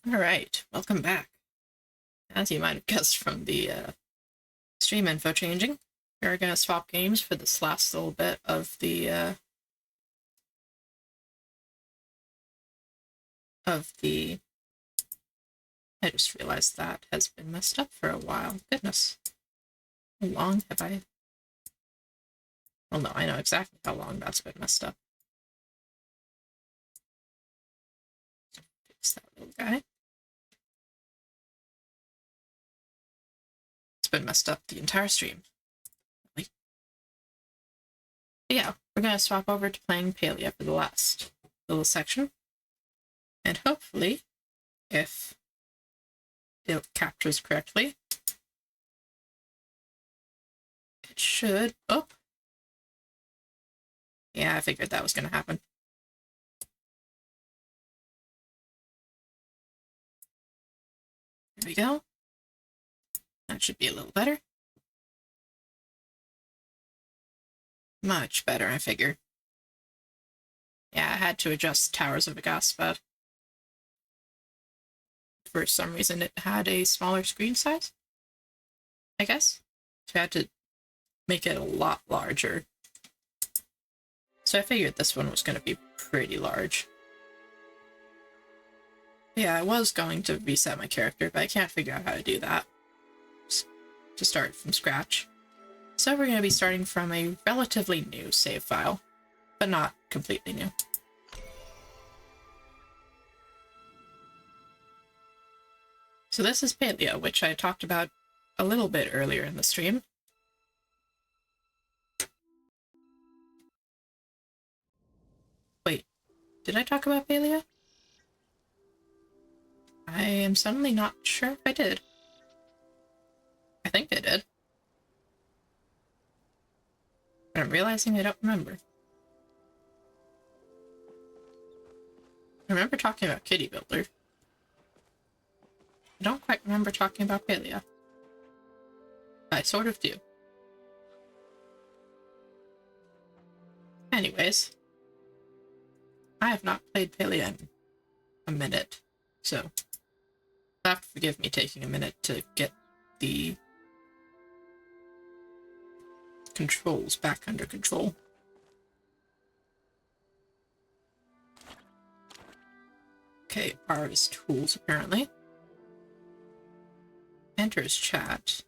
Alright, welcome back. As you might have guessed from the stream info changing, we're going to swap games for this last little bit of the I just realized that has been messed up for a while. Goodness. How long have I... Well, no, I know exactly how long that's been messed up. Fix that little guy. It's been messed up the entire stream. Really. But yeah, we're going to swap over to playing Palia for the last little section. And hopefully, if it captures correctly, it should... Oh! Yeah, I figured that was going to happen. There we go. That should be a little better. Much better, I figure. Yeah, I had to adjust Towers of Aghast. For some reason it had a smaller screen size, I guess. So I had to make it a lot larger. So I figured this one was going to be pretty large. Yeah, I was going to reset my character, but I can't figure out how to do that. Just to start from scratch. So we're going to be starting from a relatively new save file, but not completely new. So this is Palia, which I talked about a little bit earlier in the stream. Wait, did I talk about Palia? I am suddenly not sure if I did. I think I did. But I'm realizing I don't remember. I remember talking about Kitty Builder. I don't quite remember talking about Palia. I sort of do. Anyways, I have not played Palia in a minute, so you'll have to forgive me taking a minute to get the controls back under control. Okay, R is tools, apparently. Enter is chat.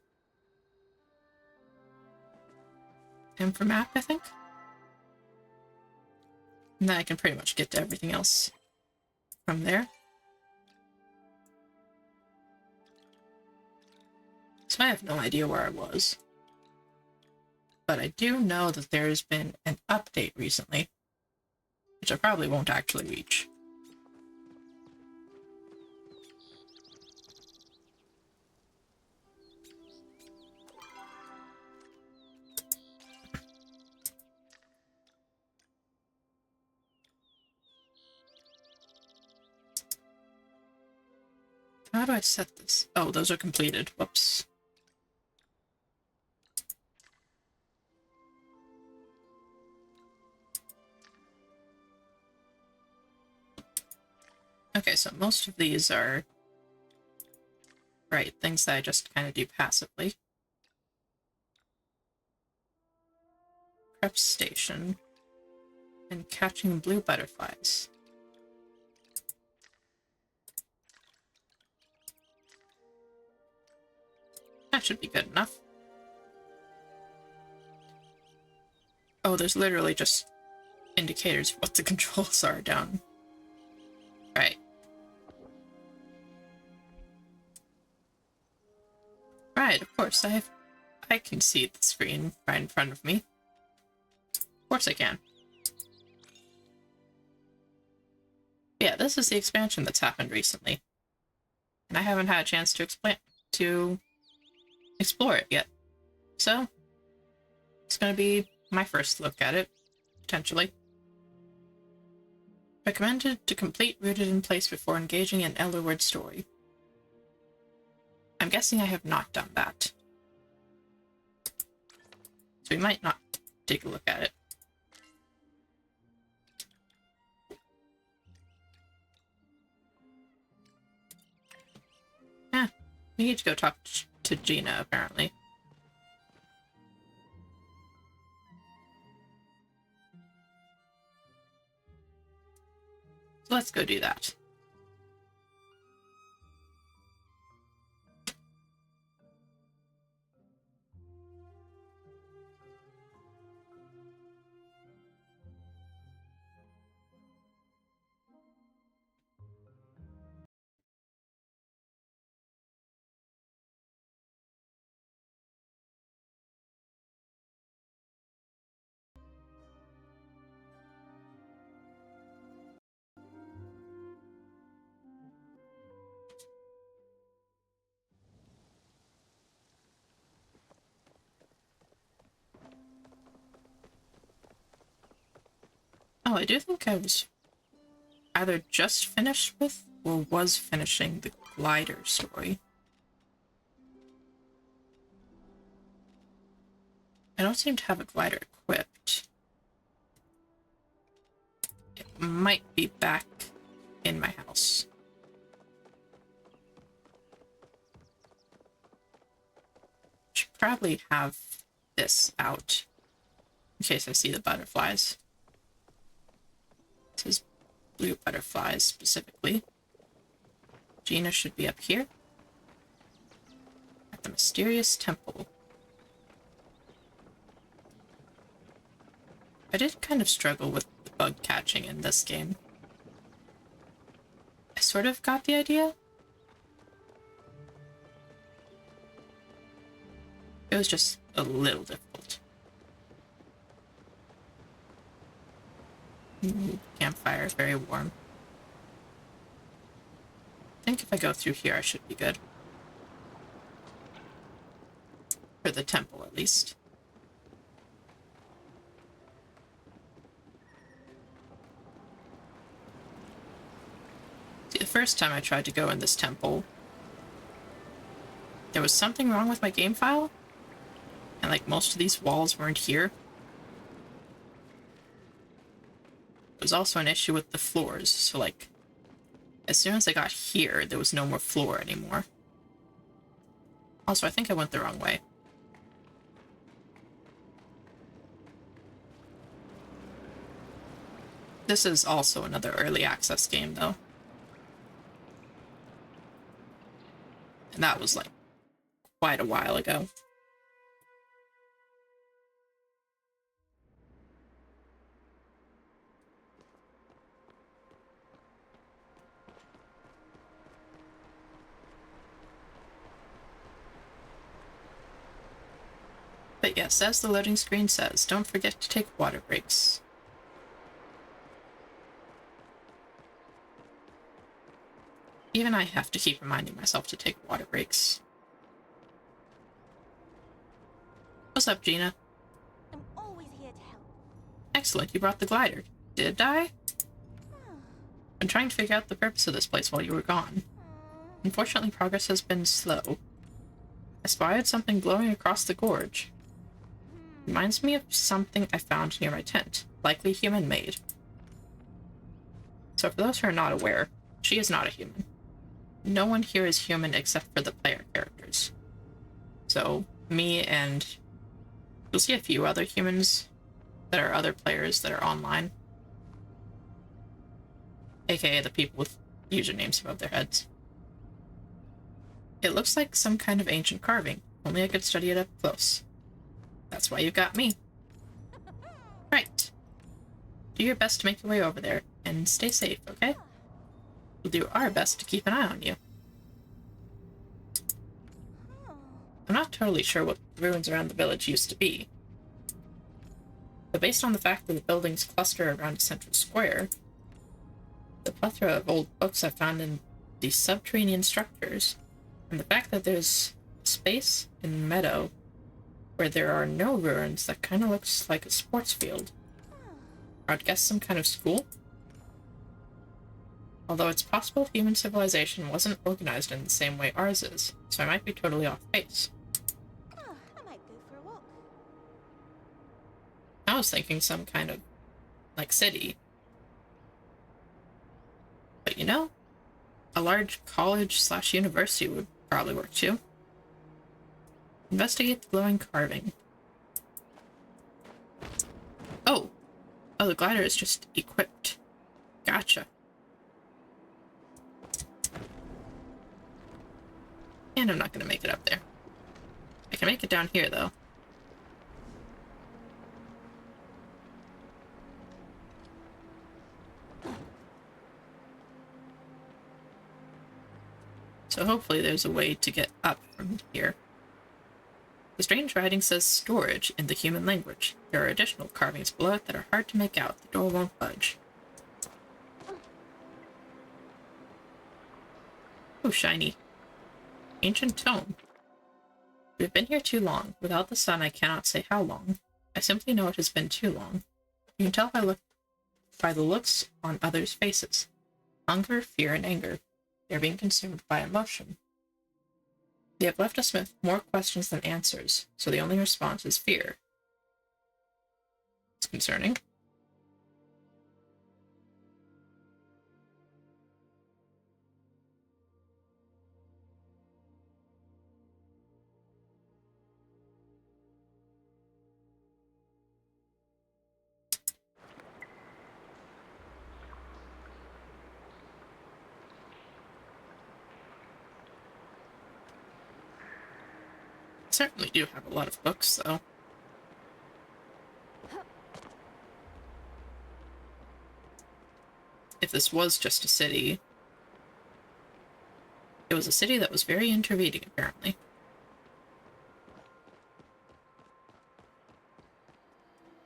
M for map, I think? And then I can pretty much get to everything else from there. So I have no idea where I was. But I do know that there's been an update recently, which I probably won't actually reach. How do I set this? Oh, those are completed. Whoops. Okay, so most of these are, right, things that I just kind of do passively. Prep station. And catching blue butterflies. That should be good enough. Oh, there's literally just indicators of what the controls are down. Right. Right, of course, I can see the screen right in front of me. Of course I can. Yeah, this is the expansion that's happened recently. And I haven't had a chance to explore it yet. So, it's gonna be my first look at it, potentially. Recommended to complete Rooted in Place before engaging in Elderwood story. I'm guessing I have not done that. So we might not take a look at it. We need to go talk to Gina, apparently. So let's go do that. Oh, I do think I was either just finished with or was finishing the glider story. I don't seem to have a glider equipped. It might be back in my house. Should probably have this out in case I see the butterflies. It says blue butterflies specifically. Gina should be up here at the mysterious temple. I did kind of struggle with the bug catching in this game. I sort of got the idea. It was just a little difficult. Campfire is very warm. I think if I go through here, I should be good. For the temple, at least. See, the first time I tried to go in this temple, there was something wrong with my game file, and like most of these walls weren't here. There was also an issue with the floors, so like, as soon as I got here, there was no more floor anymore. Also, I think I went the wrong way. This is also another early access game, though. And that was, like, quite a while ago. But yes, as the loading screen says, don't forget to take water breaks. Even I have to keep reminding myself to take water breaks. What's up, Gina? I'm always here to help. Excellent, you brought the glider. Did I? I'm trying to figure out the purpose of this place while you were gone. Unfortunately, progress has been slow. I spotted something glowing across the gorge. Reminds me of something I found near my tent, likely human-made. So for those who are not aware, she is not a human. No one here is human except for the player characters. So, me and... you'll see a few other humans that are other players that are online. AKA the people with usernames above their heads. It looks like some kind of ancient carving, only I could study it up close. That's why you got me. Right. Do your best to make your way over there, and stay safe, okay? We'll do our best to keep an eye on you. I'm not totally sure what the ruins around the village used to be, but based on the fact that the buildings cluster around a central square, the plethora of old books I found in these subterranean structures, and the fact that there's space in the meadow where there are no ruins that kind of looks like a sports field, or I'd guess some kind of school? Although it's possible human civilization wasn't organized in the same way ours is, so I might be totally off base. I might go for a walk. I was thinking some kind of, like, city. But you know, a large college/university would probably work too. Investigate the glowing carving. Oh! Oh, the glider is just equipped. Gotcha. And I'm not gonna make it up there. I can make it down here, though. So hopefully there's a way to get up from here. The strange writing says storage in the human language. There are additional carvings below it that are hard to make out. The door won't budge. Oh, shiny. Ancient tome. We've been here too long. Without the sun, I cannot say how long. I simply know it has been too long. You can tell by the looks on others' faces. Hunger, fear, and anger. They are being consumed by emotion. They have left us with more questions than answers, so the only response is fear. It's concerning. Certainly do have a lot of books, though. If this was just a city, it was a city that was very intervening, apparently.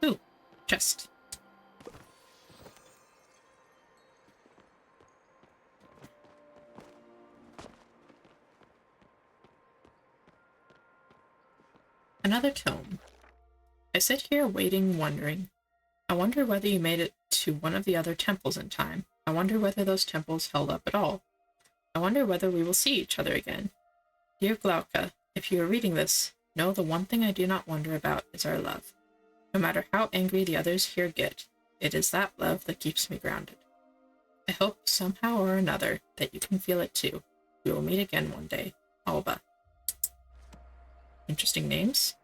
Ooh, chest. Another tome. I sit here waiting, wondering. I wonder whether you made it to one of the other temples in time. I wonder whether those temples held up at all. I wonder whether we will see each other again. Dear Glauca, if you are reading this, know the one thing I do not wonder about is our love. No matter how angry the others here get, it is that love that keeps me grounded. I hope somehow or another that you can feel it too. We will meet again one day. Alba. Interesting names.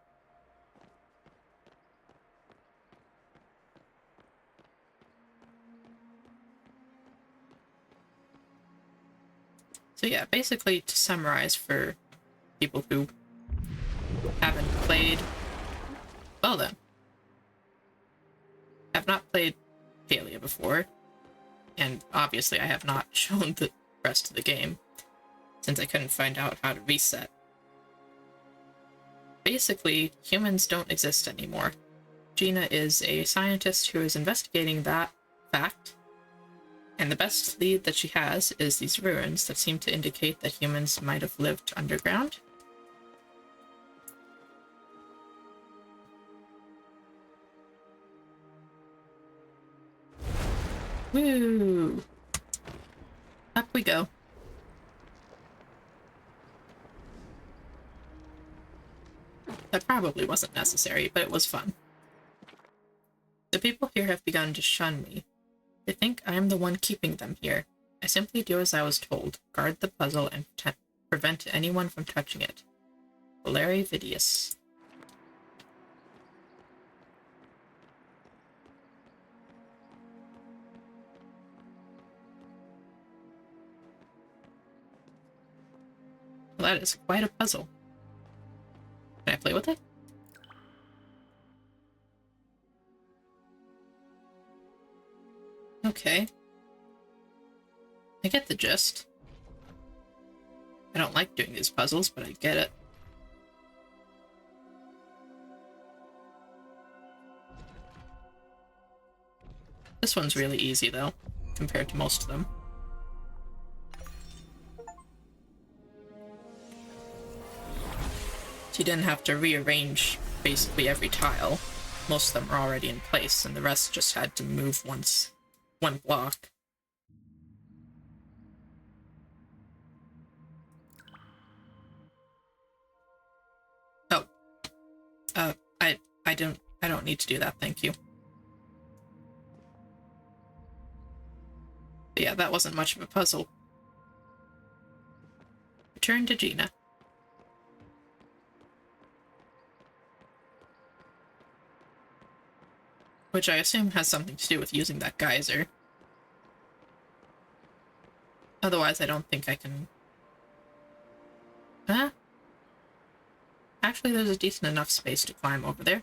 So yeah, basically to summarize for people who haven't played, well then, have not played Palia before, and obviously I have not shown the rest of the game, since I couldn't find out how to reset. Basically, humans don't exist anymore. Gina is a scientist who is investigating that fact, and the best lead that she has is these ruins that seem to indicate that humans might have lived underground. Woo! Up we go. That probably wasn't necessary, but it was fun. The people here have begun to shun me. They think I am the one keeping them here. I simply do as I was told, guard the puzzle and prevent anyone from touching it. Valeri Vidius. Well, that is quite a puzzle. Can I play with it? Okay. I get the gist. I don't like doing these puzzles, but I get it. This one's really easy, though, compared to most of them. So you didn't have to rearrange basically every tile. Most of them are already in place, and the rest just had to move one block. Oh. I don't need to do that, thank you. But yeah, that wasn't much of a puzzle. return to Gina. Which I assume has something to do with using that geyser. Otherwise, I don't think I can... Huh? Actually, there's a decent enough space to climb over there.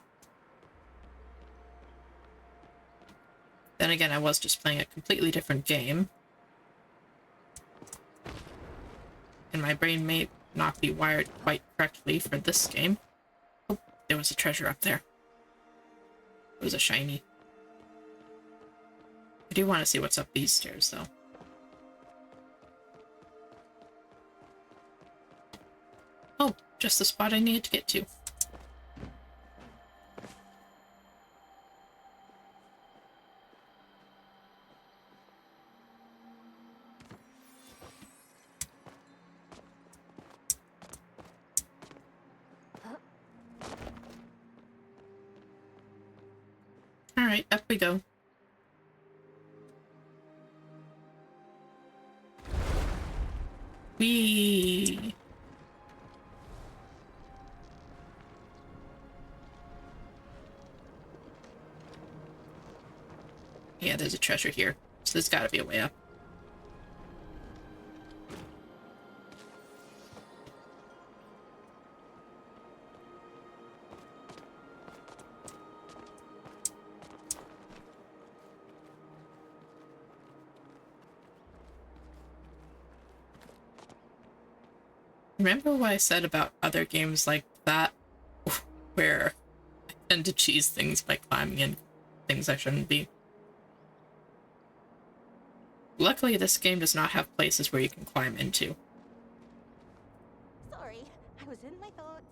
Then again, I was just playing a completely different game. And my brain may not be wired quite correctly for this game. Oh, there was a treasure up there. It was a shiny. I do want to see what's up these stairs, though. Oh, just the spot I needed to get to. Alright, up we go. Whee! Yeah, there's a treasure here, so there's gotta be a way up. Remember what I said about other games like that, where I tend to cheese things by climbing in things I shouldn't be? Luckily, this game does not have places where you can climb into. Sorry, I was in my thoughts.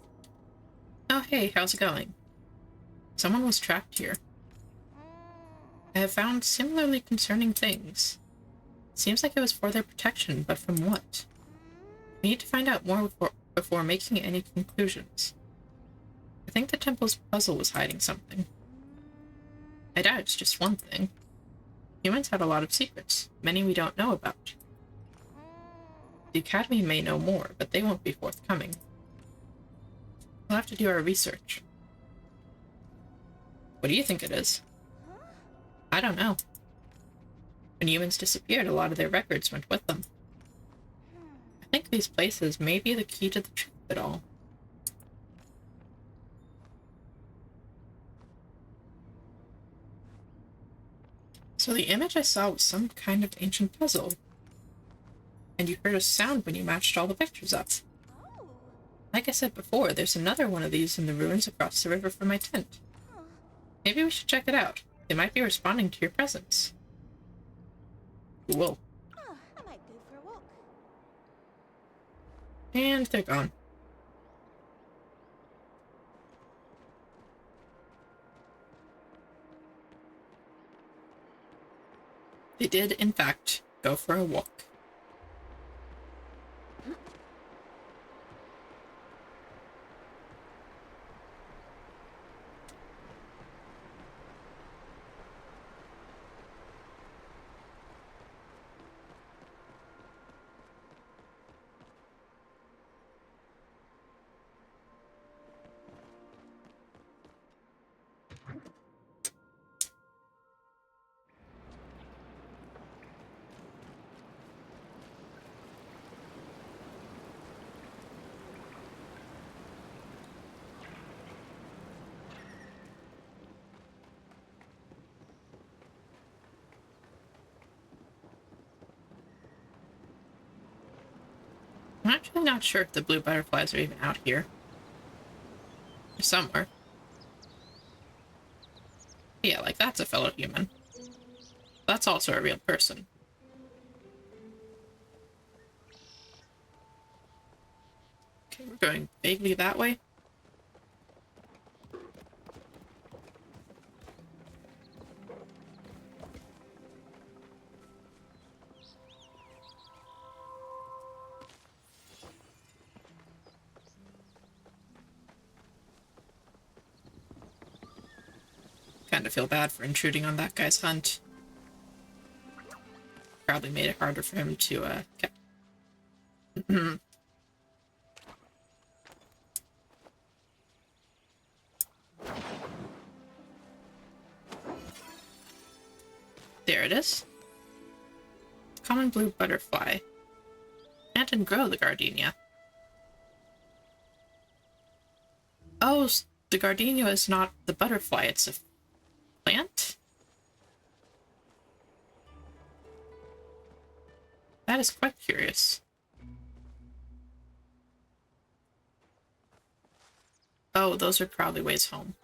Oh hey, how's it going? Someone was trapped here. I have found similarly concerning things. Seems like it was for their protection, but from what? We need to find out more before making any conclusions. I think the temple's puzzle was hiding something. I doubt it's just one thing. Humans have a lot of secrets, many we don't know about. The Academy may know more, but they won't be forthcoming. We'll have to do our research. What do you think it is? I don't know. When humans disappeared, a lot of their records went with them. I think these places may be the key to the truth of it all. So the image I saw was some kind of ancient puzzle. And you heard a sound when you matched all the pictures up. Oh. Like I said before, there's another one of these in the ruins across the river from my tent. Maybe we should check it out. They might be responding to your presence. Cool. Oh, I might go for a walk. And they're gone. They did, in fact, go for a walk. I'm actually not sure if the blue butterflies are even out here. They're somewhere. Yeah, like that's a fellow human. That's also a real person. Okay, we're going vaguely that way. Kind of feel bad for intruding on that guy's hunt. Probably made it harder for him to, There it is. Common blue butterfly. Plant and grow the gardenia. Oh, the gardenia is not the butterfly, it's a plant? That is quite curious. Oh, those are probably ways home.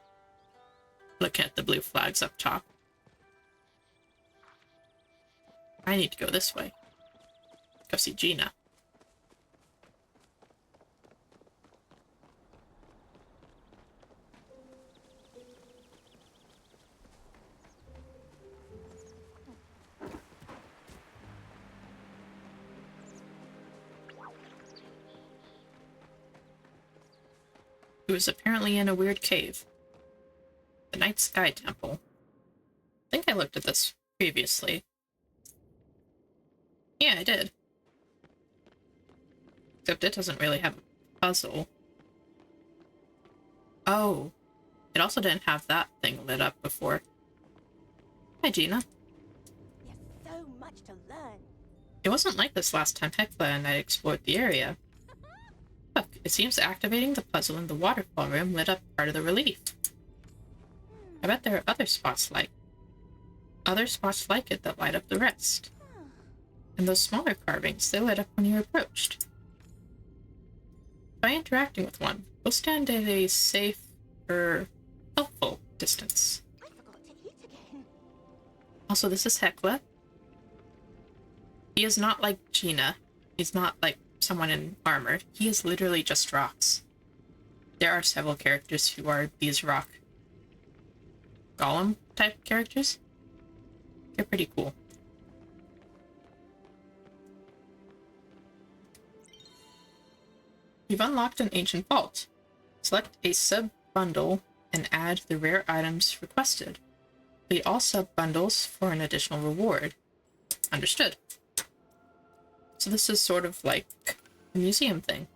Looking at the blue flags up top. I need to go this way. Go see Gina. He was apparently in a weird cave. The Night Sky Temple. I think I looked at this previously. Yeah, I did. Except it doesn't really have a puzzle. Oh. It also didn't have that thing lit up before. Hi, Gina. There's so much to learn. It wasn't like this last time Hecla and I explored the area. Look, it seems activating the puzzle in the waterfall room lit up part of the relief. I bet there are other spots like it that light up the rest. And those smaller carvings, they lit up when you approached. By interacting with one, we'll stand at a safe, helpful distance. I forgot to eat again. Also, this is Hecla. He is not like Gina. He's not like someone in armor. He is literally just rocks. There are several characters who are these rock golem type characters. They're pretty cool. You've unlocked an ancient vault. Select a sub-bundle and add the rare items requested. Complete all sub-bundles for an additional reward. Understood. So this is sort of like a museum thing.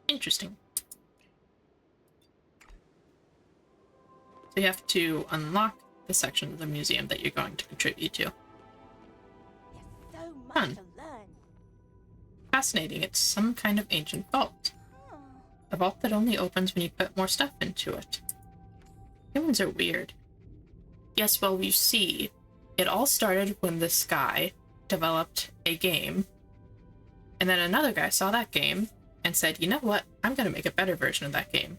Interesting. So you have to unlock the section of the museum that you're going to contribute to. There's so much Fun. to learn. Fascinating, it's some kind of ancient vault. A vault that only opens when you put more stuff into it. Humans are weird. Yes, well, you see, it all started when this guy developed a game, and then another guy saw that game and said, you know what, I'm going to make a better version of that game.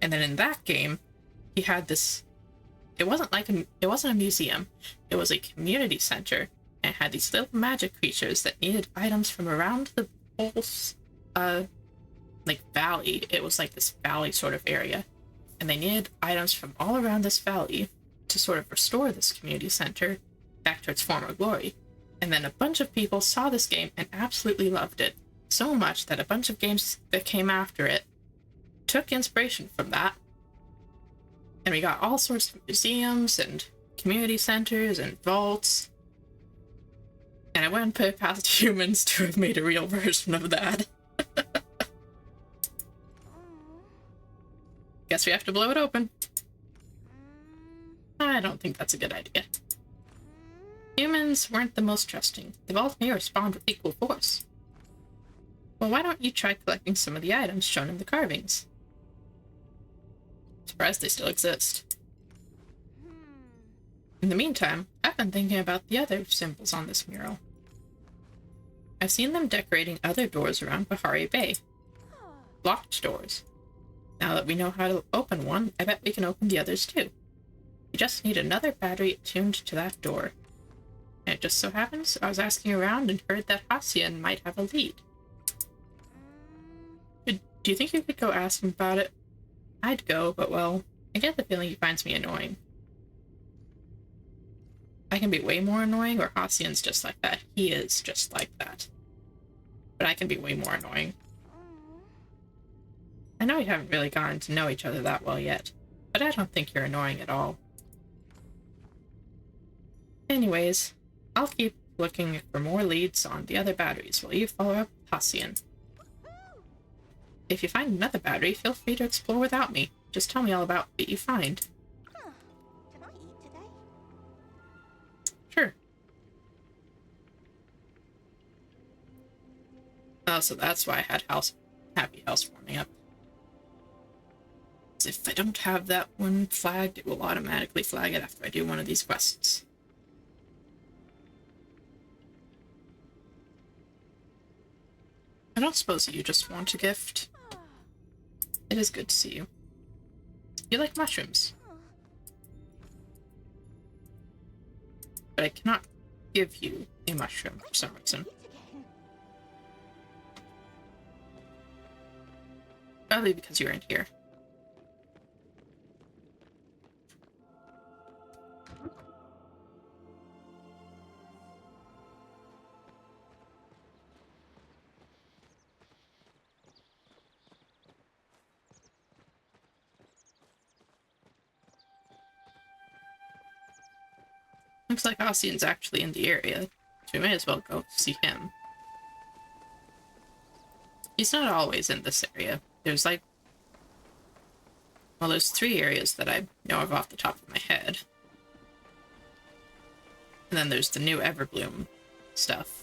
And then in that game, he had this, it wasn't a museum, it was a community center, and it had these little magic creatures that needed items from around the whole, like, valley. It was like this valley sort of area. And they needed items from all around this valley to sort of restore this community center back to its former glory. And then a bunch of people saw this game and absolutely loved it. So much that a bunch of games that came after it took inspiration from that. And we got all sorts of museums and community centers and vaults. And I wouldn't put it past humans to have made a real version of that. Guess we have to blow it open. I don't think that's a good idea. Humans weren't the most trusting. The vault may respond with equal force. Well, why don't you try collecting some of the items shown in the carvings? Surprised they still exist. In the meantime, I've been thinking about the other symbols on this mural. I've seen them decorating other doors around Bahari Bay. Locked doors. Now that we know how to open one, I bet we can open the others too. We just need another battery attuned to that door. And it just so happens I was asking around and heard that Hacian might have a lead. Do you think you could go ask him about it? I'd go, but well, I get the feeling he finds me annoying. I can be way more annoying, or Hacian's just like that. He is just like that. But I can be way more annoying. I know we haven't really gotten to know each other that well yet, but I don't think you're annoying at all. Anyways, I'll keep looking for more leads on the other batteries while you follow up Halcyon. If you find another battery, feel free to explore without me. Just tell me all about what you find. Huh. Can I eat today? Sure. Oh, so that's why I had Happy House warming up. If I don't have that one flagged, it will automatically flag it after I do one of these quests. I don't suppose you just want a gift. It is good to see you. You like mushrooms. But I cannot give you a mushroom for some reason. Probably because you aren't here. Looks like Ossian's actually in the area, so we may as well go see him. He's not always in this area. There's like... well, there's 3 areas that I know of off the top of my head. And then there's the new Everbloom stuff.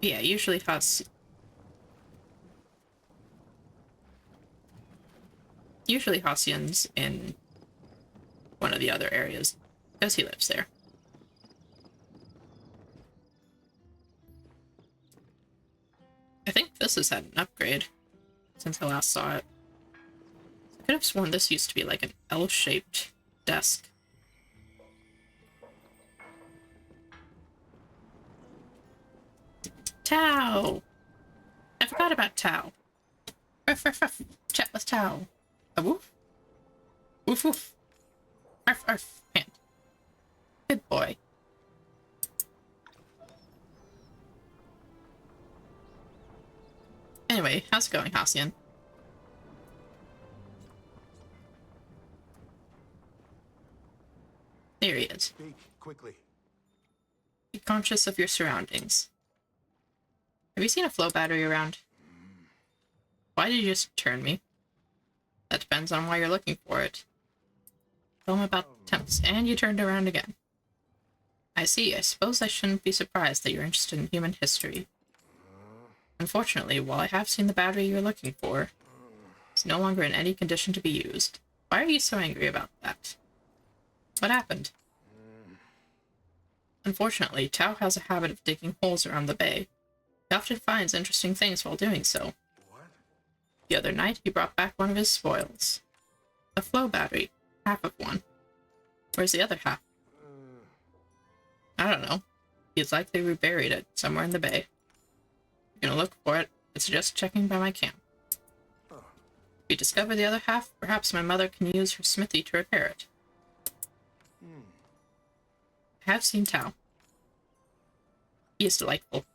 Yeah, usually Halcyon's in one of the other areas, because he lives there. I think this has had an upgrade since I last saw it. I could have sworn this used to be like an L-shaped desk. Tao! I forgot about Tao. Ruff, ruff, ruff. Chat with Tao. A woof? Woof, woof. Arf, arf. Hand. Good boy. Anyway, how's it going, Halcyon? There he is. Speak quickly. Be conscious of your surroundings. Have you seen a flow battery around? Why did you just turn me? That depends on why you're looking for it. Tell him about the temps, and you turned around again. I see. I suppose I shouldn't be surprised that you're interested in human history. Unfortunately, while I have seen the battery you're looking for, it's no longer in any condition to be used. Why are you so angry about that? What happened? Unfortunately, Tao has a habit of digging holes around the bay. He often finds interesting things while doing so. What? The other night, he brought back one of his spoils. A flow battery. Half of one. Where's the other half? I don't know. He's likely reburied it somewhere in the bay. You're gonna look for it. It's just checking by my camp. If you discover the other half, perhaps my mother can use her smithy to repair it. I have seen Tao. He is delightful.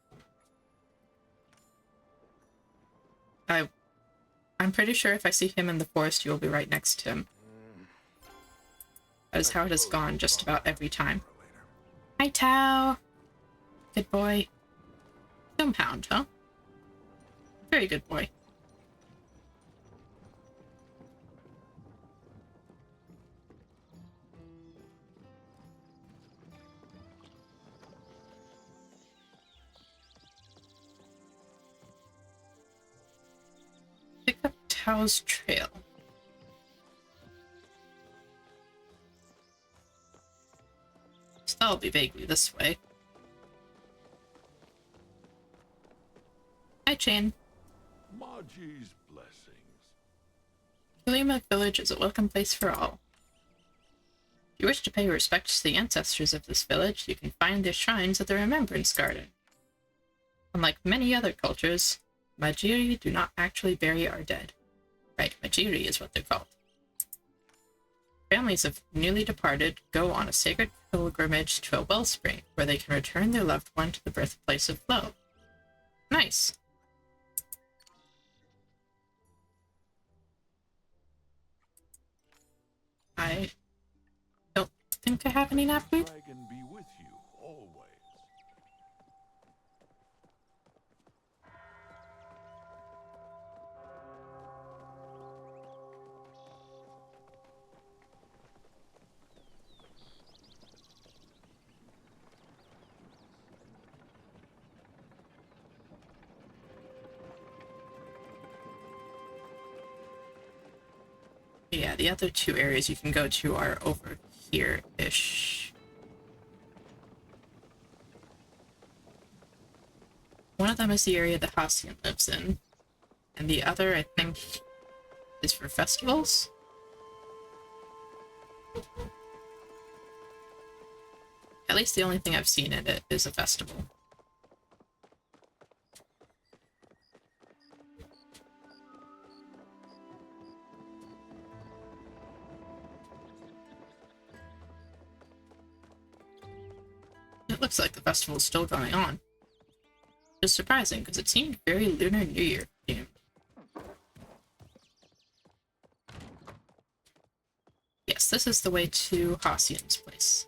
I'm pretty sure if I see him in the forest, you will be right next to him. That is how it has gone just about every time. Hi, Tao! Good boy. Hound, huh? Very good boy. Pick up Tao's trail. So that'll be vaguely this way. Hi, Chain. Maji's blessings. Kulima village is a welcome place for all. If you wish to pay respect to the ancestors of this village, you can find their shrines at the Remembrance Garden. Unlike many other cultures, Majiri do not actually bury our dead. Right, Majiri is what they're called. Families of newly departed go on a sacred pilgrimage to a wellspring where they can return their loved one to the birthplace of flow. Nice. I don't think I have any nap food. Dragon be with you always. Yeah, the other two areas you can go to are over here-ish. One of them is the area that Hassian lives in, and the other, I think, is for festivals? At least the only thing I've seen in it is a festival. It looks like the festival is still going on. It's surprising, because it seemed very Lunar New Year themed. Yes, this is the way to Hassian's place.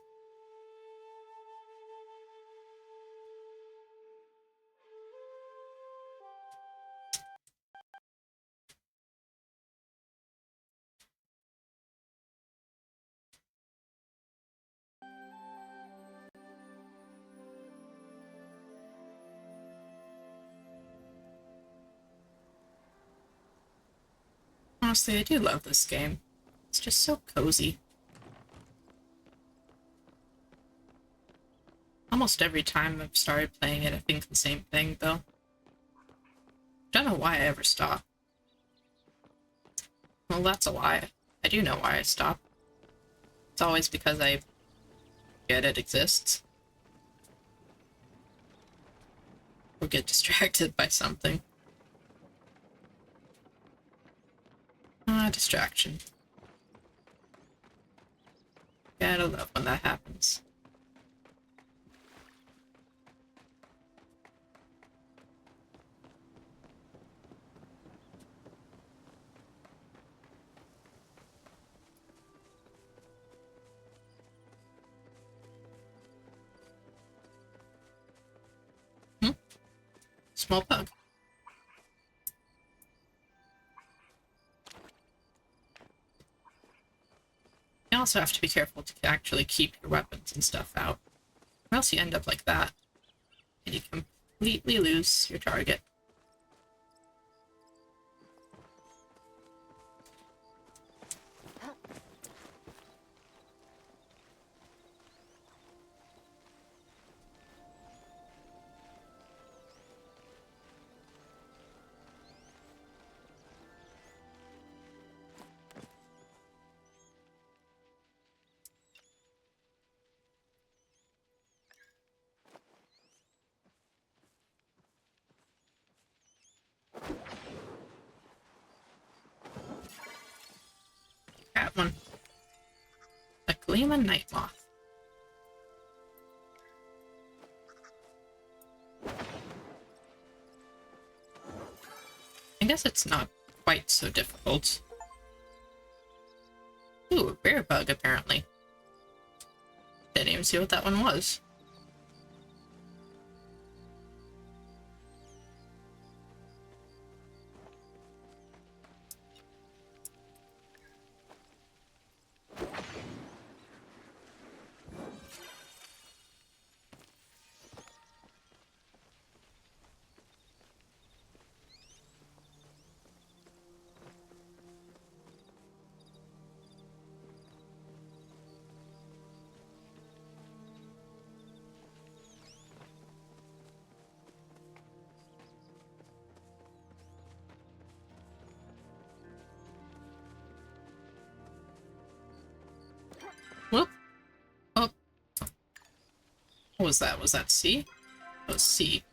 Honestly, I do love this game. It's just so cozy. Almost every time I've started playing it, I think the same thing, though. Don't know why I ever stop. Well, that's a lie. I do know why I stop. It's always because I forget it exists. Or get distracted by something. Distraction. Gotta love when that happens. Small bug. You also have to be careful to actually keep your weapons and stuff out, or else you end up like that, and you completely lose your target. That one. A Gleeman Night Moth. I guess it's not quite so difficult. Ooh, a rare bug, apparently. Didn't even see what that one was. Whoop. Oh. What was that? Was that C? That was C.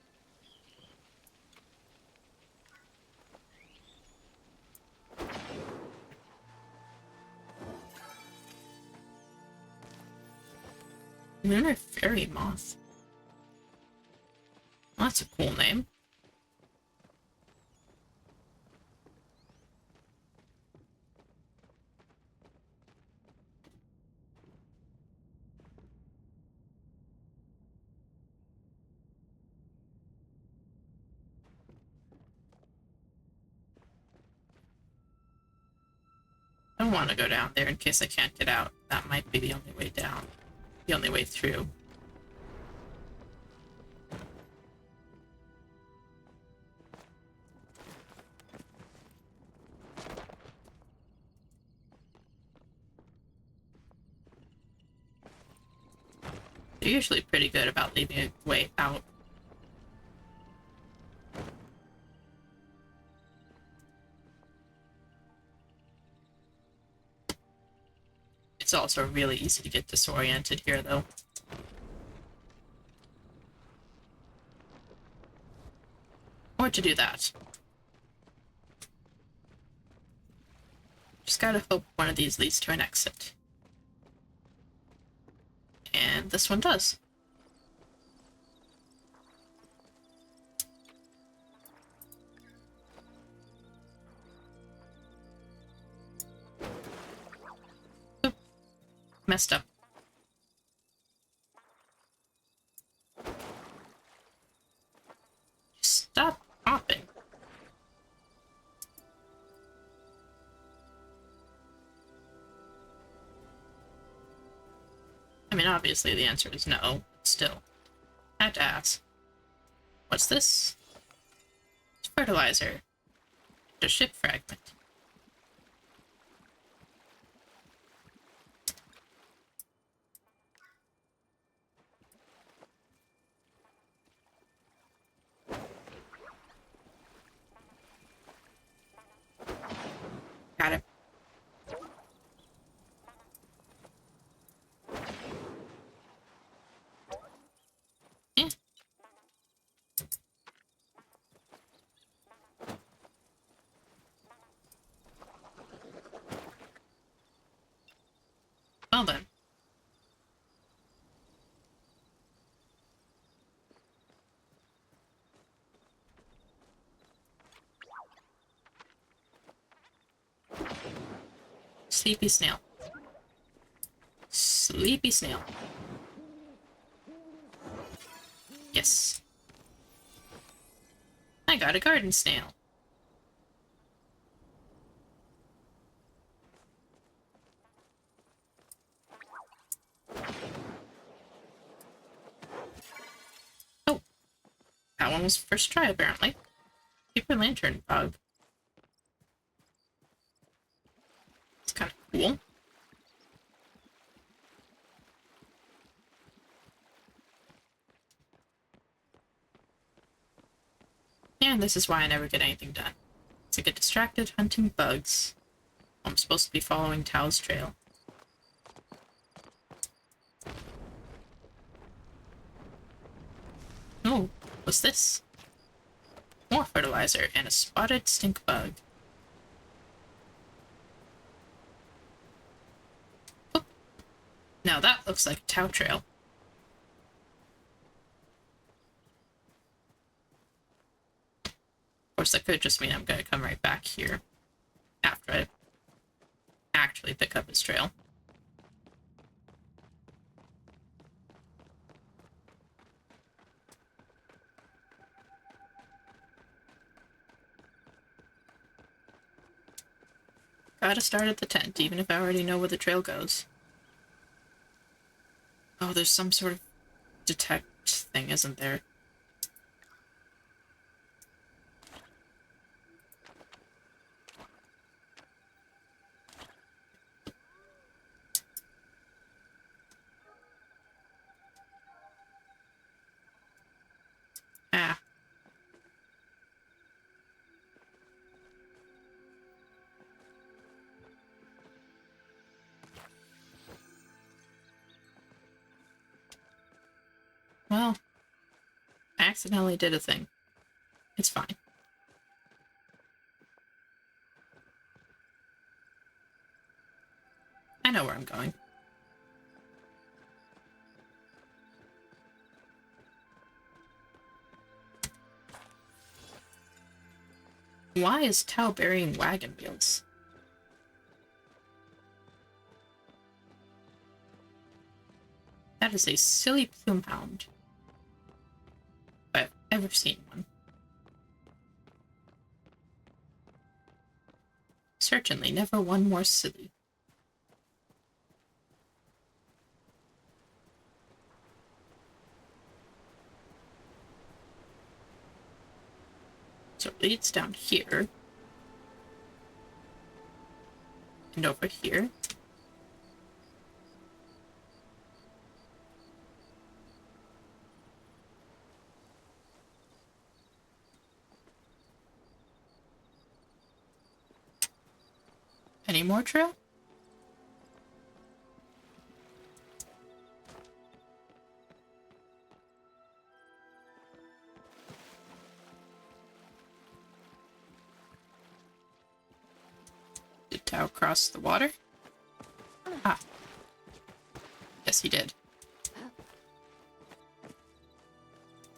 Lunar Fairy Moth. Well, that's a cool name. want to go down there in case I can't get out. That might be the only way down. The only way through. They're usually pretty good about leaving a way out. It's also really easy to get disoriented here, though. Or to do that. Just gotta hope one of these leads to an exit. And this one does. Oop. Messed up. Stop hopping. I mean, obviously the answer is no, but still. Had to ask. What's this? It's fertilizer. A ship fragment. Got it. Eh. Well then. Sleepy snail. Sleepy snail. Yes. I got a garden snail. Oh. That one was first try, apparently. Paper lantern bug. It's kind of cool. And this is why I never get anything done. To get distracted hunting bugs. I'm supposed to be following Tao's trail. Oh, what's this? More fertilizer and a spotted stink bug. Oh. Now that looks like a Tao trail. Of course, that could just mean I'm going to come right back here after I actually pick up his trail. Gotta start at the tent, even if I already know where the trail goes. Oh, there's some sort of detect thing, isn't there? Ah. Well, I accidentally did a thing. It's fine. I know where I'm going. Why is Tao burying wagon wheels? That is a silly plume hound. If I've ever seen one. Certainly never one more silly. So it leads down here. And over here. Any more trail? Did Tao cross the water? Ah. Yes, he did.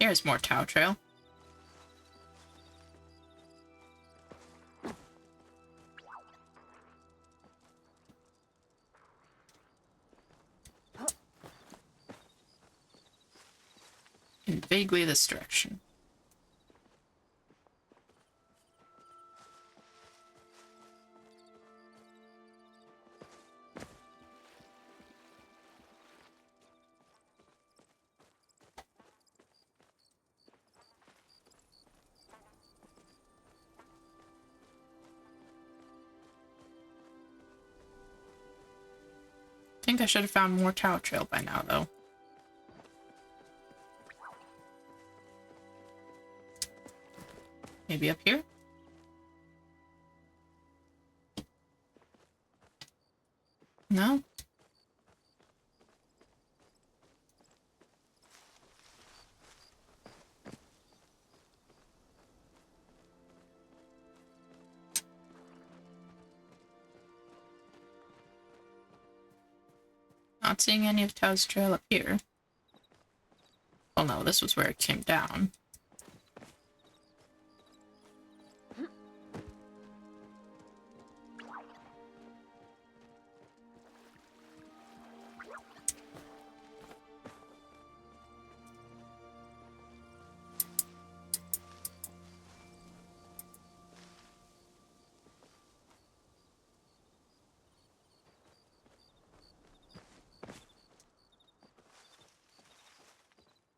Here's more Tao trail. In vaguely this direction. I think I should have found more Tao trail by now, though. Maybe up here? No? Not seeing any of Tao's trail up here. Well, no, this was where it came down.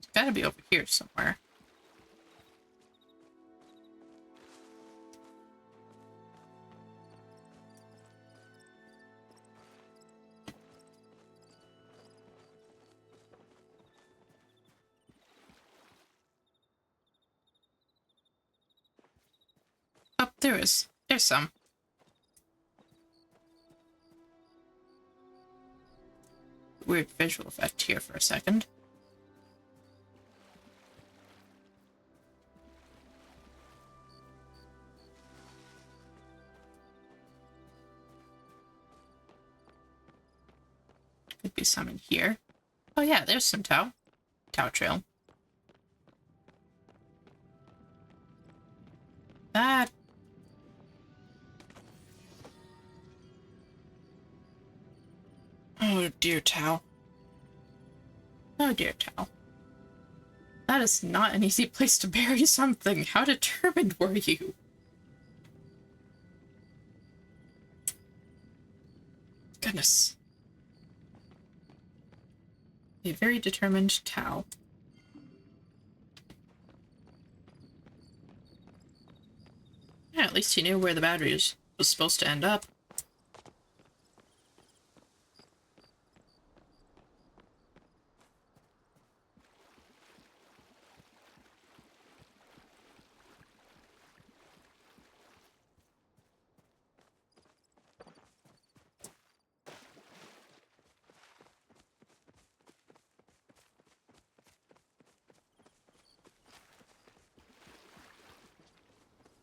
It's gotta be over here somewhere. Oh, there is. There's some. Weird visual effect here for a second. Could be some in here. Oh yeah, there's some Tao. Tao trail. That... Oh dear, Tao. Oh dear, Tao. That is not an easy place to bury something. How determined were you? Goodness. A very determined Tao. Yeah, at least he knew where the battery was supposed to end up.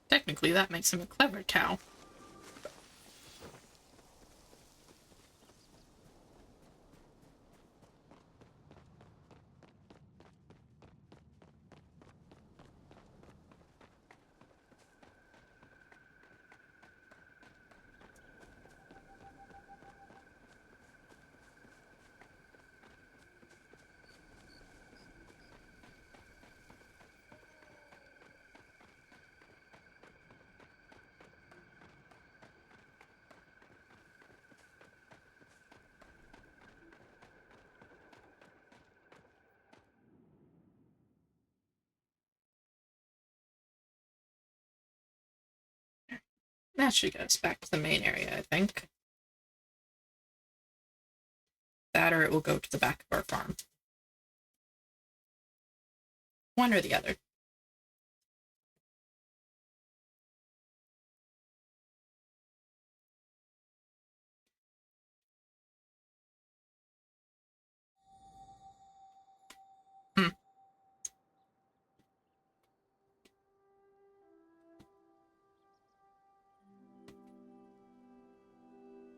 Technically, that makes him a clever Tao. That should get us back to the main area, I think. That or it will go to the back of our farm. One or the other.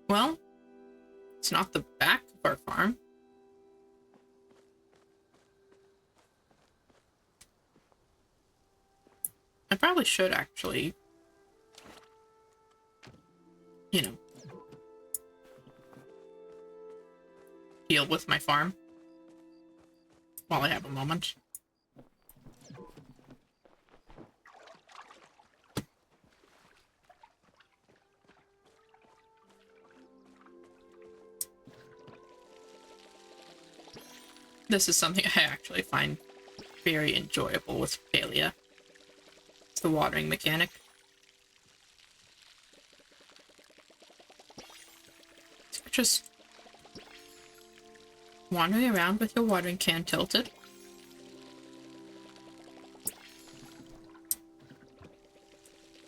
Well, it's not the back of our farm. I probably should actually, you know, deal with my farm while I have a moment. This is something I actually find very enjoyable with Palia. It's the watering mechanic. So just wandering around with your watering can tilted.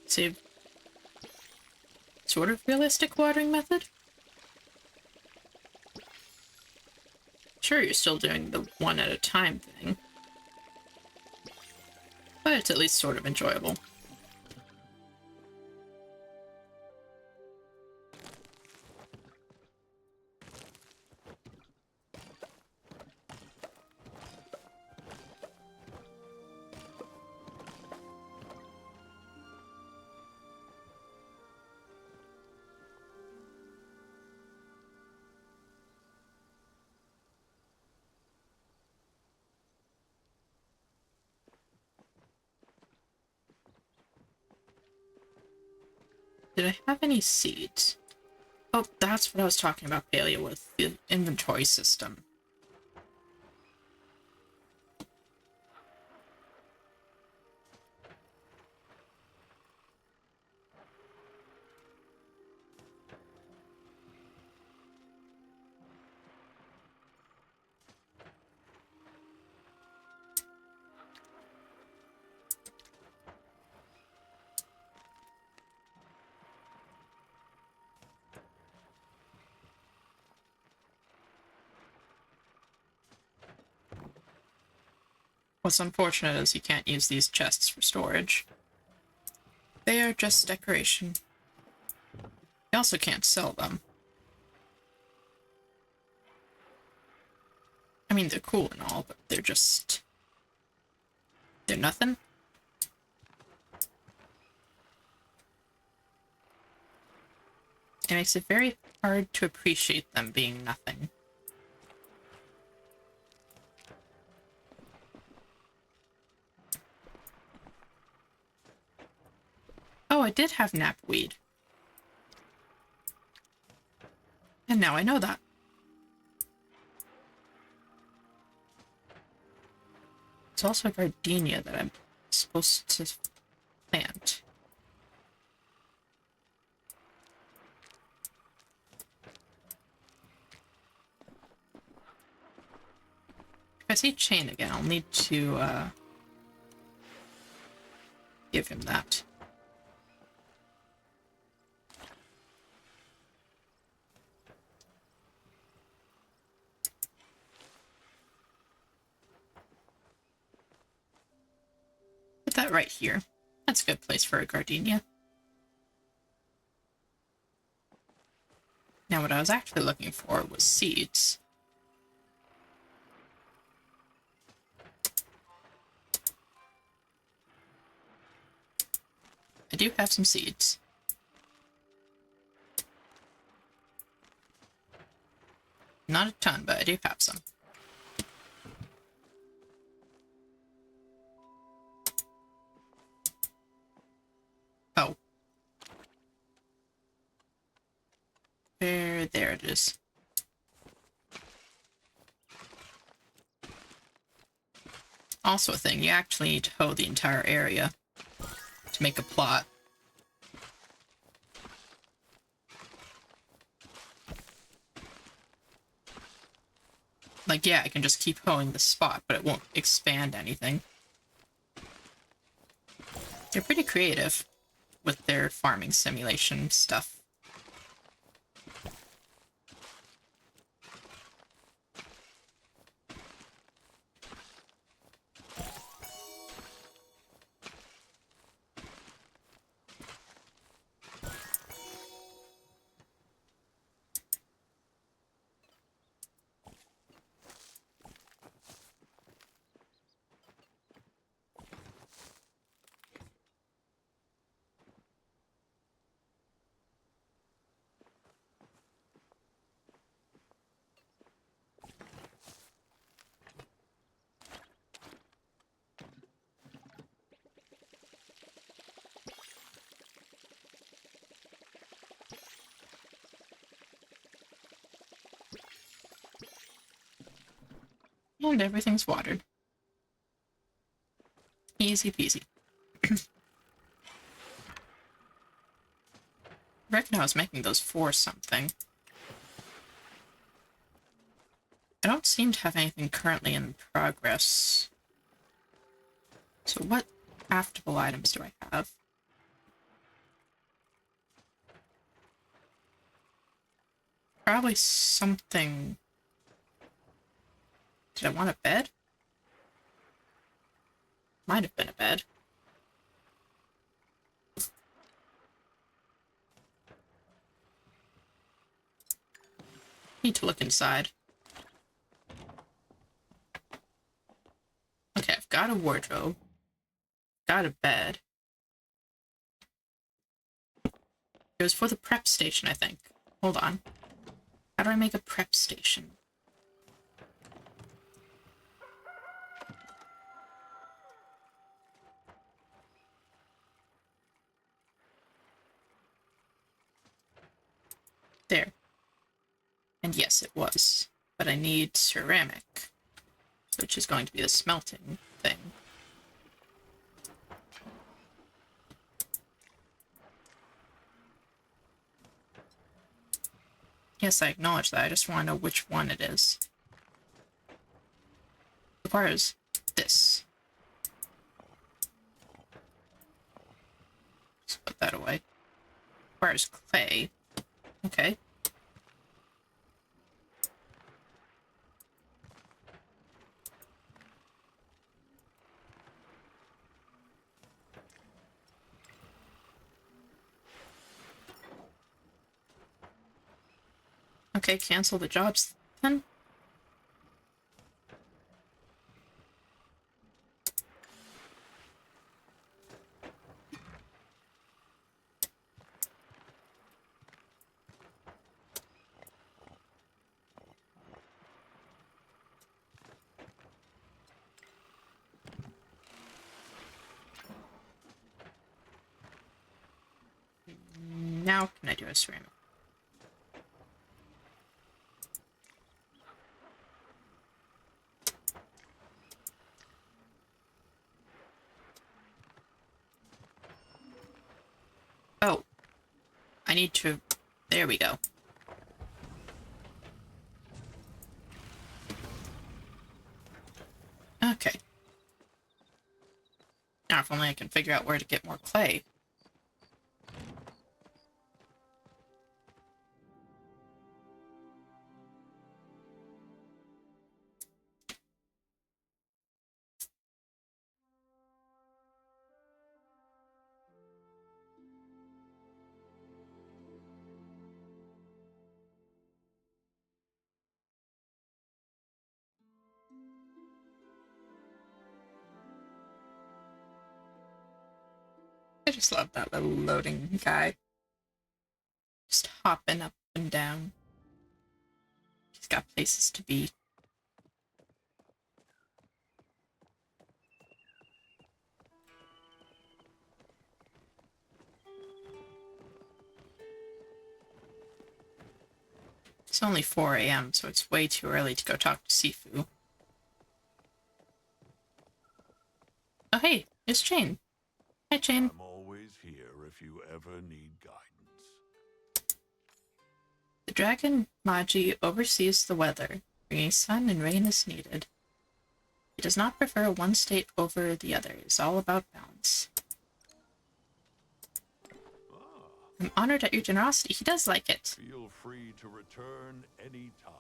Save sort of realistic watering method. Sure, you're still doing the one at a time thing, but it's at least sort of enjoyable. Did I have any seeds? Oh, that's what I was talking about, Palia, with the inventory system. What's unfortunate is you can't use these chests for storage. They are just decoration. You also can't sell them. I mean, they're cool and all, but they're just... they're nothing. It makes it very hard to appreciate them being nothing. Oh, I did have knapweed. And now I know that. It's also a gardenia that I'm supposed to plant. If I see Chain again, I'll need to give him that. Put that right here. That's a good place for a gardenia. Now what I was actually looking for was seeds. I do have some seeds. Not a ton, but I do have some. Oh. There it is. Also a thing, you actually need to hoe the entire area to make a plot. Like, yeah, I can just keep hoeing the spot, but it won't expand anything. They're pretty creative with their farming simulation stuff. And everything's watered. Easy peasy. I reckon I was making those for something. I don't seem to have anything currently in progress. So what craftable items do I have? Probably something... Did I want a bed? Might have been a bed. Need to look inside. Okay, I've got a wardrobe. Got a bed. It was for the prep station, I think. Hold on. How do I make a prep station? There. And yes, it was. But I need ceramic, which is going to be the smelting thing. Yes, I acknowledge that. I just want to know which one it is. Requires this. Let's put that away. Requires clay. Okay. Okay, cancel the jobs then. Now can I do a ceramic? Oh. I need to... There we go. Okay. Now if only I can figure out where to get more clay. I just love that little loading guy. Just hopping up and down. He's got places to be. It's only 4 a.m., so it's way too early to go talk to Sifu. Oh hey, it's Jane. Hi, Jane. I'm always here if you ever need guidance. The Dragon Maji oversees the weather. bringing sun and rain as needed. He does not prefer one state over the other. It's all about balance. I'm honored at your generosity. He does like it. Feel free to return any time.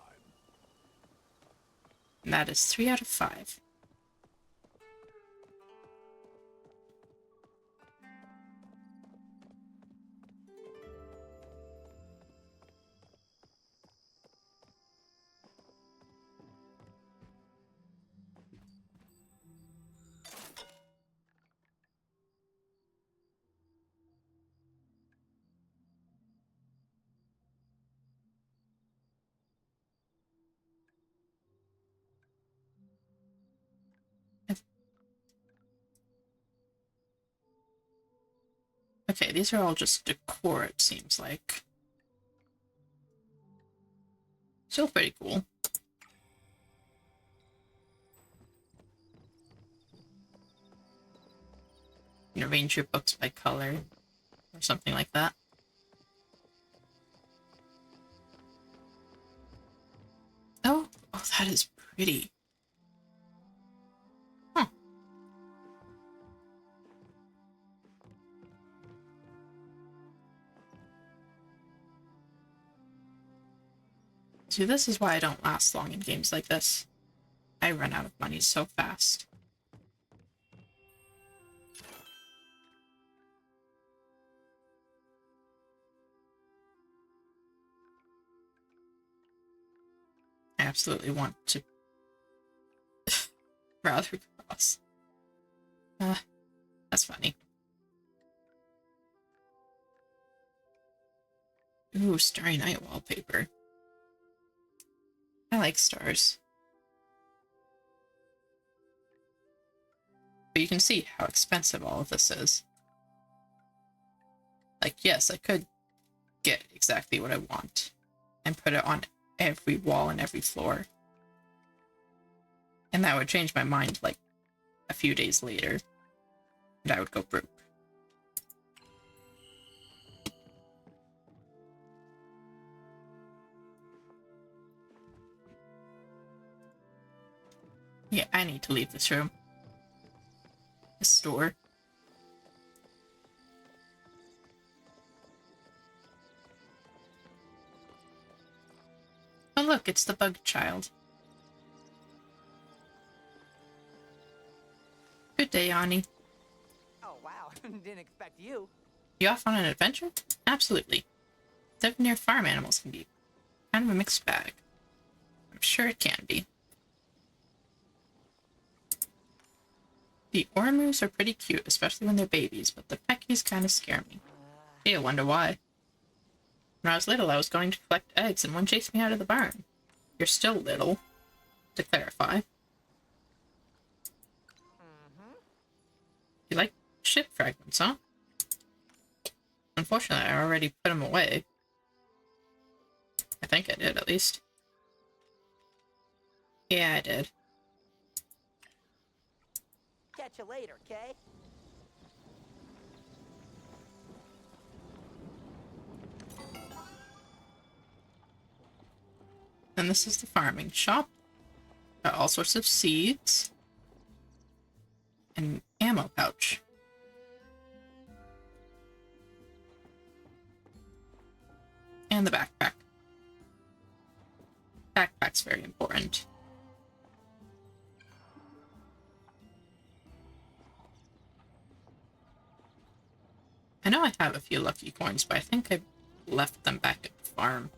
And that is 3 out of 5. Okay, these are all just decor, it seems like. Still pretty cool. You can arrange your books by color, or something like that. Oh, that is pretty. Huh. See, this is why I don't last long in games like this. I run out of money so fast. I absolutely want to rather cross. That's funny. Ooh, Starry Night wallpaper. I like stars. But you can see how expensive all of this is. Like, yes, I could get exactly what I want and put it on every wall and every floor. And that would change my mind, like, a few days later. And I would go broke. Yeah, I need to leave this room. The store. Oh look, it's the bug child. Good day, Ani. Oh, wow. Didn't expect you. You off on an adventure? Absolutely. Living near farm animals can be kind of a mixed bag. I'm sure it can be. The ormus are pretty cute, especially when they're babies, but the peckies kind of scare me. Gee, I wonder why. When I was little, I was going to collect eggs, and one chased me out of the barn. You're still little, to clarify. You like ship fragments, huh? Unfortunately, I already put them away. I think I did, at least. Yeah, I did. Catch you later, Kay? And this is the farming shop. Got all sorts of seeds. And ammo pouch. And the backpack. Backpack's very important. I know I have a few lucky coins, but I think I left them back at the farm.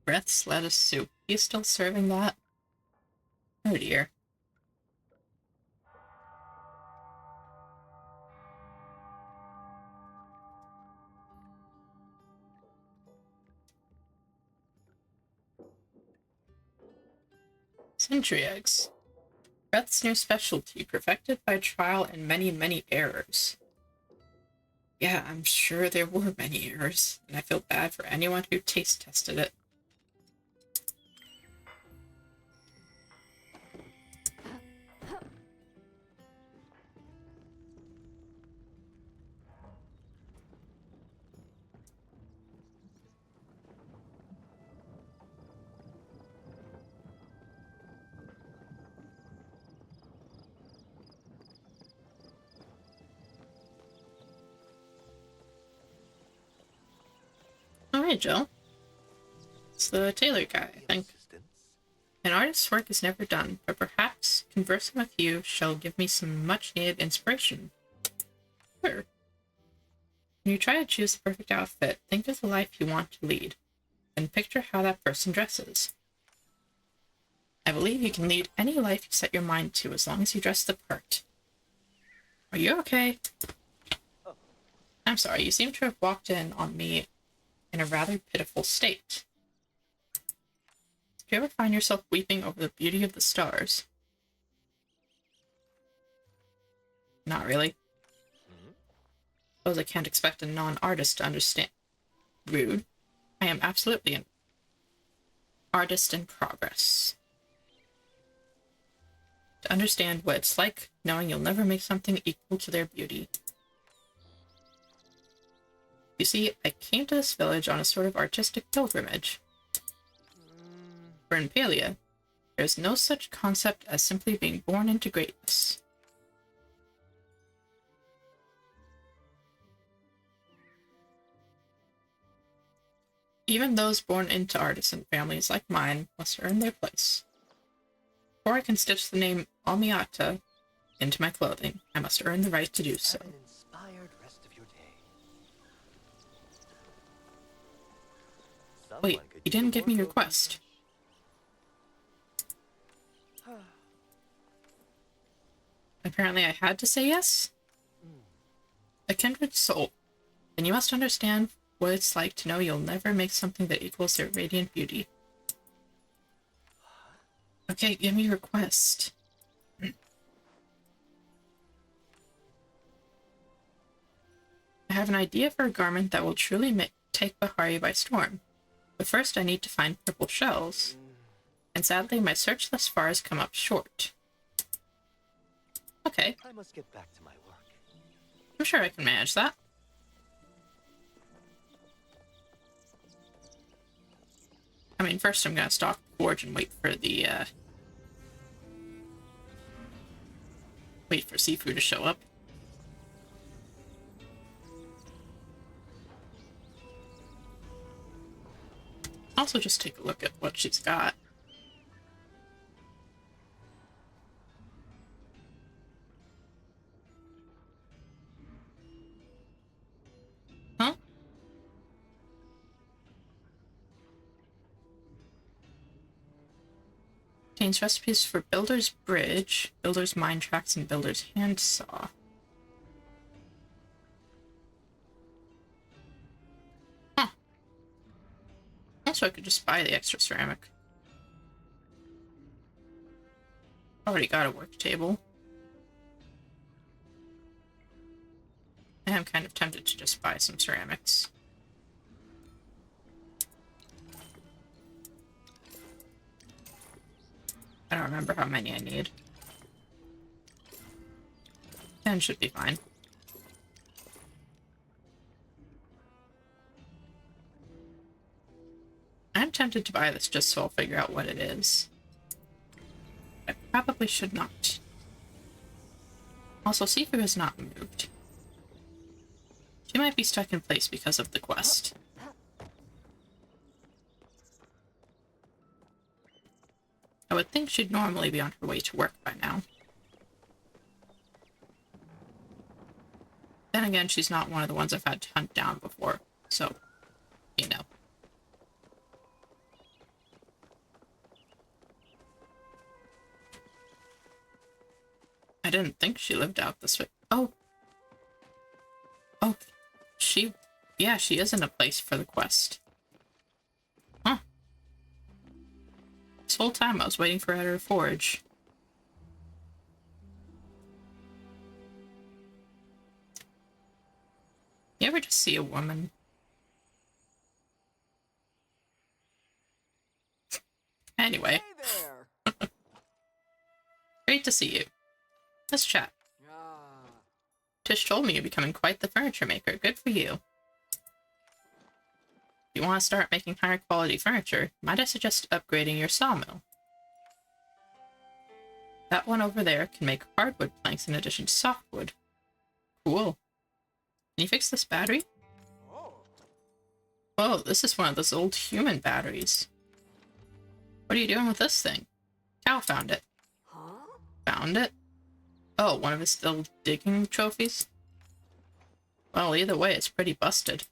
Brett's lettuce soup. He's still serving that? Oh dear. Century eggs. Brett's new specialty, perfected by trial and many, many errors. Yeah, I'm sure there were many errors, and I feel bad for anyone who taste tested it. Alright, Jill. It's the tailor guy, I think. An artist's work is never done, but perhaps conversing with you shall give me some much-needed inspiration. Sure. When you try to choose the perfect outfit, think of the life you want to lead, and picture how that person dresses. I believe you can lead any life you set your mind to as long as you dress the part. Are you okay? I'm sorry, you seem to have walked in on me in a rather pitiful state. Do you ever find yourself weeping over the beauty of the stars? Not really. Suppose I can't expect a non-artist to understand. Rude. I am absolutely an artist in progress. To understand what it's like, knowing you'll never make something equal to their beauty. You see, I came to this village on a sort of artistic pilgrimage. For in Palia, there's no such concept as simply being born into greatness. Even those born into artisan families like mine must earn their place. Before I can stitch the name Almiata into my clothing, I must earn the right to do so. Have an inspired rest of your day. Wait, Someone could you use didn't a give me your wardrobe quest. Apparently I had to say yes? A kindred soul. Then you must understand what it's like to know you'll never make something that equals their radiant beauty. Okay, give me your quest. I have an idea for a garment that will truly take Bahari by storm. But first I need to find purple shells. And sadly, my search thus far has come up short. Okay, I must get back to my work. I'm sure I can manage that. I mean, first I'm gonna stalk the forge and wait for the, wait for Sifu to show up. Also, just take a look at what she's got. Huh? Contains recipes for Builder's Bridge, Builder's Mine Tracks, and Builder's Handsaw. Huh. Also, I could just buy the extra ceramic. Already got a work table. I am kind of tempted to just buy some ceramics. I don't remember how many I need. 10 should be fine. I'm tempted to buy this just so I'll figure out what it is. I probably should not. Also, Sifu has not moved. She might be stuck in place because of the quest. I would think she'd normally be on her way to work by now. Then again, she's not one of the ones I've had to hunt down before, so, you know. I didn't think she lived out this way. Oh. Oh, yeah, she is in a place for the quest. Huh. This whole time I was waiting for her at her forge. see a woman. Anyway, Hey there. great to see you. Let's chat. Ah. Tish told me you're becoming quite the furniture maker. Good for you. If you want to start making higher quality furniture, might I suggest upgrading your sawmill? That one over there can make hardwood planks in addition to softwood. Cool. Can you fix this battery? Oh. Oh, this is one of those old human batteries. What are you doing with this thing? Cal found it. Huh? Found it? Oh, one of his old digging trophies? Well, either way, it's pretty busted.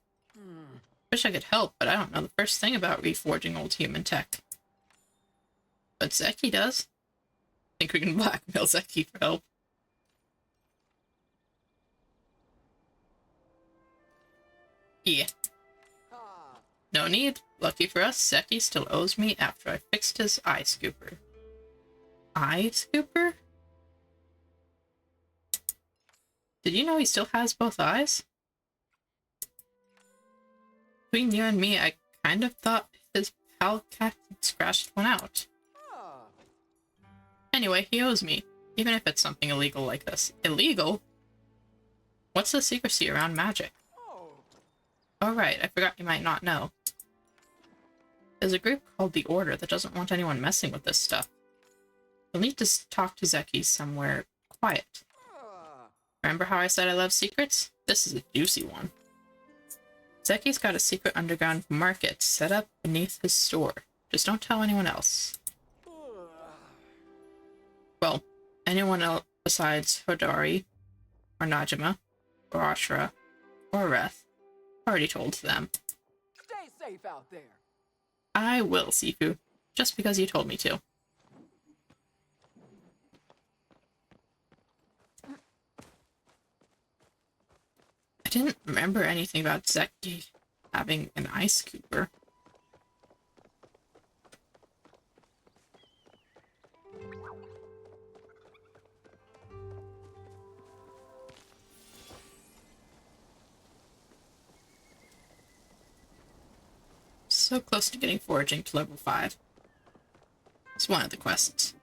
Wish I could help, but I don't know the first thing about reforging old human tech. But Zeki does. Think we can blackmail Zeki for help? Yeah. Ah. No need. Lucky for us, Zeki still owes me after I fixed his eye scooper. Eye scooper? Did you know he still has both eyes? Between you and me, I kind of thought his pal cat had scratched one out. Ah. Anyway, he owes me, even if it's something illegal like this. Illegal? What's the secrecy around magic? Oh. Oh right, I forgot you might not know. There's a group called the Order that doesn't want anyone messing with this stuff. You'll need to talk to Zeki somewhere quiet. Ah. Remember how I said I love secrets? This is a juicy one. Zeki's got a secret underground market set up beneath his store. Just don't tell anyone else. Well, anyone else besides Hodari, or Najima, or Ashura, or Reth. Already told them. Stay safe out there. I will, Sifu, just because you told me to. I didn't remember anything about Zeki having an ice scooper. So close to getting foraging to level 5. It's one of the quests.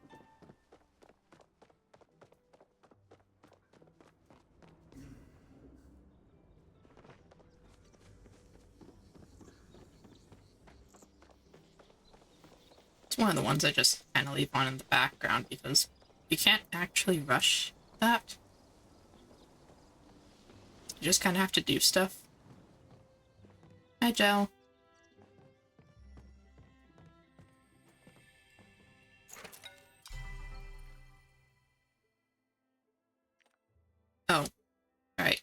It's one of the ones I just kind of leave on in the background because you can't actually rush that. You just kind of have to do stuff. Hi, Joe. Oh, right.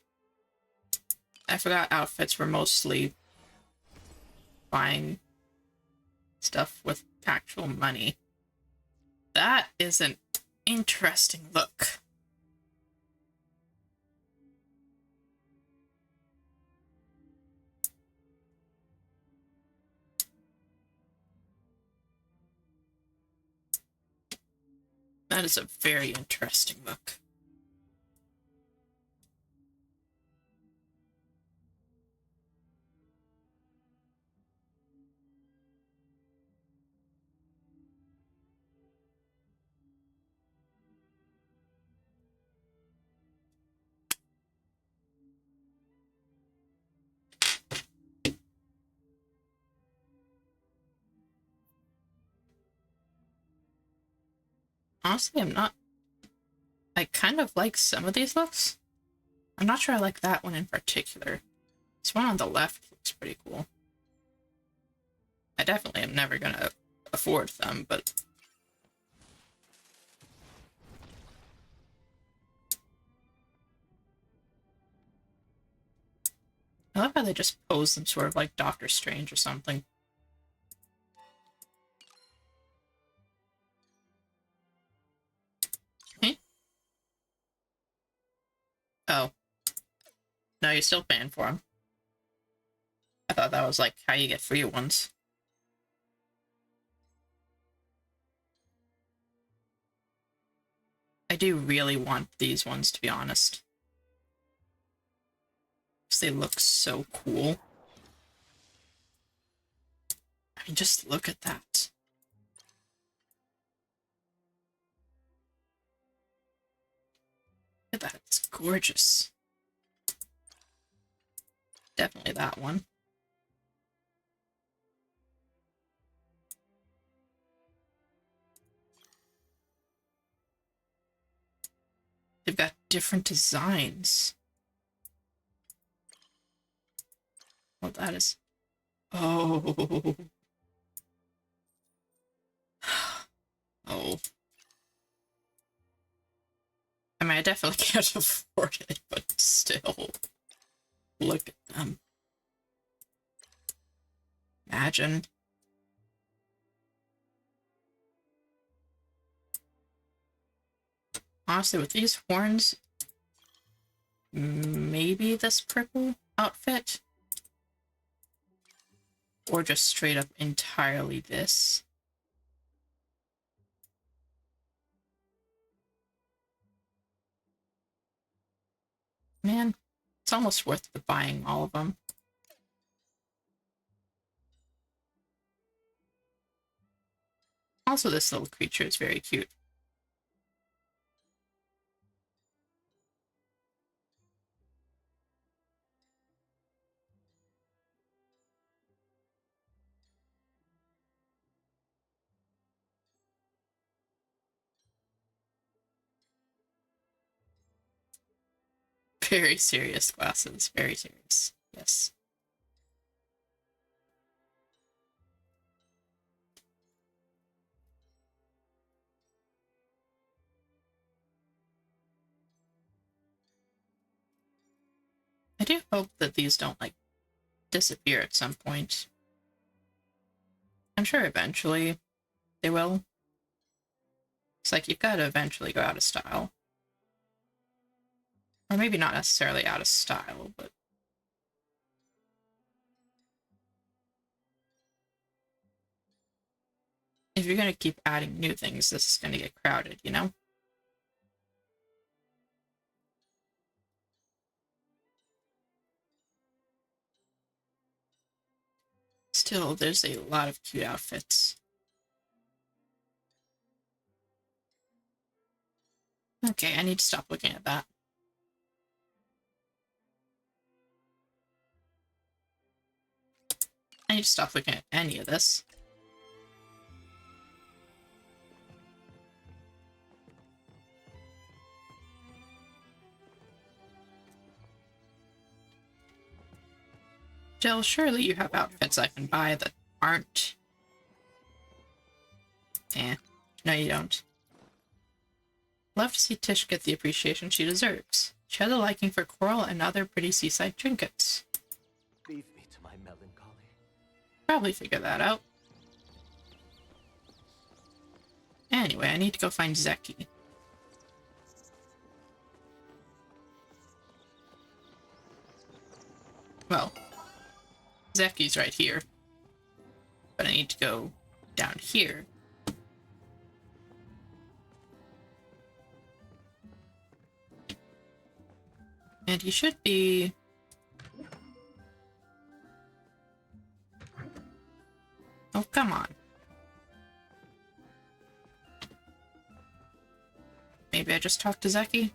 I forgot outfits were mostly buying stuff with actual money. That is an interesting look. That is a very interesting look. Honestly, I kind of like some of these looks. I'm not sure I like that one in particular. This one on the left looks pretty cool. I definitely am never gonna afford them, but... I love how they just pose them sort of like Doctor Strange or something. Eh? Oh. No, you're still paying for them. I thought that was like how you get free ones. I do really want these ones, to be honest. because they look so cool. I mean, just look at that. Look at that, it's gorgeous. Definitely that one. They've got different designs. Well, that is... Oh. Oh. I mean, I definitely can't afford it, but still. Look at them. Imagine. Honestly, with these horns, maybe this purple outfit? Or just straight up entirely this. Man, it's almost worth the buying all of them. Also, this little creature is very cute. Very serious glasses. Very serious. Yes. I do hope that these don't, like, disappear at some point. I'm sure eventually they will. It's like, you've got to eventually go out of style. Or maybe not necessarily out of style, but... if you're going to keep adding new things, this is going to get crowded, you know? Still, there's a lot of cute outfits. Okay, I need to stop looking at that. I need to stop looking at any of this. Jill, surely you have outfits I can buy that aren't... no you don't. Love to see Tish get the appreciation she deserves. She has a liking for coral and other pretty seaside trinkets. Leave me to my melancholy. Probably figure that out. Anyway, I need to go find Zeki. Well, Zeki's right here. But I need to go down here. And he should be... oh, come on. Maybe I just talked to Zeki?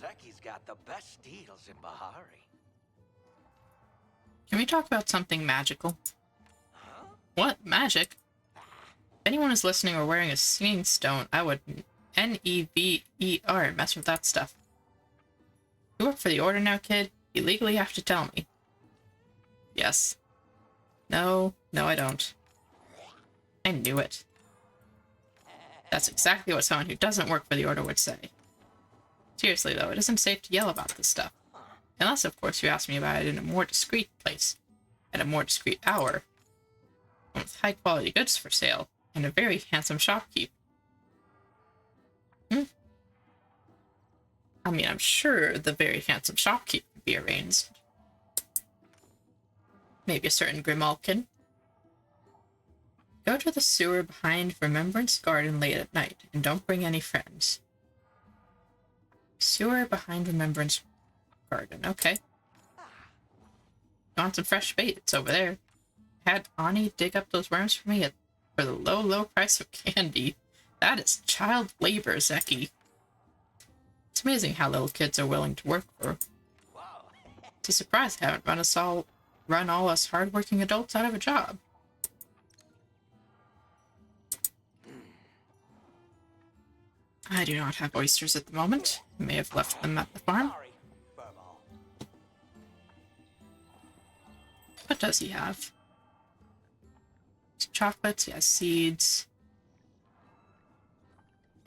Zeki's got the best deals in Bahari. Can we talk about something magical? Huh? What? Magic? If anyone is listening or wearing a singing stone, I would never mess with that stuff. You work for the Order now, kid? You legally have to tell me. Yes. No, I don't. I knew it. That's exactly what someone who doesn't work for the Order would say. Seriously, though, it isn't safe to yell about this stuff. Unless, of course, you ask me about it in a more discreet place, at a more discreet hour, and with high-quality goods for sale, and a very handsome shopkeep. I mean, I'm sure the very handsome shopkeep could be arranged. Maybe a certain Grimalkin. Go to the sewer behind Remembrance Garden late at night, and don't bring any friends. Sewer behind Remembrance Garden. Okay. You want some fresh bait? It's over there. Had Ani dig up those worms for me for the low, low price of candy. That is child labor, Zeki. It's amazing how little kids are willing to work for. It's a surprise I haven't run all us hardworking adults out of a job. I do not have oysters at the moment. I may have left them at the farm. Sorry, Furball. What does he have? Chocolates, he has seeds.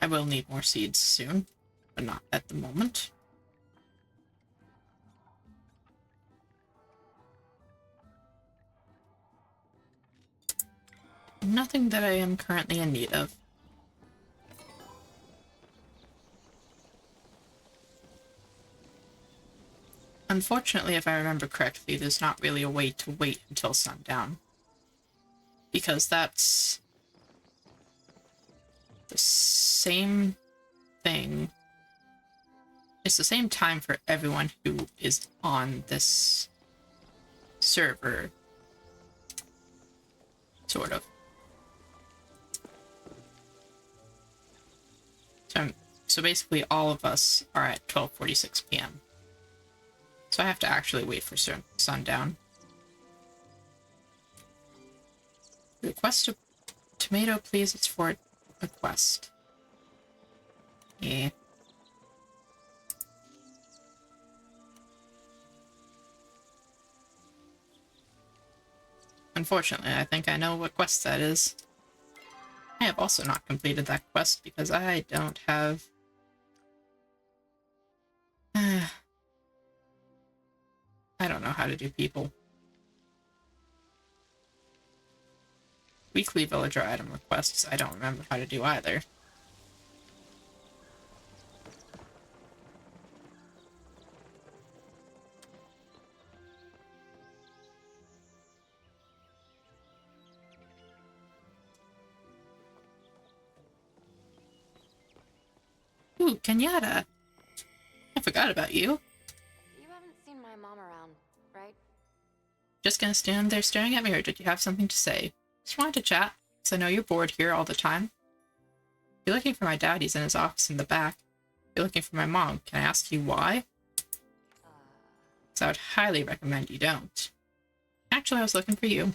I will need more seeds soon, but not at the moment. Nothing that I am currently in need of. Unfortunately, if I remember correctly, there's not really a way to wait until sundown. Because that's the same thing. It's the same time for everyone who is on this server. Sort of. So basically all of us are at 12:46 p.m. So I have to actually wait for sundown. Request a tomato, please. It's for a quest. Yeah. Unfortunately, I think I know what quest that is. I have also not completed that quest because I don't have... I don't know how to do people. Weekly villager item requests, I don't remember how to do either. Ooh, Kenyatta! I forgot about you. You haven't seen my mom around, right? Just gonna stand there staring at me, or did you have something to say? Just wanted to chat, because I know you're bored here all the time. If you're looking for my dad, he's in his office in the back. If you're looking for my mom, can I ask you why? Because I would highly recommend you don't. Actually, I was looking for you.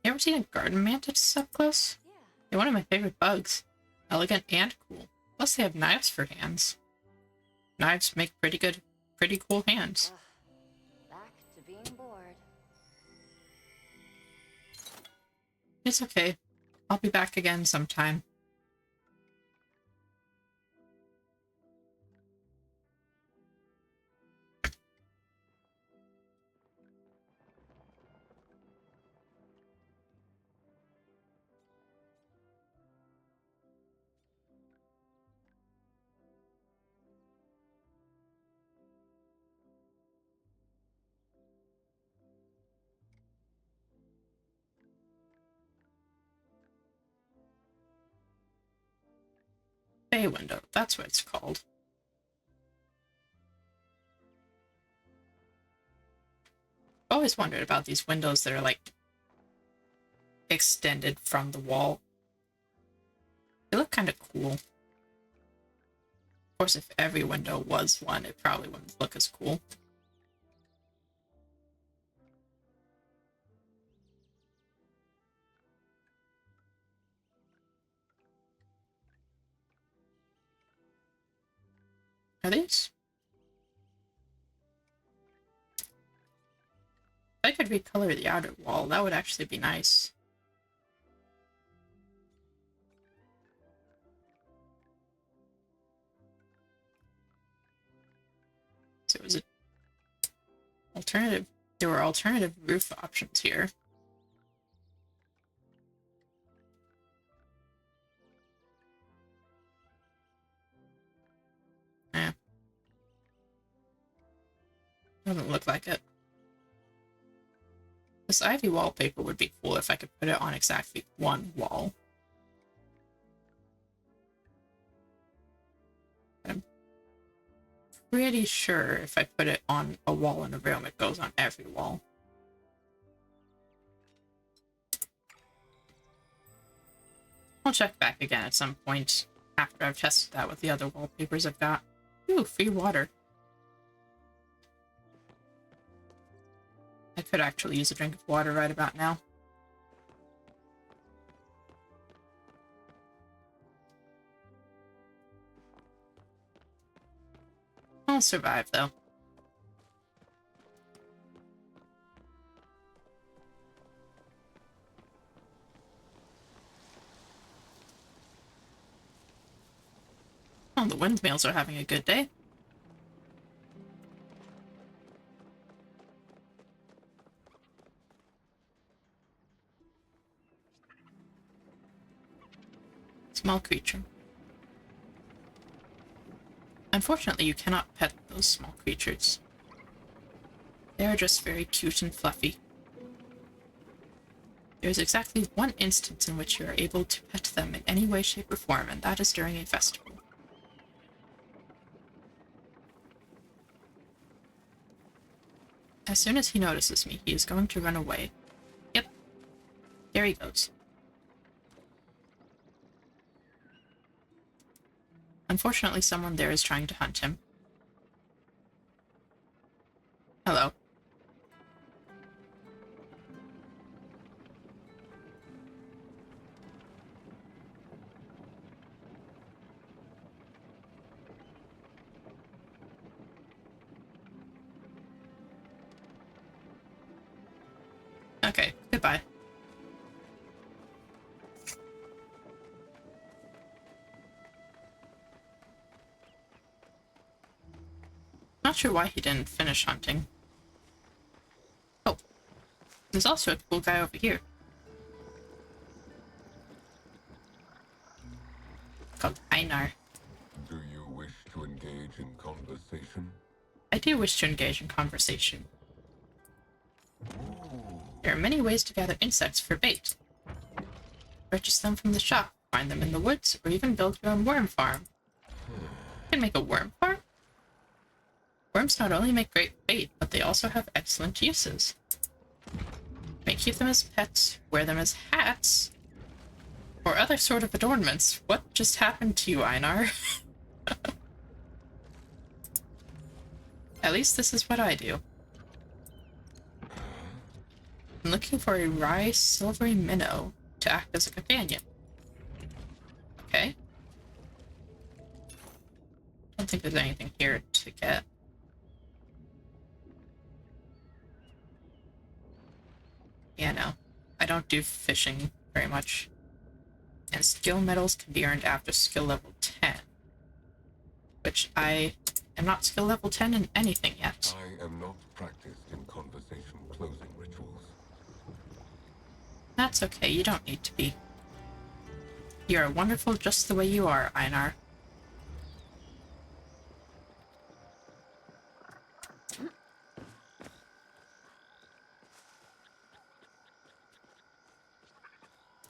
You ever seen a garden mantis up close? Yeah. They're one of my favorite bugs. Elegant and cool. Plus they have knives for hands. Knives make pretty cool hands. Back to being bored. It's okay. I'll be back again sometime. Bay window, that's what it's called. I've always wondered about these windows that are like extended from the wall. They look kind of cool. Of course, if every window was one, it probably wouldn't look as cool. Are these? If I could recolor the outer wall, that would actually be nice. So is it alternative? There were alternative roof options here. Eh. Doesn't look like it. This ivy wallpaper would be cool if I could put it on exactly one wall. pretty sure if I put it on a wall in a room, it goes on every wall. I'll check back again at some point after I've tested that with the other wallpapers I've got. Ooh, free water. I could actually use a drink of water right about now. I'll survive, though. Oh, the windmills are having a good day. Small creature. Unfortunately, you cannot pet those small creatures. They are just very cute and fluffy. There is exactly one instance in which you are able to pet them in any way, shape, or form, and that is during a festival. As soon as he notices me, he is going to run away. Yep. There he goes. Unfortunately, someone there is trying to hunt him. Hello. Okay, goodbye. Not sure why he didn't finish hunting. Oh, there's also a cool guy over here. Called Einar. Do you wish to engage in conversation? I do wish to engage in conversation. There are many ways to gather insects for bait. Purchase them from the shop, find them in the woods, or even build your own worm farm. You can make a worm farm? Worms not only make great bait, but they also have excellent uses. You may keep them as pets, wear them as hats, or other sort of adornments. What just happened to you, Einar? At least this is what I do. I'm looking for a rye silvery minnow to act as a companion. Okay. Don't think there's anything here to get. Yeah, no. I don't do fishing very much. And skill medals can be earned after skill level 10. Which I am not skill level 10 in anything yet. I am not practiced in conversation closing rituals. That's okay, you don't need to be. You are wonderful just the way you are, Einar.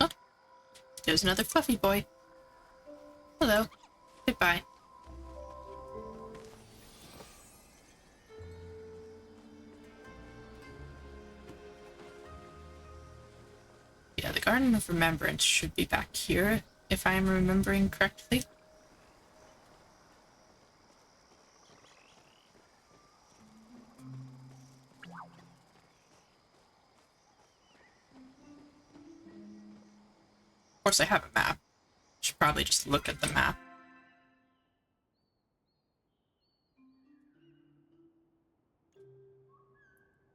Oh, there's another fluffy boy. Hello. Goodbye. Yeah, the Garden of Remembrance should be back here, if I am remembering correctly. Of course, I have a map. Should probably just look at the map.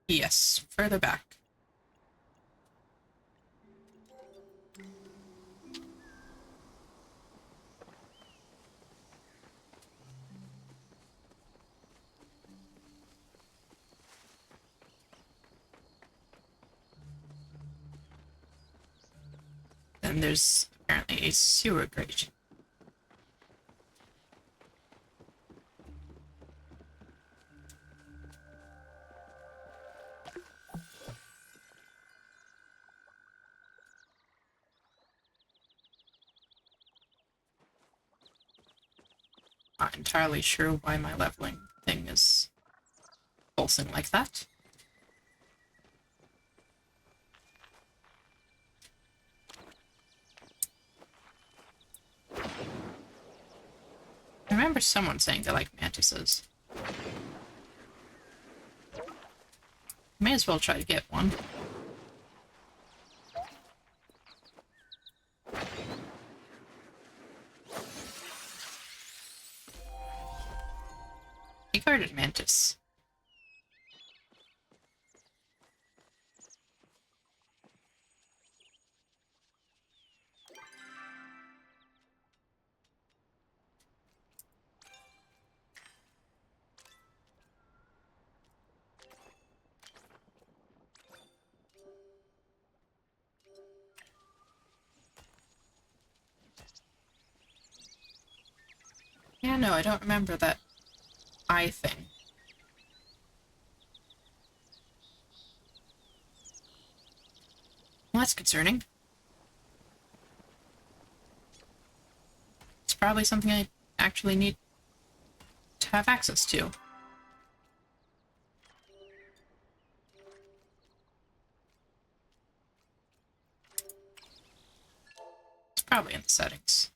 Yes, further back. Then there's apparently a sewer grate. Not entirely sure why my leveling pulsing like that. I remember someone saying they like mantises. May as well try to get one. A guarded mantis. Yeah, no, I don't remember that eye thing. Well, that's concerning. It's probably something I actually need to have access to. It's probably in the settings.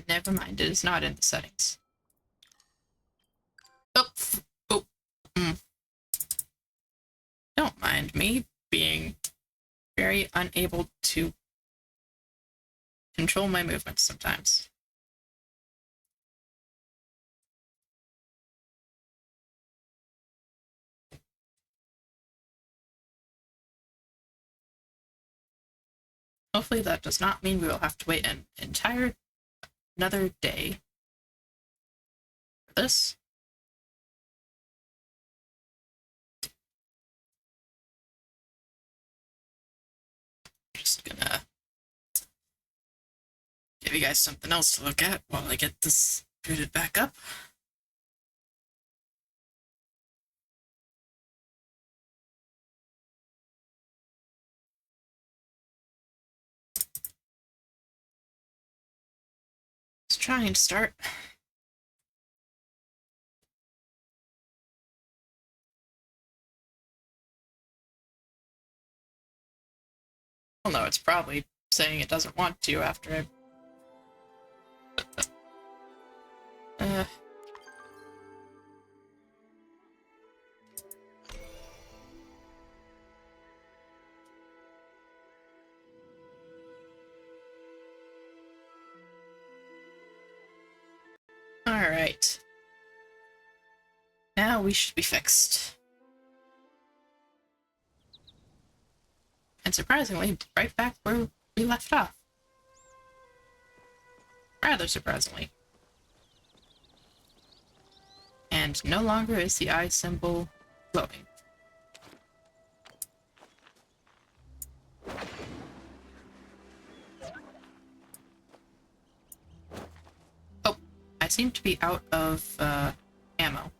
Never mind, it is not in the settings. Oh, oh. Don't mind me being very unable to control my movements sometimes. Hopefully that does not mean we will have to wait an entire another day for this. Just gonna give you guys something else to look at while I get this booted back up. Let's try and start. Well, no, it's probably saying it doesn't want to after I... Alright. Now we should be fixed. And surprisingly, right back where we left off. Rather surprisingly. And no longer is the eye symbol glowing. Oh, I seem to be out of ammo.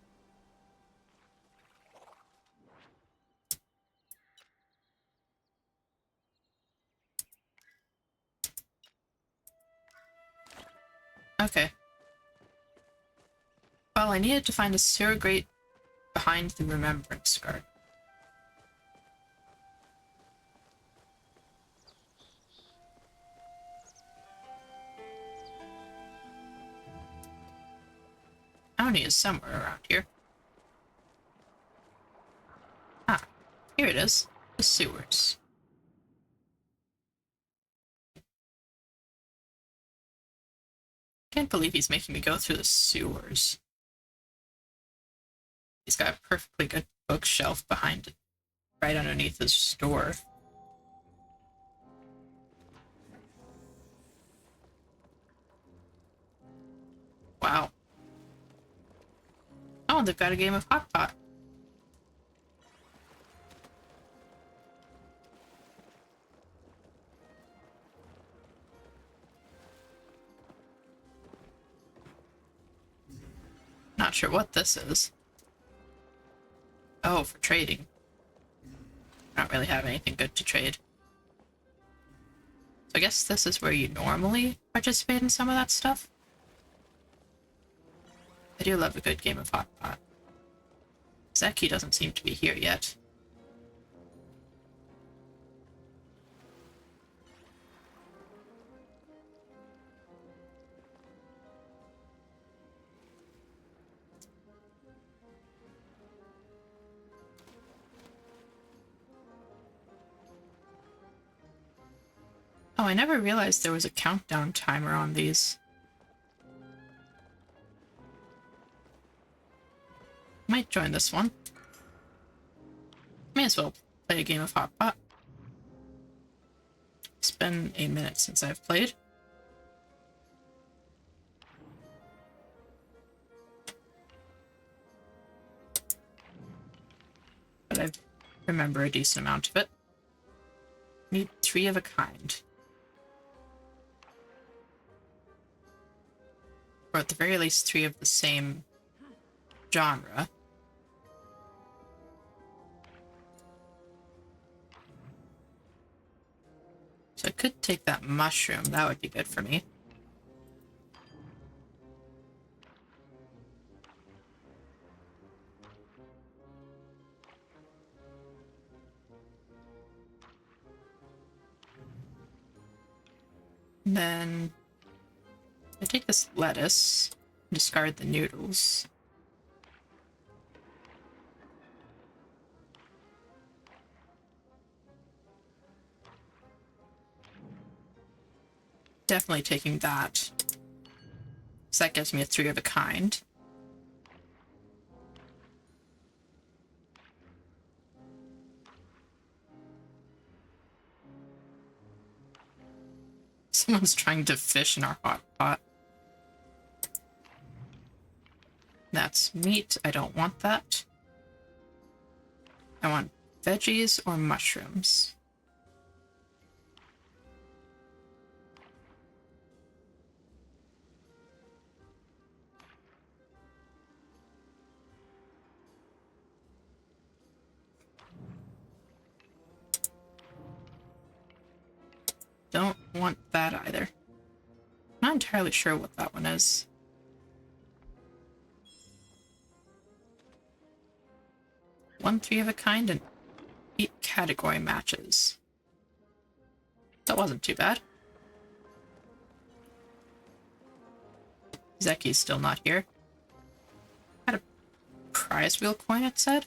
Okay. Well, I needed to find a sewer grate behind the Remembrance Guard. Bounty is somewhere around here. Ah, here it is. The sewers. Can't believe he's making me go through the sewers. He's got a perfectly good bookshelf behind it, right underneath his door. Wow. Oh, they've got a game of hot pot. Not sure what this is. Oh, for trading. I don't really have anything good to trade. So I guess this is where you normally participate in some of that stuff. I do love a good game of hot pot. Zeki doesn't seem to be here yet. Oh, I never realized there was a countdown timer on these. Might join this one. May as well play a game of hot pot. It's been a minute since I've played. But I remember a decent amount of it. Need 3 of a kind. Or at the very least 3 of the same genre. So I could take that mushroom. That would be good for me. And then I take this lettuce, discard the noodles. Definitely taking that. So that gives me a 3 of a kind. Someone's trying to fish in our hot pot. That's meat. I don't want that. I want veggies or mushrooms. Don't want that either. Not entirely sure what that one is. One 3 of a kind and 8 category matches. That wasn't too bad. Zeki's still not here. Had a prize wheel coin, it said.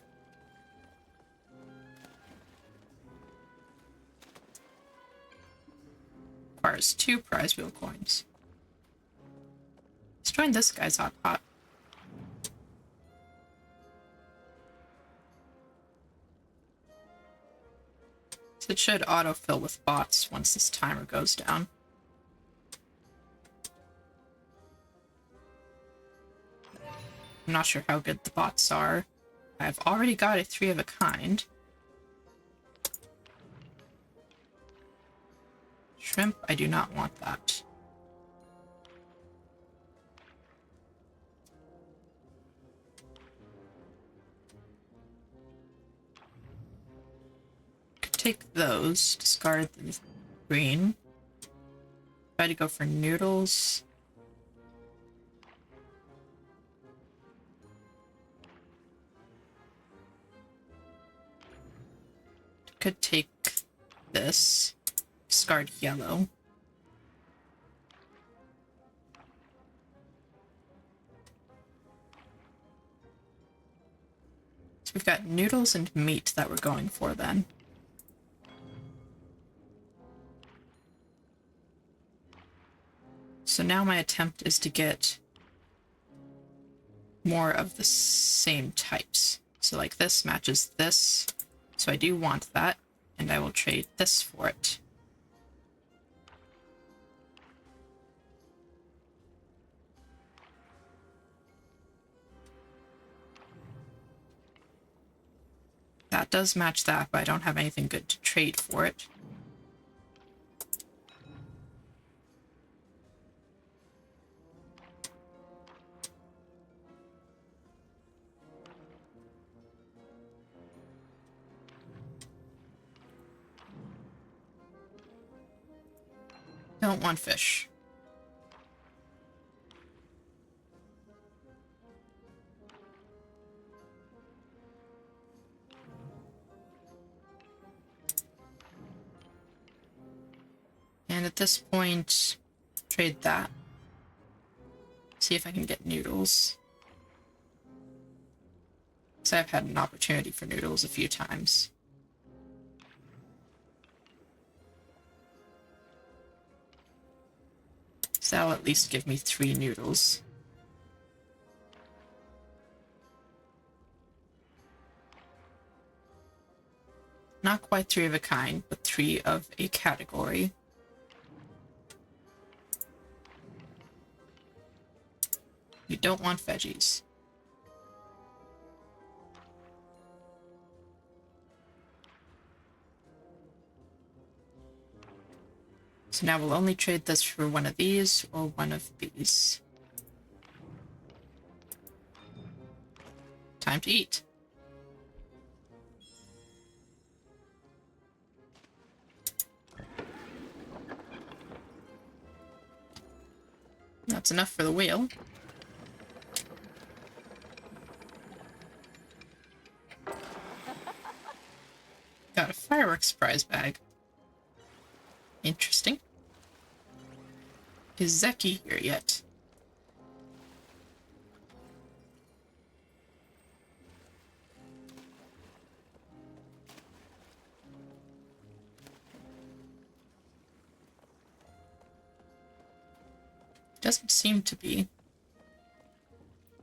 Requires 2 prize wheel coins. Let's join this guy's hot pot. So it should autofill with bots once this timer goes down. I'm not sure how good the bots are. I've already got a 3 of a kind. Shrimp, I do not want that. Could take those, discard the green. Try to go for noodles. Could take this, discard yellow. So we've got noodles and meat that we're going for then. So now my attempt is to get more of the same types. So like this matches this. So I do want that, and I will trade this for it. That does match that, but I don't have anything good to trade for it. Don't want fish. And at this point, trade that. See if I can get noodles. Because I've had an opportunity for noodles a few times. So that'll at least give me 3 noodles. Not quite 3 of a kind, but 3 of a category. You don't want veggies. So now we'll only trade this for one of these or one of these. Time to eat. That's enough for the wheel. Got a fireworks prize bag. Interesting. Is Zeki here yet? Doesn't seem to be.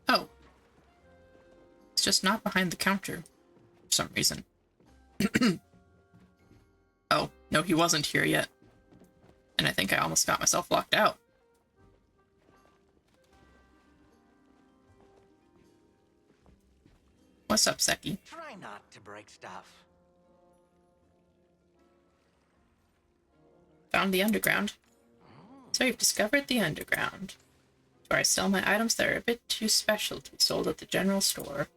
Oh. It's just not behind the counter. For some reason. Oh, no, he wasn't here yet. And I think I almost got myself locked out. What's up, Zeki? Try not to break stuff. Found the underground. So you've discovered the underground. Where I sell my items that are a bit too special to be sold at the general store.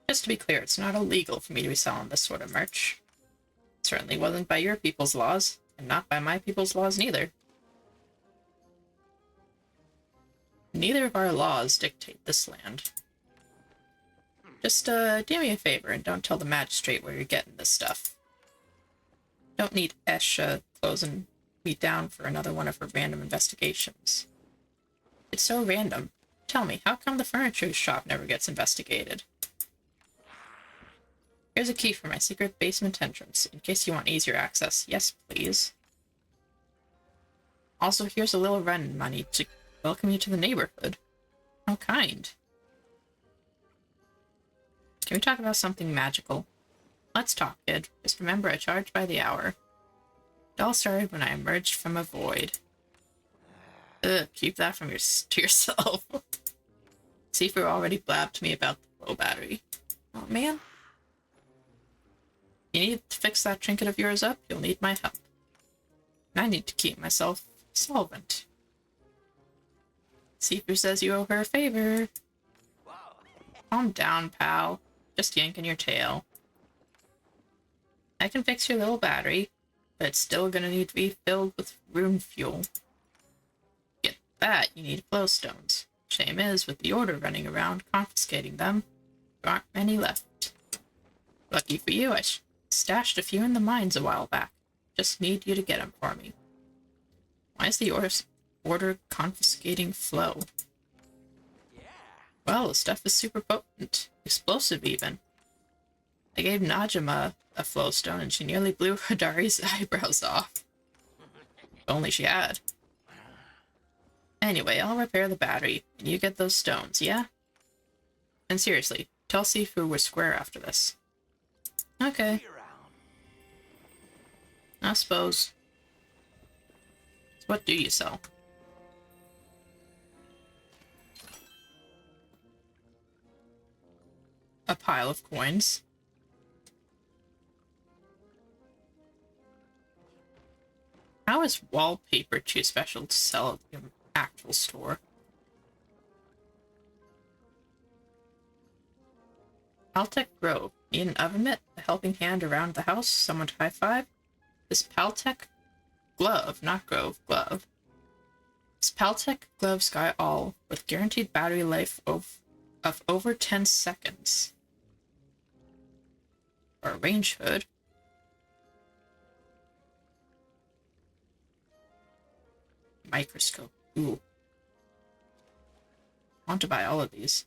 Just to be clear, it's not illegal for me to be selling this sort of merch. It certainly wasn't by your people's laws, and not by my people's laws neither. Neither of our laws dictate this land. Just, do me a favor and don't tell the magistrate where you're getting this stuff. Don't need Esha closing me down for another one of her random investigations. It's so random. Tell me, how come the furniture shop never gets investigated? Here's a key for my secret basement entrance, in case you want easier access. Yes, please. Also, here's a little rent money to welcome you to the neighborhood. How kind. Can we talk about something magical? Let's talk, kid. Just remember I charge by the hour. It all started when I emerged from a void. Ugh, keep that from to yourself. Sifu already blabbed to me about the low battery. Oh, man. You need to fix that trinket of yours up, you'll need my help. And I need to keep myself solvent. Sifu says you owe her a favor. Calm down, pal. Just yanking your tail. I can fix your little battery, but it's still gonna need to be filled with rune fuel. To get that, you need glowstones. Shame is, with the order running around confiscating them, there aren't many left. Lucky for you, I stashed a few in the mines a while back. Just need you to get them for me. Why is the order confiscating flow? Well, the stuff is super potent. Explosive, even. I gave Najima a flowstone and she nearly blew Hadari's eyebrows off. If only she had. Anyway, I'll repair the battery, and you get those stones, yeah? And seriously, tell Sifu we're square after this. Okay. I suppose. So what do you sell? A pile of coins. is wallpaper too special to sell at the actual store? Paltech Grove. Need an oven mitt? A helping hand around the house? Someone to high five? This Paltech glove, not Grove, glove. This Paltech glove's got all, with guaranteed battery life of over 10 seconds. Or a range hood. Microscope. Ooh. I want to buy all of these.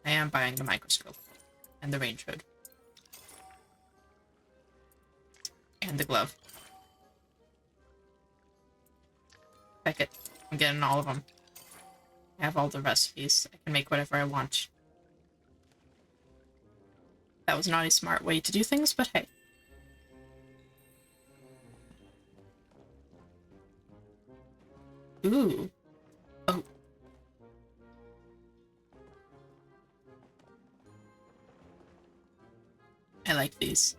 I am buying the microscope. And the range hood. And the glove. Heck it. I'm getting all of them. I have all the recipes. I can make whatever I want. That was not a smart way to do things, but hey. Ooh. Oh. I like these.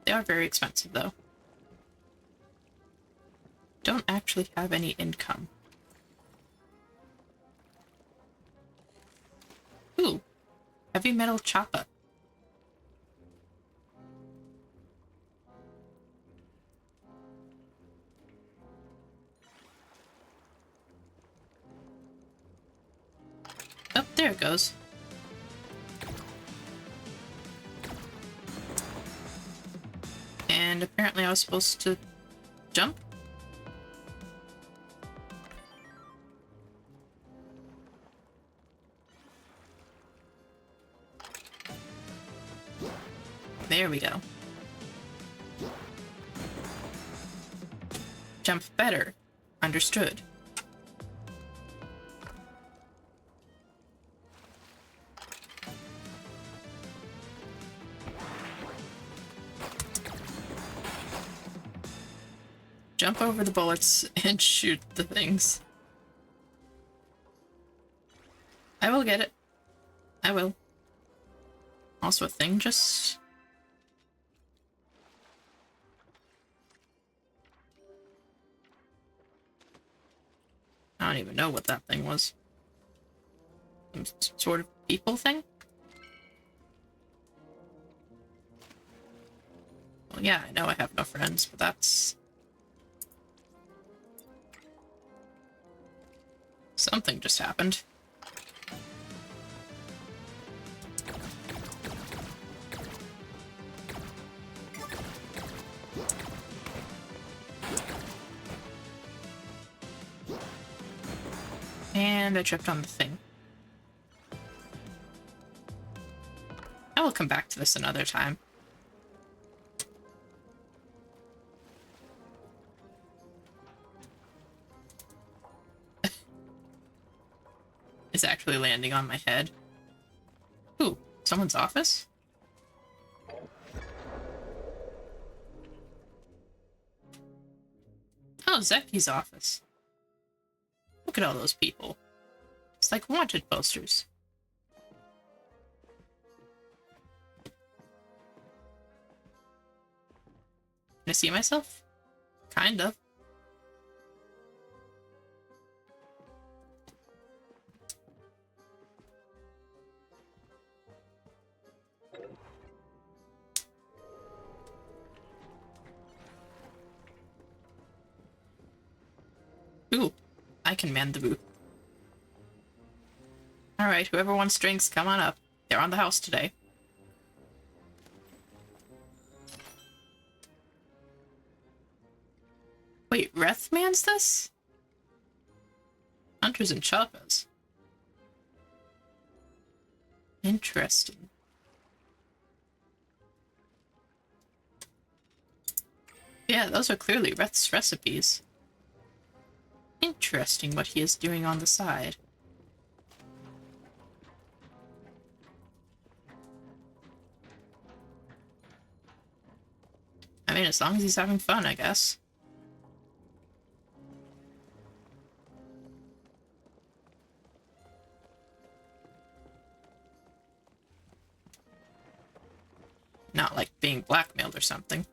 They are very expensive, though. Don't actually have any income. Ooh. Heavy metal chopper. Oh, there it goes. And apparently I was supposed to jump? There we go. Jump better. Understood. Jump over the bullets and shoot the things. I will get it. I will. Also a thing just... I don't even know what that thing was. Some sort of people thing? Well, yeah, I know I have no friends, but that's... Something just happened. And I tripped on the thing. I will come back to this another time. It's actually landing on my head. Ooh, someone's office? Oh, Zeki's office. Look at all those people. It's like wanted posters. Can I see myself? Kind of. Ooh, I can man the booth. Alright, whoever wants drinks, come on up. They're on the house today. Wait, Reth mans this? Hunters and Choppas. Interesting. Yeah, those are clearly Reth's recipes. Interesting what he is doing on the side. I mean, as long as he's having fun, I guess. Not like being blackmailed or something.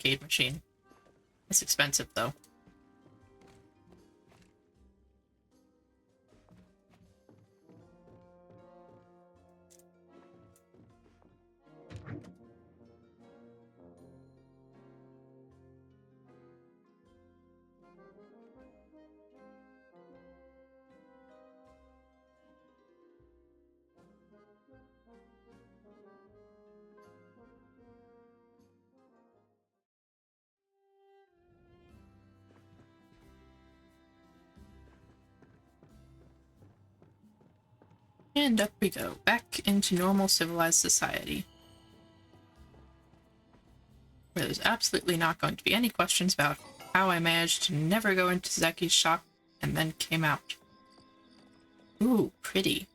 arcade machine. It's expensive, though. And up we go, back into normal civilized society. Where there's absolutely not going to be any questions about how I managed to never go into Zeki's shop and then came out. Ooh, pretty.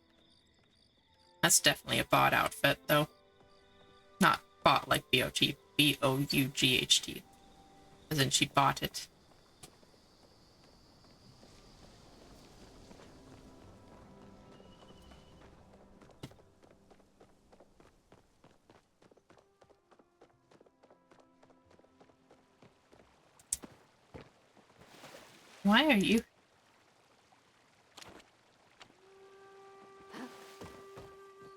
That's definitely a bought outfit, though. Not bought like B-O-T, B-O-U-G-H-T. As in she bought it. Why are you...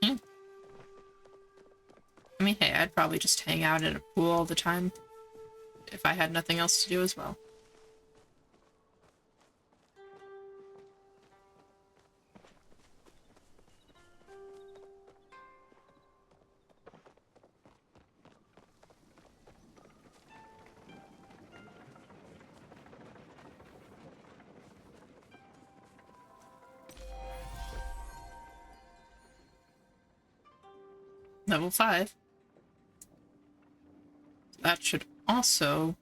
I mean, hey, I'd probably just hang out in a pool all the time if I had nothing else to do as well. Level 5. That should also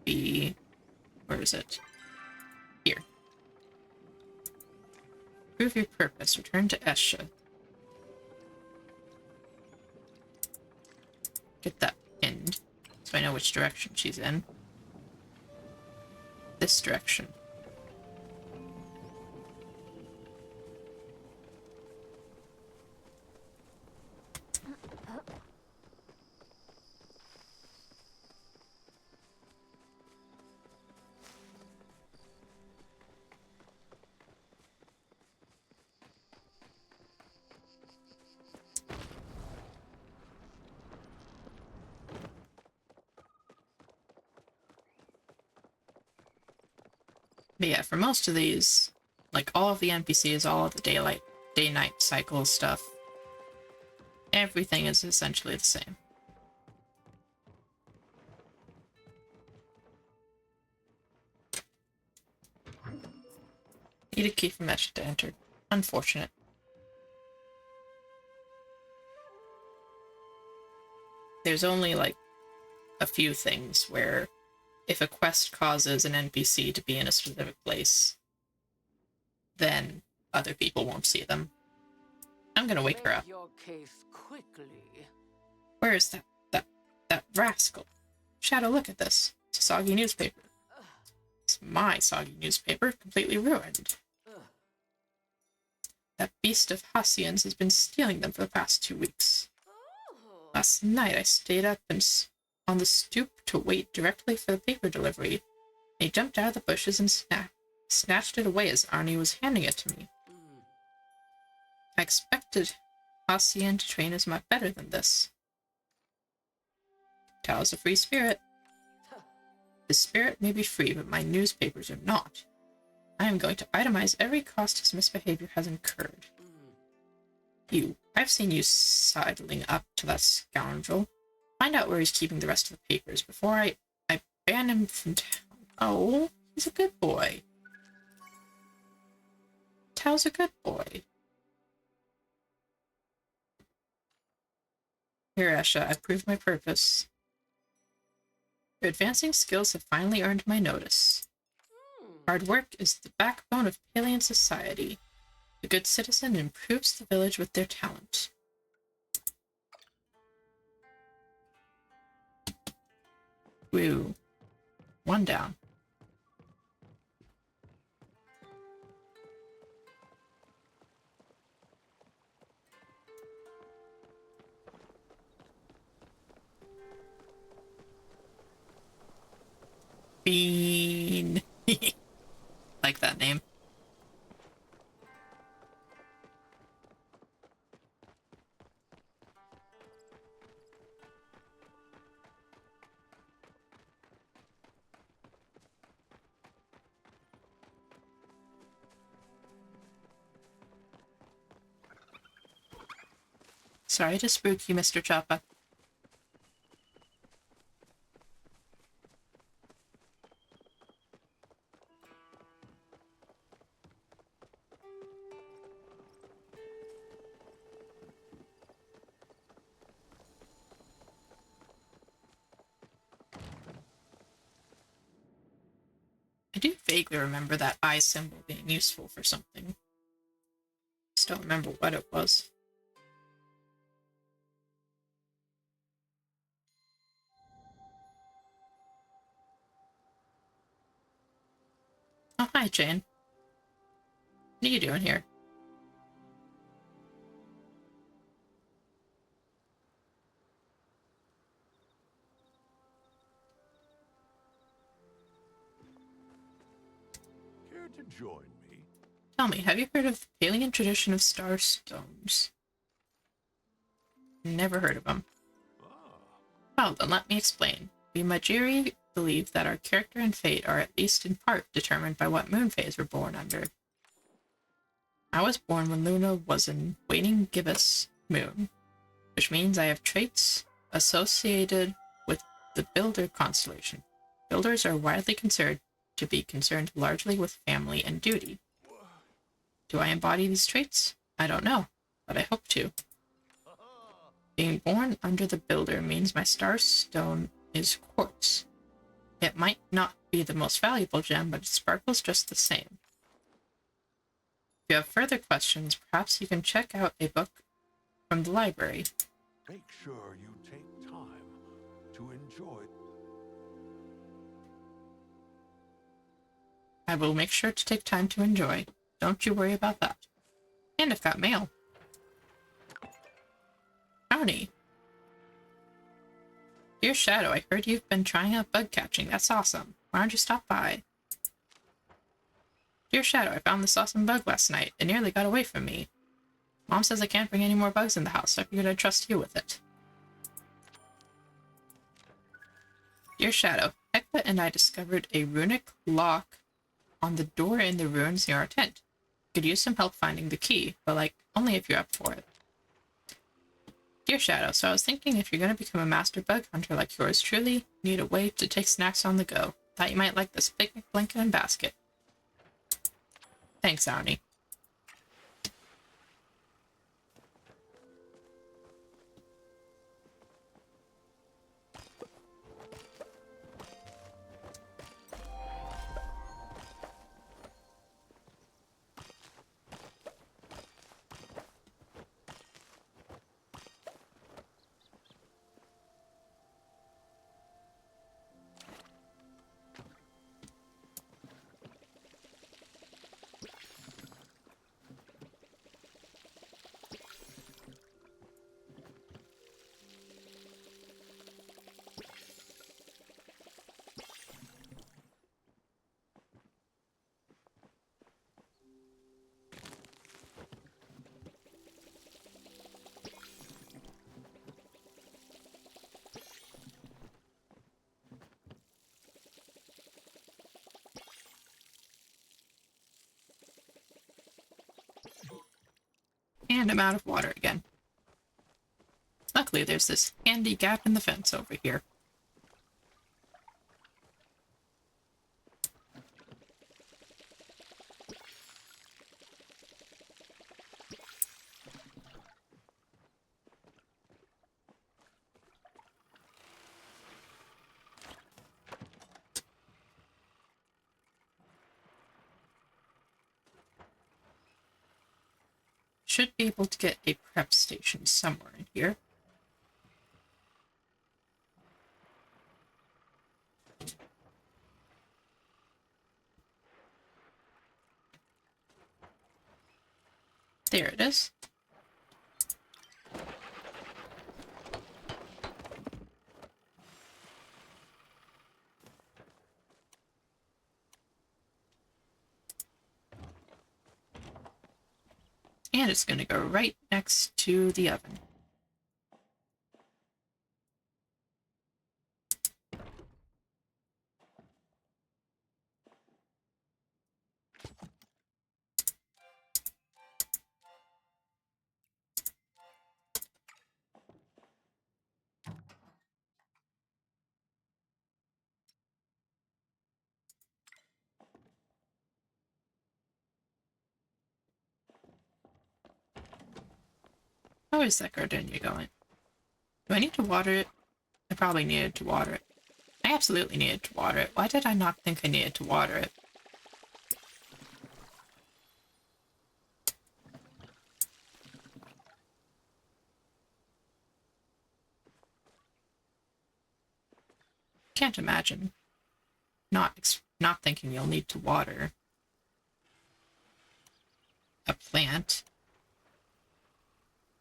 be... Where is it? Here. Prove your purpose. Return to Esha. Get that pinned, so I know which direction she's in. This direction. But yeah, for most of these, like all of the NPCs, all of the day-night cycle stuff, everything is essentially the same. Need a key from Esha to enter. Unfortunate. There's only like a few things where if a quest causes an NPC to be in a specific place, then other people won't see them. I'm gonna wake her up. Make your case quickly. Where is that rascal? Shadow, look at this. It's a soggy newspaper. It's my soggy newspaper, completely ruined. That beast of Hassian's has been stealing them for the past 2 weeks. Last night I stayed up and on the stoop to wait directly for the paper delivery. And he jumped out of the bushes and snatched it away as Arnie was handing it to me. I expected Hassian to train us much better than this. Tao is a free spirit. His spirit may be free, but my newspapers are not. I am going to itemize every cost his misbehavior has incurred. I've seen you sidling up to that scoundrel. Find out where he's keeping the rest of the papers before I ban him from town. Oh, he's a good boy. Tao's a good boy. Here, Esha, I've proved my purpose. Your advancing skills have finally earned my notice. Hard work is the backbone of Palian society. The good citizen improves the village with their talent. Woo. 1 down. like that name. Sorry to spook you, Mr. Choppa. I do vaguely remember that eye symbol being useful for something. Just don't remember what it was. Oh, hi, Jane. What are you doing here? Care to join me? Tell me, have you heard of the Palian tradition of star stones? Never heard of them. Ah, Well, then let me explain. We Majiri believe that our character and fate are at least in part determined by what moon phase we're born under. I was born when Luna was in waning gibbous moon, which means I have traits associated with the Builder constellation. Builders are widely considered to be concerned largely with family and duty. Do I embody these traits? I don't know, but I hope to. Being born under the Builder means my star stone is quartz. It might not be the most valuable gem, but it sparkles just the same. If you have further questions, perhaps you can check out a book from the library. make sure you take time to enjoy. I will make sure to take time to enjoy. Don't you worry about that. And I've got mail. Howdy. Dear Shadow, I heard you've been trying out bug catching. That's awesome. Why don't you stop by? Dear Shadow, I found this awesome bug last night. It nearly got away from me. Mom says I can't bring any more bugs in the house, so I figured I'd trust you with it. Dear Shadow, Hecla and I discovered a runic lock on the door in the ruins near our tent. Could use some help finding the key, but only if you're up for it. Dear Shadow, so I was thinking if you're going to become a master bug hunter like yours truly, you need a way to take snacks on the go. Thought you might like this picnic blanket and basket. Thanks, Arnie. And I'm out of water again. Luckily, there's this handy gap in the fence over here. Should be able to get a prep station somewhere in here. There it is. And it's going to go right next to the oven. How is that gardenia going? Do I need to water it? I probably needed to water it. I absolutely needed to water it. Why did I not think I needed to water it? Can't imagine not thinking you'll need to water a plant.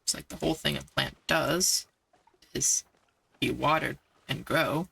It's like the whole thing a plant does is be watered and grow.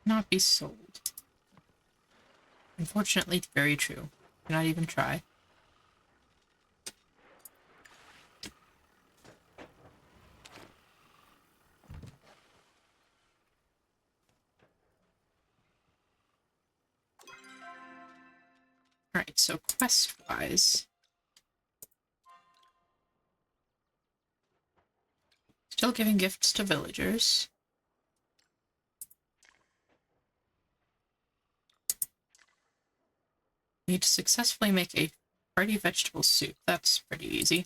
Not be sold. Unfortunately, very true. Do not even try. Alright, so quest-wise... Still giving gifts to villagers. Need to successfully make a hearty vegetable soup. That's pretty easy.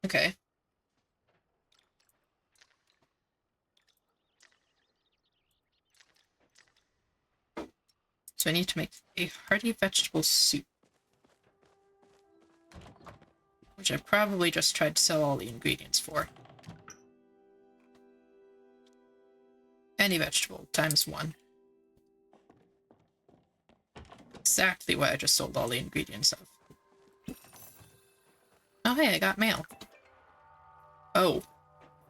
Okay. So I need to make a hearty vegetable soup. Which I probably just tried to sell all the ingredients for. Any vegetable, times 1. Exactly what I just sold all the ingredients of. Oh hey, I got mail. Oh,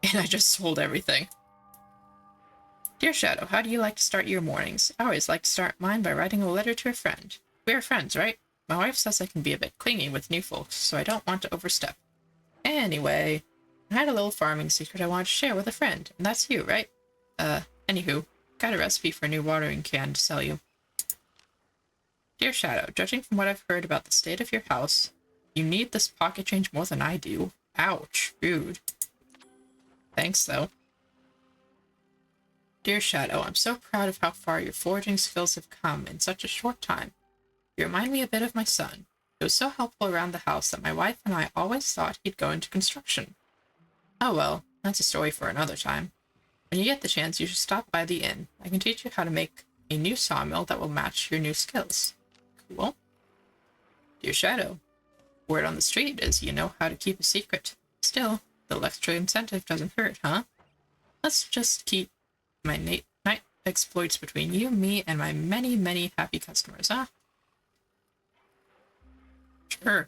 and I just sold everything. Dear Shadow, how do you like to start your mornings? I always like to start mine by writing a letter to a friend. We are friends, right? My wife says I can be a bit clingy with new folks, so I don't want to overstep. Anyway, I had a little farming secret I wanted to share with a friend, and that's you, right? Anywho, got a recipe for a new watering can to sell you. Dear Shadow, judging from what I've heard about the state of your house, you need this pocket change more than I do. Ouch, rude. Thanks, though. Dear Shadow, I'm so proud of how far your foraging skills have come in such a short time. You remind me a bit of my son. He was so helpful around the house that my wife and I always thought he'd go into construction. Oh well, that's a story for another time. When you get the chance, you should stop by the inn. I can teach you how to make a new sawmill that will match your new skills. Cool. Dear Shadow, word on the street is you know how to keep a secret. Still, the extra incentive doesn't hurt, huh? Let's just keep my night exploits between you, me, and my many, many happy customers, huh? Sure.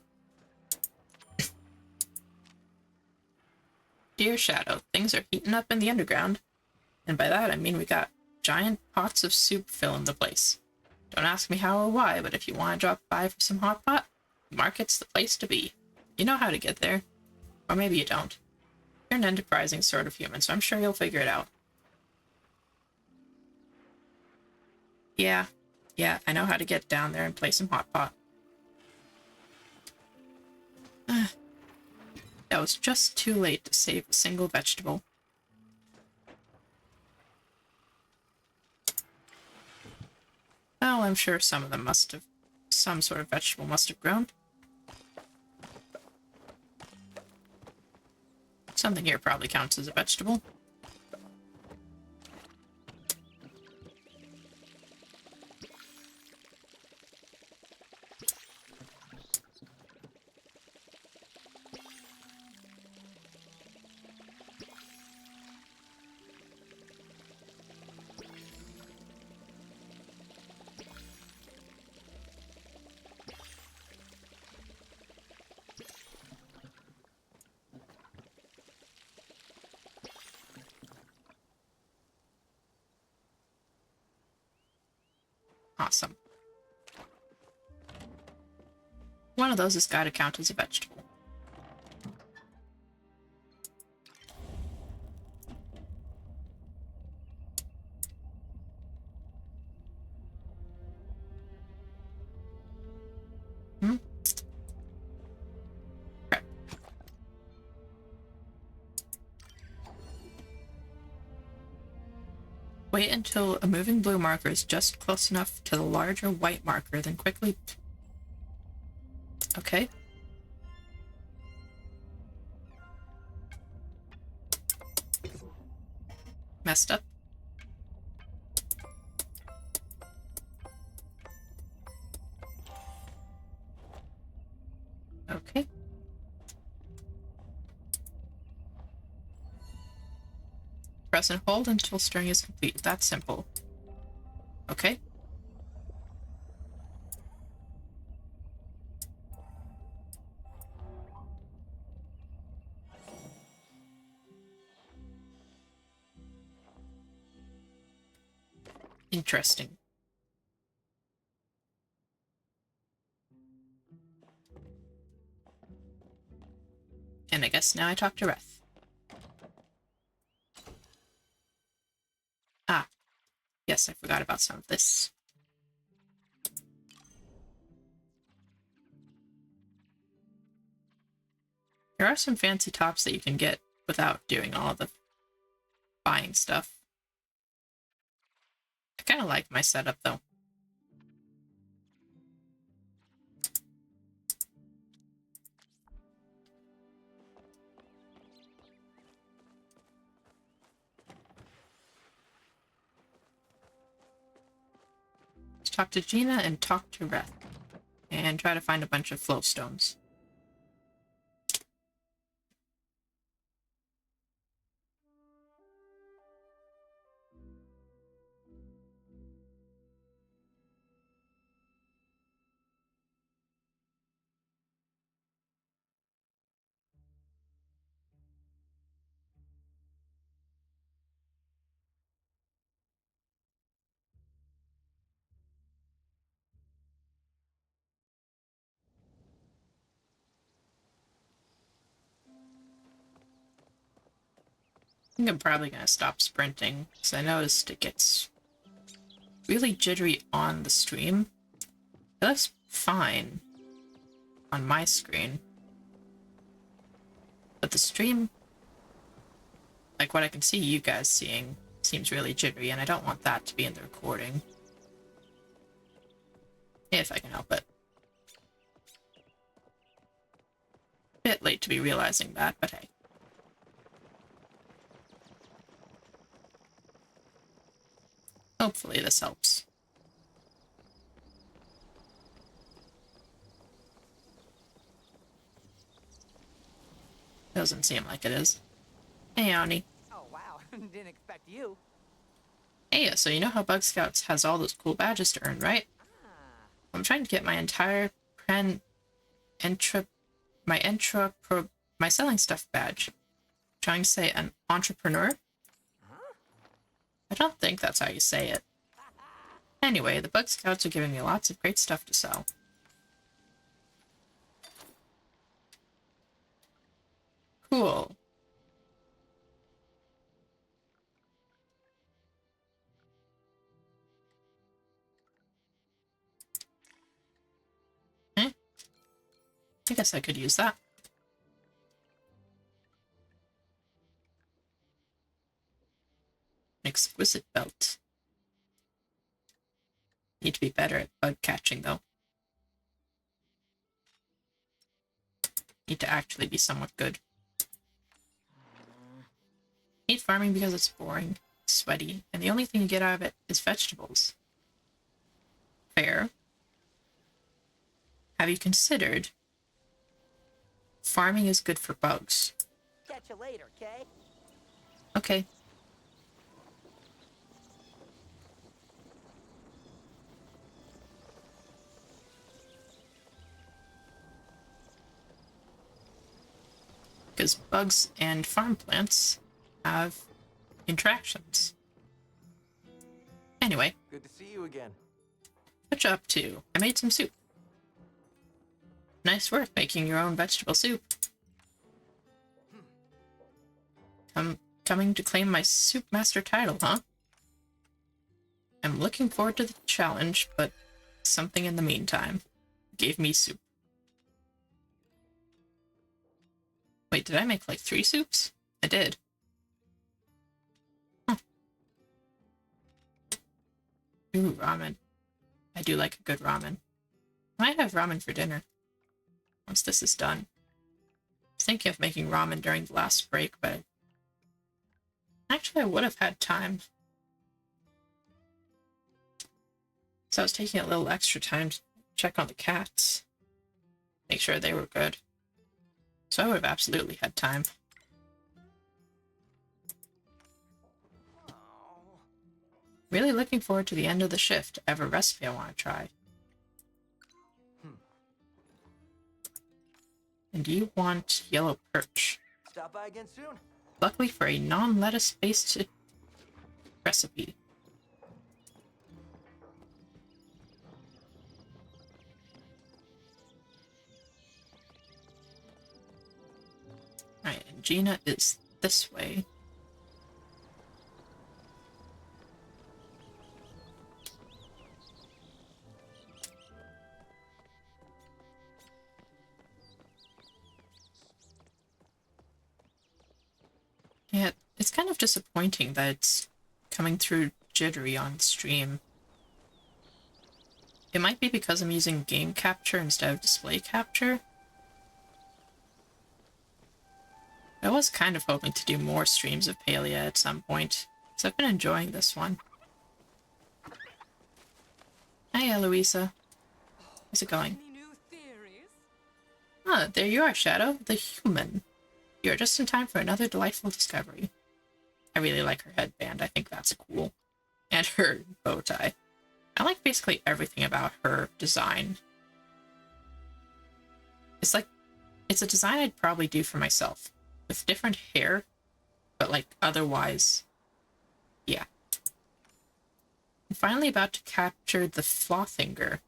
Dear Shadow, things are heating up in the underground. And by that, I mean we got giant pots of soup filling the place. Don't ask me how or why, but if you want to drop by for some hot pot, the market's the place to be. You know how to get there. Or maybe you don't. You're an enterprising sort of human, so I'm sure you'll figure it out. Yeah, I know how to get down there and play some hot pot. That was just too late to save a single vegetable. Well, I'm sure some sort of vegetable must have grown. Something here probably counts as a vegetable. Awesome. One of those has got to count as a vegetable. Crap. Wait until a moving blue marker is just close enough to the larger white marker, then quickly... Okay. Messed up. Okay. Press and hold until stirring is complete. That's simple. Okay. Interesting. And I guess now I talk to Reth. Ah. Yes, I forgot about some of this. There are some fancy tops that you can get without doing all the buying stuff. I kind of like my setup, though. Let's talk to Gina and talk to Reth. And try to find a bunch of flow stones. I think I'm probably going to stop sprinting, because I noticed it gets really jittery on the stream. It looks fine on my screen. But the stream, like what I can see you guys seeing, seems really jittery, and I don't want that to be in the recording. If I can help it. Bit late to be realizing that, but hey. Hopefully this helps. Doesn't seem like it is. Hey, Ani. Oh, wow. Didn't expect you. Hey, so you know how Bug Scouts has all those cool badges to earn, right? Ah. I'm trying to get my entire my selling stuff badge. Trying to say an entrepreneur? Huh? I don't think that's how you say it. Anyway, the Bug Scouts are giving me lots of great stuff to sell. Cool. Eh? I guess I could use that. An exquisite belt. Need to be better at bug catching, though. Need to actually be somewhat good. Hate farming because it's boring, sweaty, and the only thing you get out of it is vegetables. Fair. Have you considered farming is good for bugs? Catch you later, okay? Okay. Because bugs and farm plants have interactions. Anyway, Good to see you again. what you up to? I made some soup. Nice work making your own vegetable soup. I'm coming to claim my soup master title, huh? I'm looking forward to the challenge, but something in the meantime gave me soup. Wait, did I make like 3 soups? I did. Huh. Ooh, ramen. I do like a good ramen. I might have ramen for dinner once this is done. I was thinking of making ramen during the last break, but actually I would have had time. So I was taking a little extra time to check on the cats, make sure they were good. So I would have absolutely had time. Really looking forward to the end of the shift. I have a recipe I want to try. And you want yellow perch. Stop by again soon. Luckily for a non-lettuce based recipe. Alright, and Gina is this way. Yeah, it's kind of disappointing that it's coming through jittery on stream. It might be because I'm using game capture instead of display capture. I was kind of hoping to do more streams of Palia at some point, so I've been enjoying this one. Hi, Eloisa. How's it going? Any new theories? Ah, there you are, Shadow, the human. You're just in time for another delightful discovery. I really like her headband. I think that's cool. And her bow tie. I like basically everything about her design. It's a design I'd probably do for myself. With different hair, but like otherwise, yeah. I'm finally about to capture the Flothinger.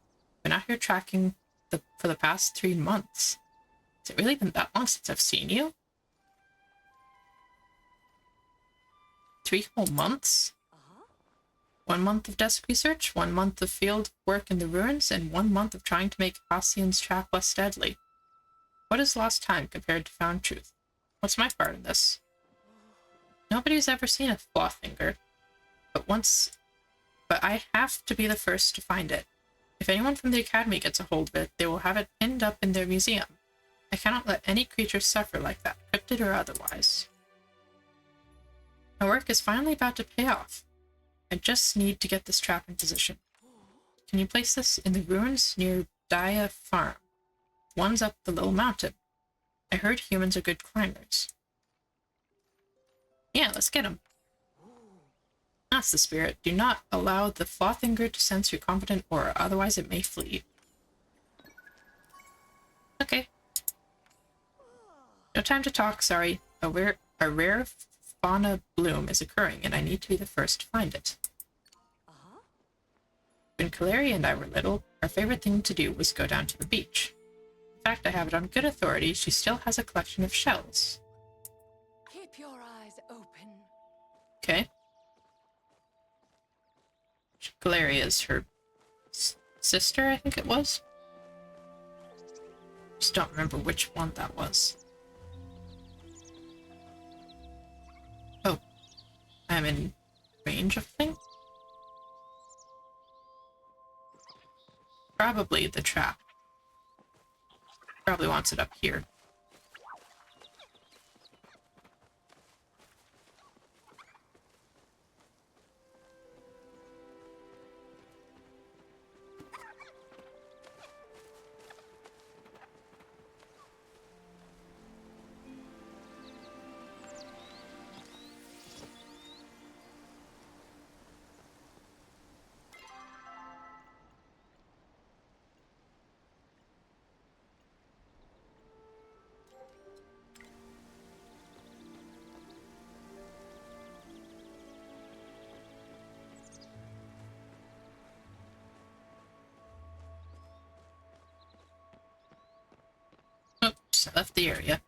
Been out here tracking for the past 3 months. Has it really been that long since I've seen you? 3 whole months? 1 month of desk research, 1 month of field work in the ruins, and 1 month of trying to make Ossian's trap less deadly. What is lost time compared to found truth? What's my part in this? Nobody's ever seen a Flothinger, but I have to be the first to find it. If anyone from the Academy gets a hold of it, they will have it pinned up in their museum. I cannot let any creature suffer like that, cryptid or otherwise. My work is finally about to pay off. I just need to get this trap in position. Can you place this in the ruins near Dia Farm? One's up the little mountain. I heard humans are good climbers. Yeah, let's get them. That's the spirit. Do not allow the Flothinger to sense your confident aura, otherwise it may flee. Okay. No time to talk, sorry. A rare fauna bloom is occurring, and I need to be the first to find it. When Kaleri and I were little, our favorite thing to do was go down to the beach. In fact, I have it on good authority, she still has a collection of shells. Keep your eyes open. Okay. Kaleri is her sister, I think it was. Just don't remember which one that was. Oh. I'm in range of things? Probably the trap. Probably wants it up here. Oops, I left the area.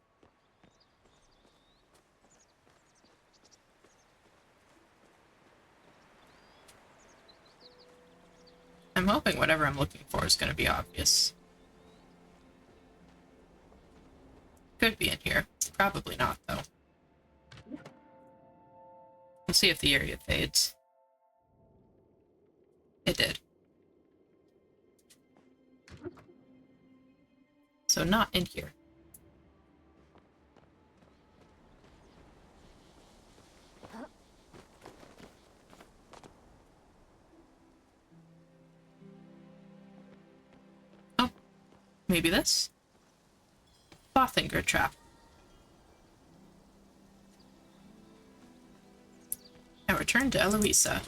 I'm hoping whatever I'm looking for is going to be obvious. Could be in here. Probably not, though. We'll see if the area fades. It did. So not in here. Oh, maybe this? Flothinger trap. Now return to Eloisa.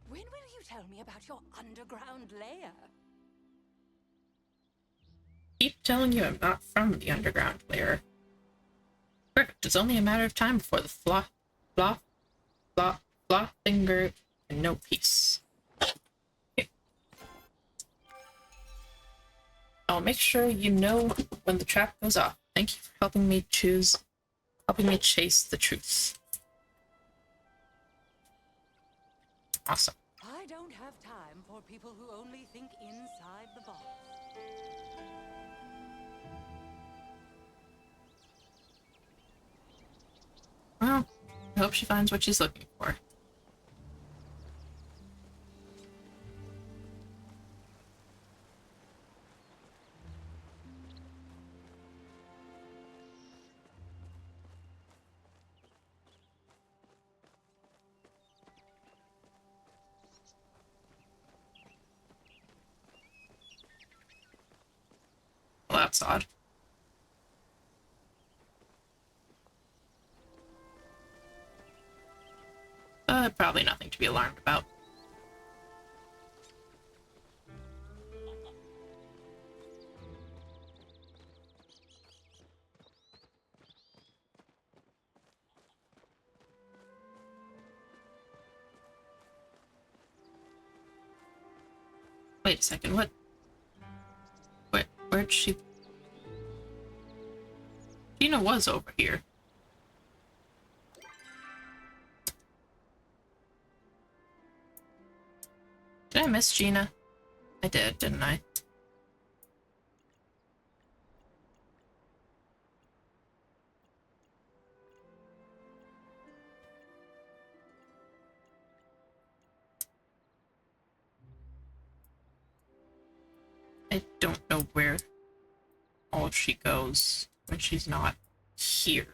When will you tell me about your underground lair? Keep telling you I'm not from the underground lair. Perfect. It's only a matter of time before the Flothinger can know peace. Okay. I'll make sure you know when the trap goes off. Thank you for helping me chase the truth. Awesome. I don't have time for people who only think inside the box. Well, I hope she finds what she's looking for. Well, that's odd. Probably nothing to be alarmed about. Wait a second, what? Where'd she... Gina was over here. Did I miss Gina? I did, didn't I? I don't know where all she goes when she's not here.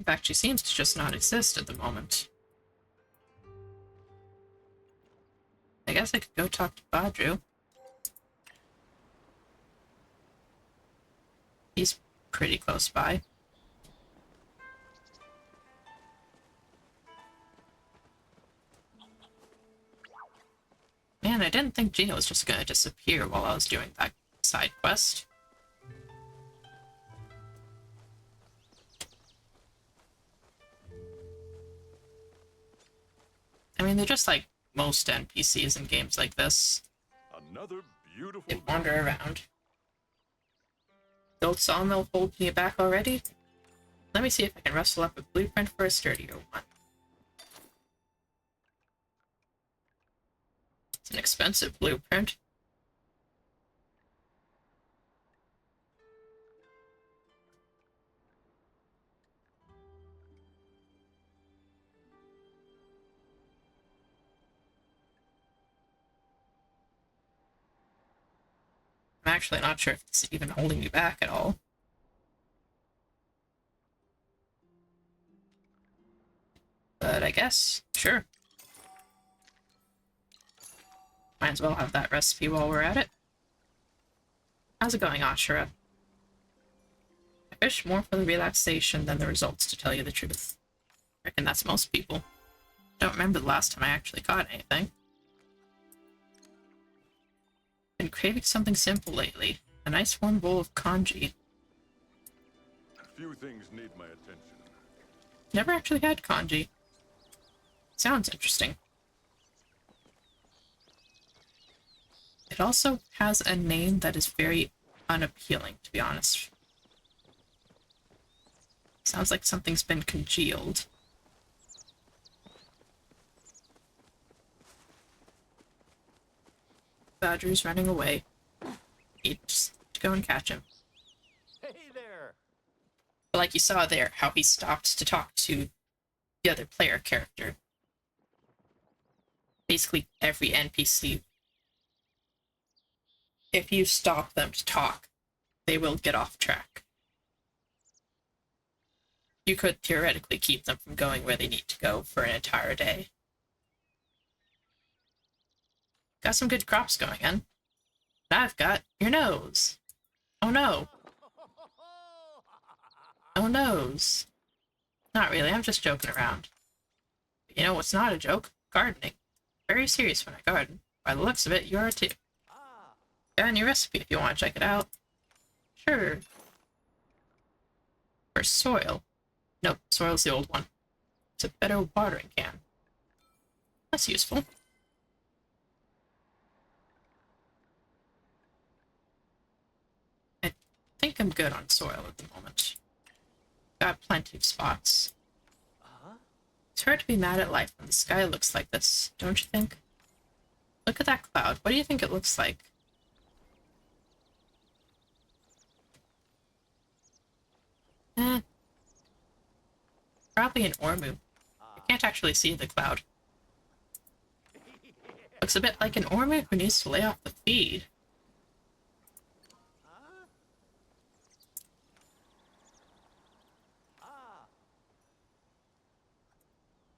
In fact, she seems to just not exist at the moment. I guess I could go talk to Badru. He's pretty close by. Man, I didn't think Gina was just gonna disappear while I was doing that side quest. I mean, they're just like most NPCs in games like this. Another beautiful They wander around. The old sawmill holding me back already? Let me see if I can rustle up a blueprint for a sturdier one. It's an expensive blueprint. I'm actually not sure if it's even holding me back at all. But I guess, sure. Might as well have that recipe while we're at it. How's it going, Ashura? I fish more for the relaxation than the results, to tell you the truth. I reckon that's most people. Don't remember the last time I actually caught anything. Been craving something simple lately. A nice warm bowl of congee. Few things need my attention. Never actually had congee. Sounds interesting. It also has a name that is very unappealing, to be honest. Sounds like something's been congealed. Badger's running away. Need to go and catch him. Hey there! But like you saw there, how he stopped to talk to the other player character. Basically every NPC, if you stop them to talk, they will get off track. You could theoretically keep them from going where they need to go for an entire day. Got some good crops going in. And I've got your nose. Oh no. Oh noes. Not really, I'm just joking around. But you know what's not a joke? Gardening. Very serious when I garden. By the looks of it, you are too. Got a new recipe if you want to check it out. Sure. For soil. Nope, soil's the old one. It's a better watering can. That's useful. I think I'm good on soil at the moment. Got plenty of spots. It's hard to be mad at life when the sky looks like this, don't you think? Look at that cloud. What do you think it looks like? Probably an Ormu. I can't actually see the cloud. Looks a bit like an Ormu who needs to lay off the feed.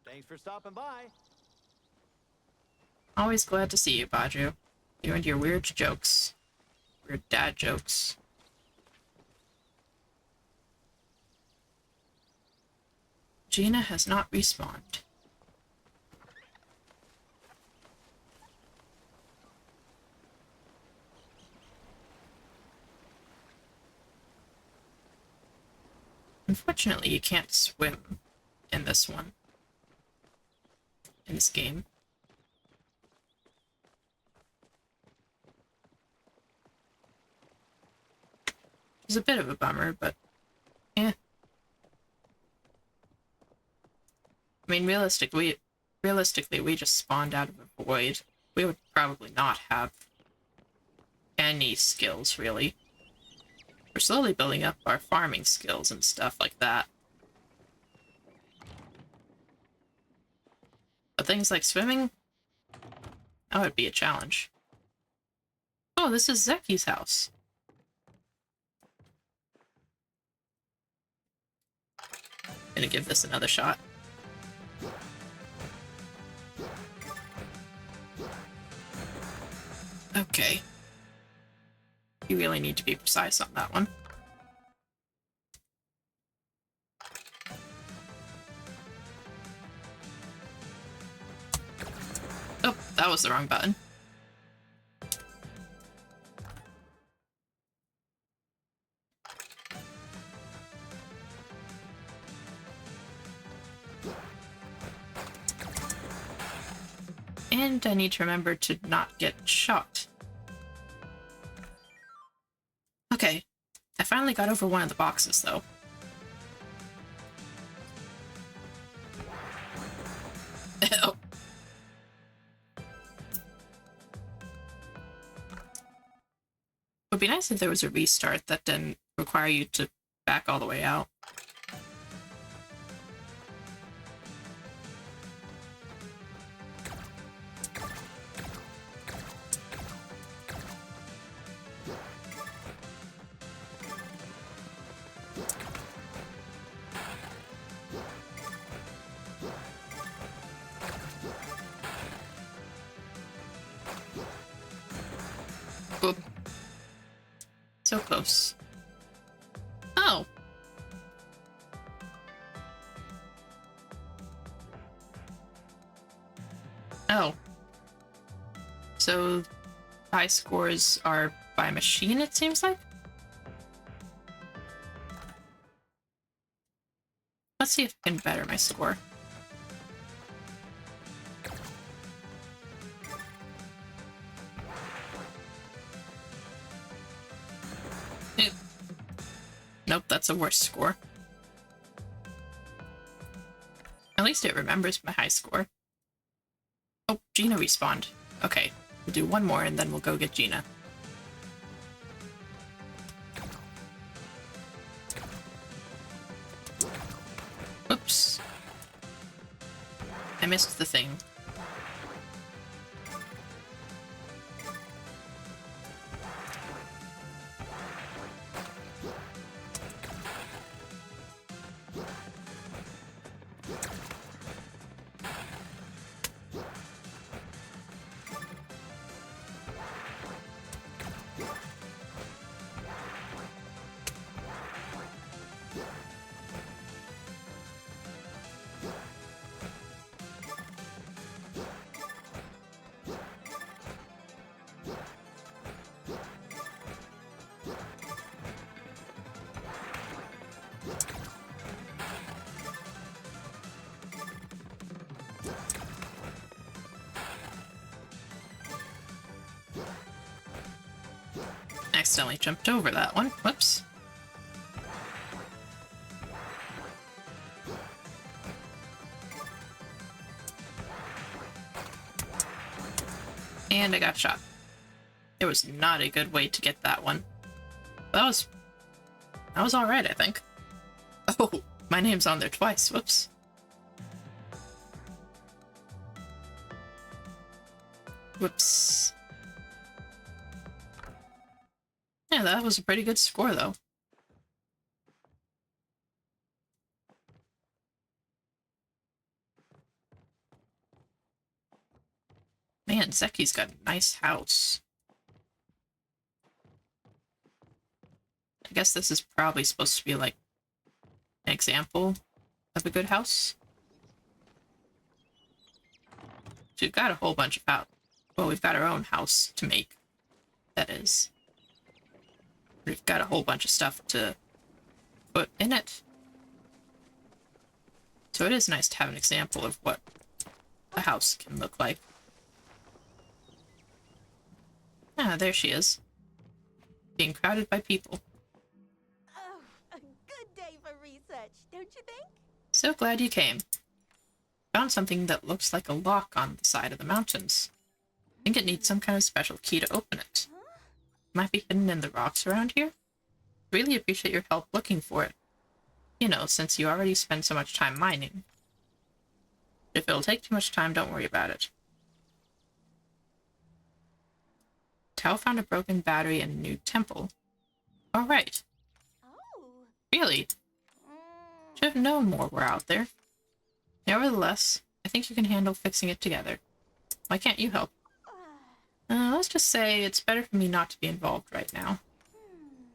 Thanks for stopping by. Always glad to see you, Badru. You and your weird jokes. Weird dad jokes. Gina has not respawned. Unfortunately, you can't swim in this one. In this game. It's a bit of a bummer, but eh. I mean, realistically, we just spawned out of a void. We would probably not have any skills, really. We're slowly building up our farming skills and stuff like that. But things like swimming, that would be a challenge. Oh, this is Zeki's house. Gonna give this another shot. Okay. You really need to be precise on that one. Oh, that was the wrong button. And I need to remember to not get shot. Okay, I finally got over one of the boxes, though. Oh. It would be nice if there was a restart that didn't require you to back all the way out. Oop. So close. Oh. Oh. So high scores are by machine, it seems like? Let's see if I can better my score. Nope, that's a worse score. At least it remembers my high score. Oh, Gina respawned. Okay, we'll do one more and then we'll go get Gina. Oops. I missed the thing. Accidentally jumped over that one. Whoops. And I got shot. It was not a good way to get that one. That was alright, I think. Oh, my name's on there twice. Whoops. Whoops. Yeah, that was a pretty good score, though. Man, Zeki's got a nice house. I guess this is probably supposed to be, like, an example of a good house. So we've got a whole bunch of house. Well, we've got our own house to make. That is. We've got a whole bunch of stuff to put in it. So it is nice to have an example of what a house can look like. Ah, there she is. Being crowded by people. Oh, a good day for research, don't you think? So glad you came. Found something that looks like a lock on the side of the mountains. I think it needs some kind of special key to open it. Might be hidden in the rocks around here? Really appreciate your help looking for it. You know, since you already spend so much time mining. If it'll take too much time, don't worry about it. Tao found a broken battery in a new temple. All right. Oh. Really? Should have known more were out there. Nevertheless, I think you can handle fixing it together. Why can't you help? Let's just say it's better for me not to be involved right now.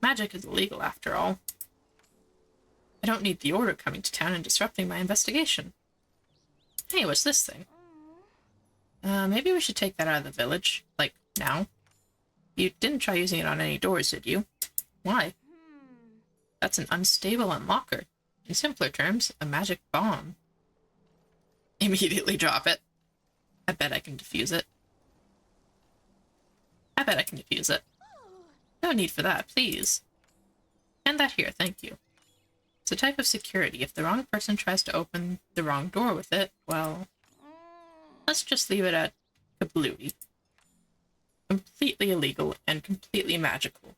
Magic is illegal, after all. I don't need the Order coming to town and disrupting my investigation. Hey, what's this thing? Maybe we should take that out of the village. Like, now. You didn't try using it on any doors, did you? Why? That's an unstable unlocker. In simpler terms, a magic bomb. Immediately drop it. I bet I can defuse it. I bet I can defuse it. No need for that, please. And that here, thank you. It's a type of security. If the wrong person tries to open the wrong door with it, well... let's just leave it at kablooey. Completely illegal and completely magical.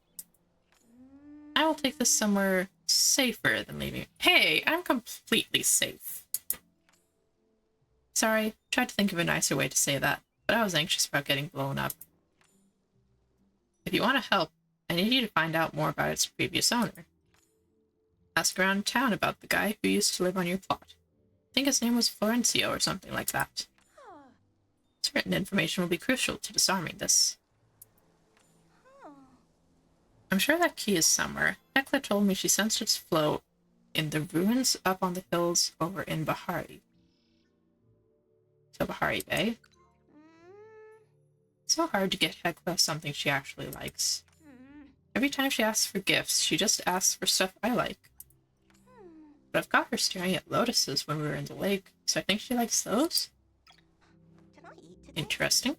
I will take this somewhere safer than leaving it. Hey, I'm completely safe. Sorry, tried to think of a nicer way to say that, but I was anxious about getting blown up. If you want to help, I need you to find out more about its previous owner. Ask around town about the guy who used to live on your plot. I think his name was Florencio or something like that. Certain information will be crucial to disarming this. I'm sure that key is somewhere. Hecla told me she sensed its flow in the ruins up on the hills over in Bahari. So Bahari Bay? It's so hard to get Hecla something she actually likes. Every time she asks for gifts, she just asks for stuff I like. But I've got her staring at lotuses when we were in the lake, so I think she likes those? Can I eat today? Interesting.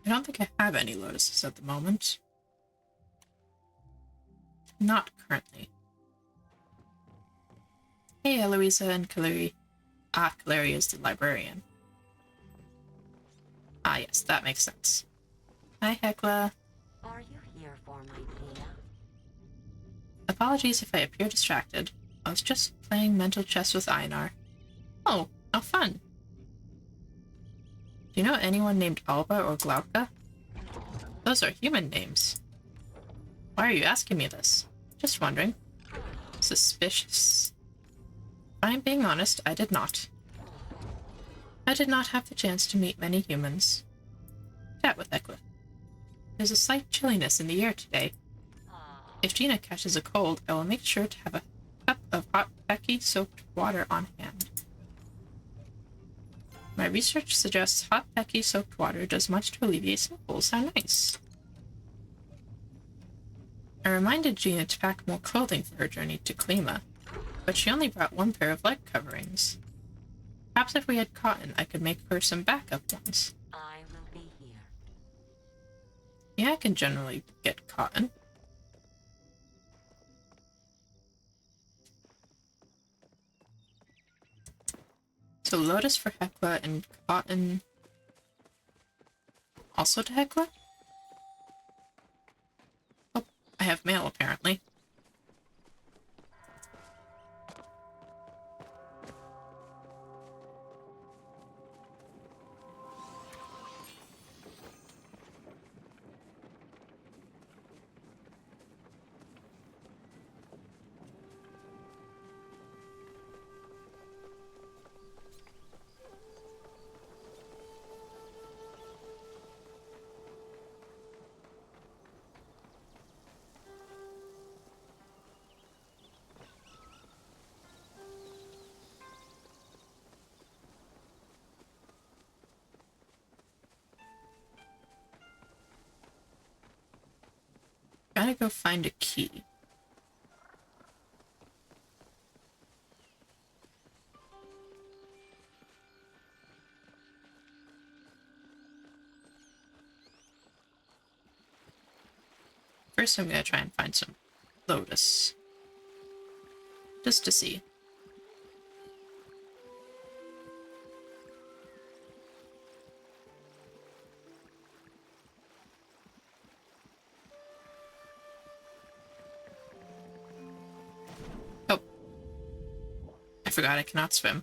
I don't think I have any lotuses at the moment. Not currently. Hey, Eloisa and Kaleri. Ah, Kaleri is the librarian. Ah, yes, that makes sense. Hi, Hecla. Are you here for my Palia? Apologies if I appear distracted. I was just playing mental chess with Einar. Oh, how fun. Do you know anyone named Alba or Glauca? Those are human names. Why are you asking me this? Just wondering. Suspicious. If I'm being honest, I did not. I did not have the chance to meet many humans. Chat with Hecla. There's a slight chilliness in the air today. If Gina catches a cold, I will make sure to have a cup of hot Becky-soaked water on hand. My research suggests hot Becky-soaked water does much to alleviate sniffles. How nice. I reminded Gina to pack more clothing for her journey to Klima, but she only brought one pair of leg coverings. Perhaps if we had cotton, I could make her some backup ones. I will be here. Yeah, I can generally get cotton. So lotus for Hecla and cotton also to Hecla? Oh, I have mail apparently. Gotta go find a key. First I'm gonna try and find some lotus. Just to see. forgot I cannot swim.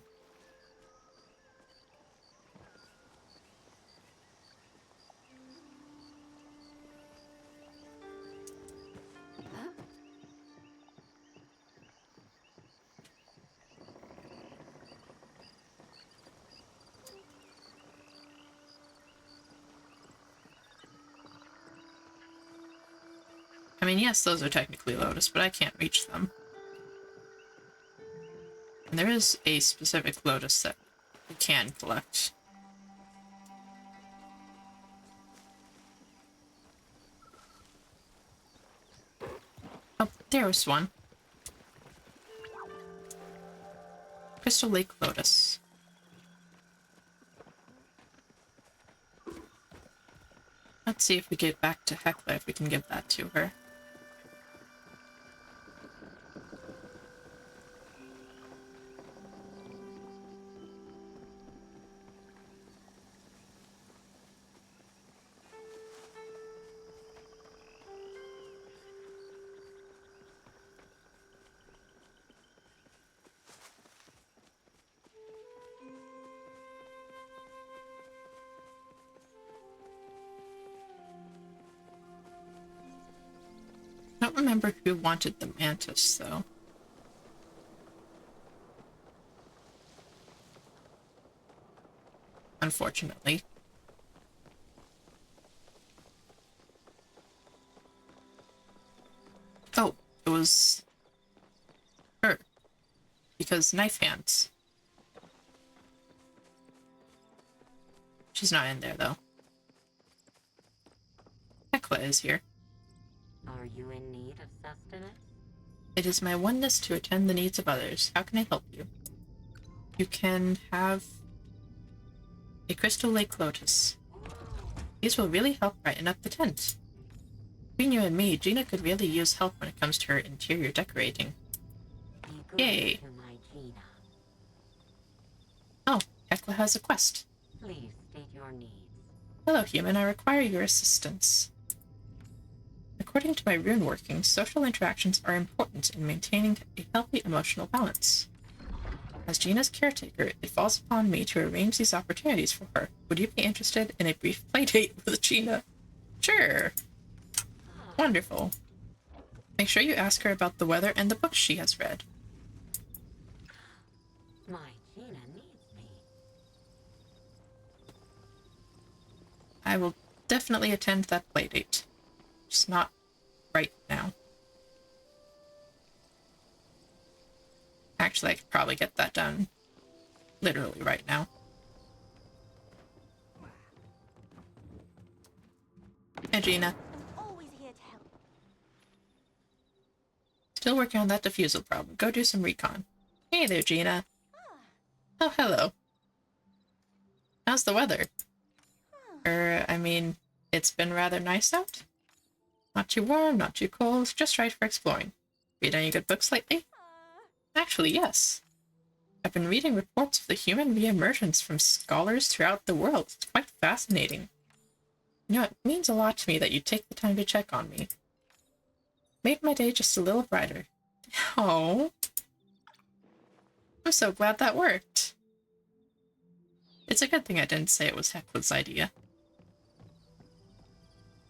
I mean, yes, those are technically lotus, but I can't reach them. And there is a specific lotus that you can collect. Oh, there was one. Crystal Lake Lotus. Let's see if we get back to Hecla, if we can give that to her. I don't remember who wanted the mantis, though. Unfortunately. Oh, it was her. Because knife hands. She's not in there, though. Hecla is here. Are you in need of sustenance? It is my oneness to attend the needs of others. How can I help you? You can have a Crystal Lake Lotus. These will really help brighten up the tent. Between you and me, Gina could really use help when it comes to her interior decorating. Be good Yay. to my Gina. Oh, Hecla has a quest. Please state your needs. Hello, human. I require your assistance. According to my rune workings, social interactions are important in maintaining a healthy emotional balance. As Gina's caretaker, it falls upon me to arrange these opportunities for her. Would you be interested in a brief playdate with Gina? Sure. Wonderful. Make sure you ask her about the weather and the books she has read. My Gina needs me. I will definitely attend that playdate. Just not right now. Actually, I could probably get that done literally right now. Hey, Gina. I'm always here to help. Still working on that diffusal problem. Go do some recon. Hey there, Gina. Oh, hello. How's the weather? I mean, it's been rather nice out. Not too warm, not too cold, just right for exploring. Read any good books lately? Actually, yes. I've been reading reports of the human re-emergence from scholars throughout the world. It's quite fascinating. You know, it means a lot to me that you take the time to check on me. Made my day just a little brighter. Oh, I'm so glad that worked. It's a good thing I didn't say it was Hecla's idea.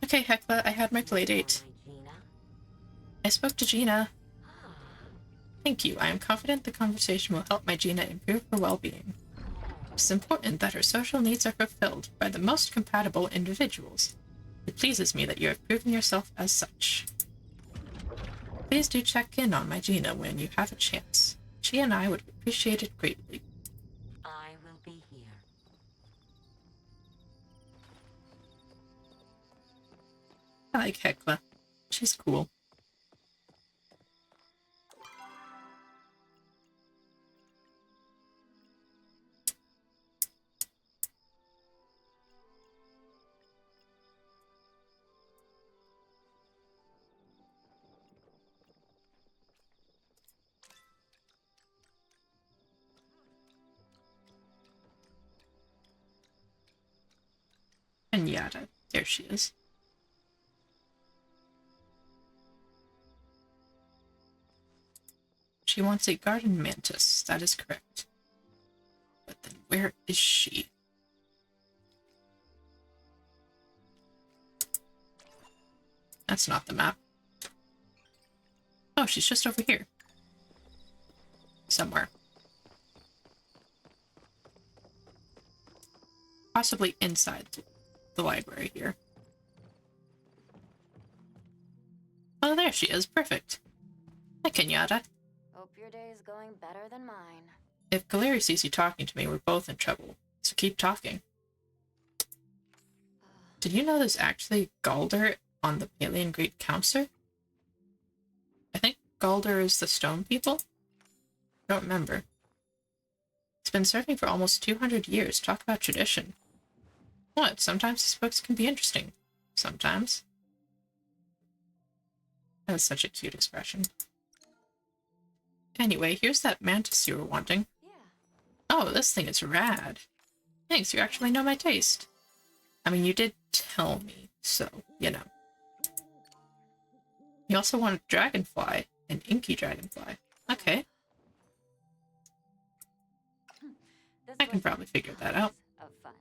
Okay, Hecla, I had my playdate. My Gina. I spoke to Gina. Thank you. I am confident the conversation will help my Gina improve her well-being. It's important that her social needs are fulfilled by the most compatible individuals. It pleases me that you have proven yourself as such. Please do check in on my Gina when you have a chance. She and I would appreciate it greatly. I will be here. I like Hecla. She's cool. And Yada. There she is. she wants a garden mantis. That is correct. But then where is she? That's not the map. Oh, she's just over here. Somewhere. Possibly inside the library here. Oh, there she is. Perfect. Hi, Kenyatta. Hope your day is going better than mine. If Galeri sees you talking to me, we're both in trouble. So keep talking. Did you know there's actually Galder on the Palian Great Council? I think Galder is the stone people? I don't remember. It's been serving for almost 200 years. Talk about tradition. What? Sometimes these books can be interesting. Sometimes. That is such a cute expression. Anyway, here's that mantis you were wanting. Yeah. Oh, this thing is rad. Thanks, you actually know my taste. I mean, you did tell me, so, you know. You also want a dragonfly, an inky dragonfly. Okay, This I can was probably figure that out. Of fun.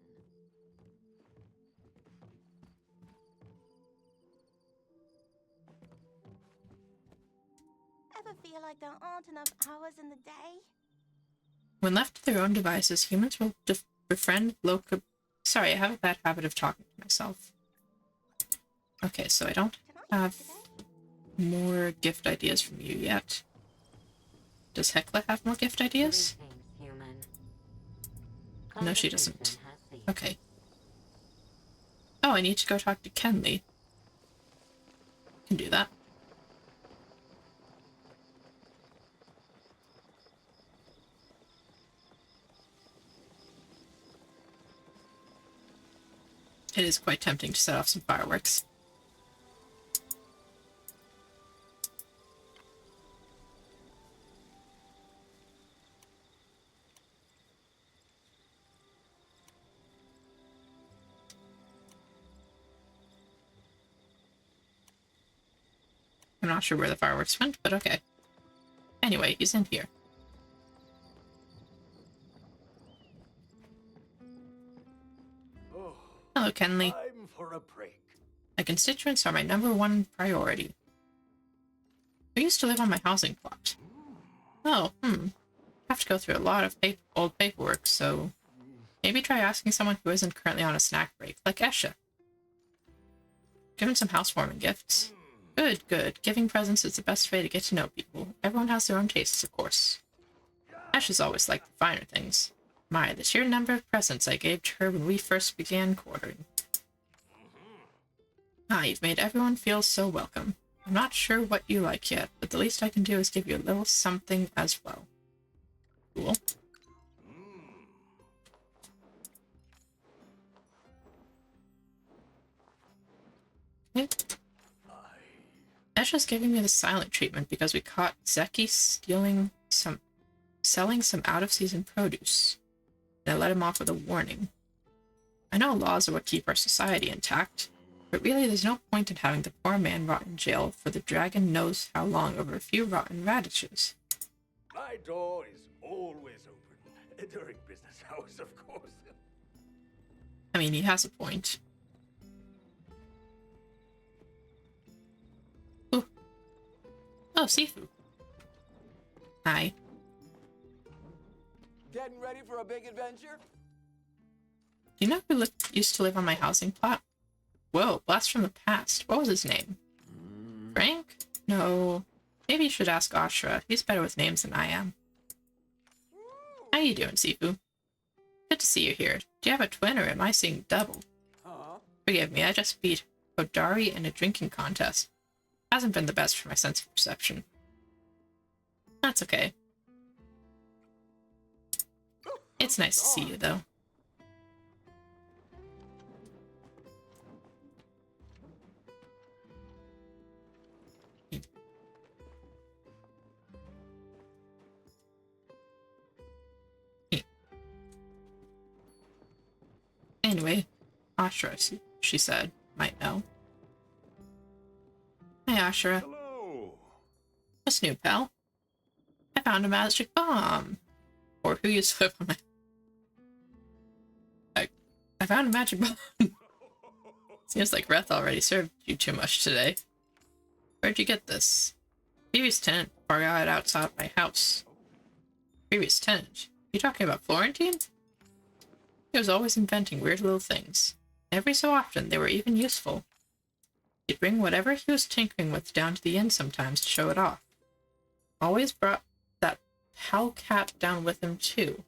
Ever feel like there aren't enough hours in the day? When left to their own devices, humans will befriend local... Sorry, I have a bad habit of talking to myself. Okay, so I don't Can I have eat today? more gift ideas from you yet. Does Hecla have more gift ideas? Greetings, human. No, she doesn't. Conversation has ceased. Okay. Oh, I need to go talk to Kenley. Can do that. It is quite tempting to set off some fireworks. I'm not sure where the fireworks went, but okay. Anyway, he's in here. Oh, Hello, Kenley. time for a break. My constituents are my #1 priority. I used to live on my housing plot. Oh, have to go through a lot of old paperwork, so maybe try asking someone who isn't currently on a snack break, like Esha. Give him some housewarming gifts. Good, good. Giving presents is the best way to get to know people. Everyone has their own tastes, of course. Esha's always liked the finer things. My, the sheer number of presents I gave to her when we first began courting. Ah, you've made everyone feel so welcome. I'm not sure what you like yet, but the least I can do is give you a little something as well. Cool. Okay. Esha's giving me the silent treatment because we caught Zeki selling some out-of-season produce. And I let him off with a warning. I know laws are what keep our society intact, but really there's no point in having the poor man rot in jail for the dragon knows how long over a few rotten radishes. My door is always open. During business hours, of course. I mean, he has a point. Ooh. Oh, Sifu. Hi. Getting ready for a big adventure? Do you know who used to live on my housing plot? Whoa, blast from the past. What was his name? Frank? No. Maybe you should ask Ashra. He's better with names than I am. How you doing, Sifu? Good to see you here. Do you have a twin or am I seeing double? Huh? Forgive me, I just beat Hodari in a drinking contest. Hasn't been the best for my sense of perception. That's okay. It's nice to see you, though. Anyway, Ashura, she said, might know. Hi, Ashura. Hello. What's new, pal? I found a magic bomb. Or who used to live on my... I found a magic bomb. Seems like Reth already served you too much today. Where'd you get this? Previous tenant forgot it outside my house. Previous tenant? You talking about Florentine? He was always inventing weird little things. Every so often, they were even useful. He'd bring whatever he was tinkering with down to the inn sometimes to show it off. Always brought that Pal cat down with him, too.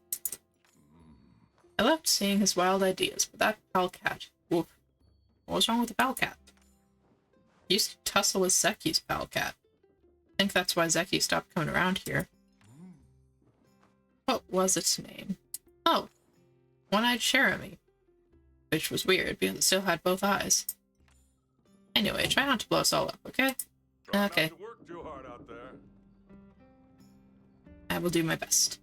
I loved seeing his wild ideas, but that Pal cat, woof. What was wrong with the Pal cat? He used to tussle with Zeki's Pal cat. I think that's why Zeki stopped coming around here. What was its name? Oh, One-Eyed Jeremy. Which was weird, because it still had both eyes. Anyway, try not to blow us all up, okay? Okay. Not to work too hard out there. I will do my best.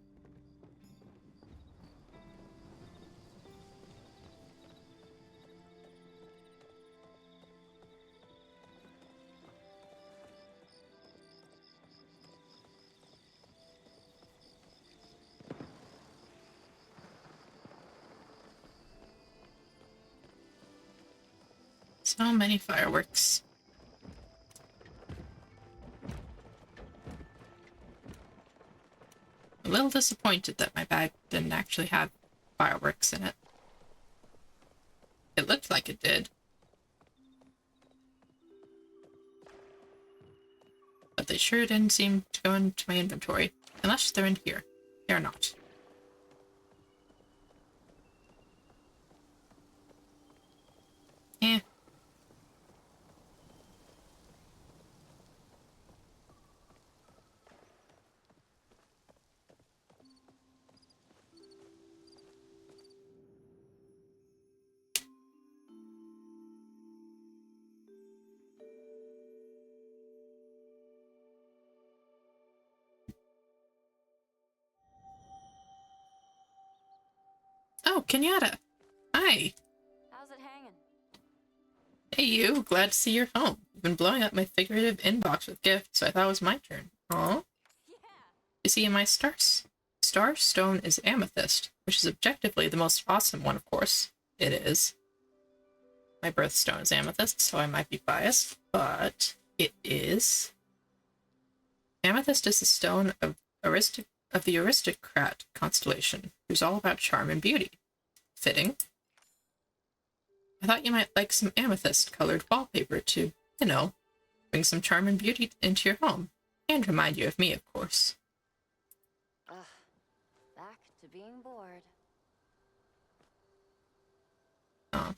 So many fireworks. A little disappointed that my bag didn't actually have fireworks in it. It looked like it did. But they sure didn't seem to go into my inventory. Unless they're in here. They're not. Eh. Oh, Kenyatta. Hi. How's it hanging? Hey you, glad to see you're home. You've been blowing up my figurative inbox with gifts, so I thought it was my turn. Aw. Yeah. You see, my star stone is amethyst, which is objectively the most awesome one, of course. It is. My birthstone is amethyst, so I might be biased, but it is. Amethyst is the stone of the aristocrat constellation, who's all about charm and beauty. Fitting. I thought you might like some amethyst-colored wallpaper to, you know, bring some charm and beauty into your home. And remind you of me, of course. Ugh. Back to being bored. Oh,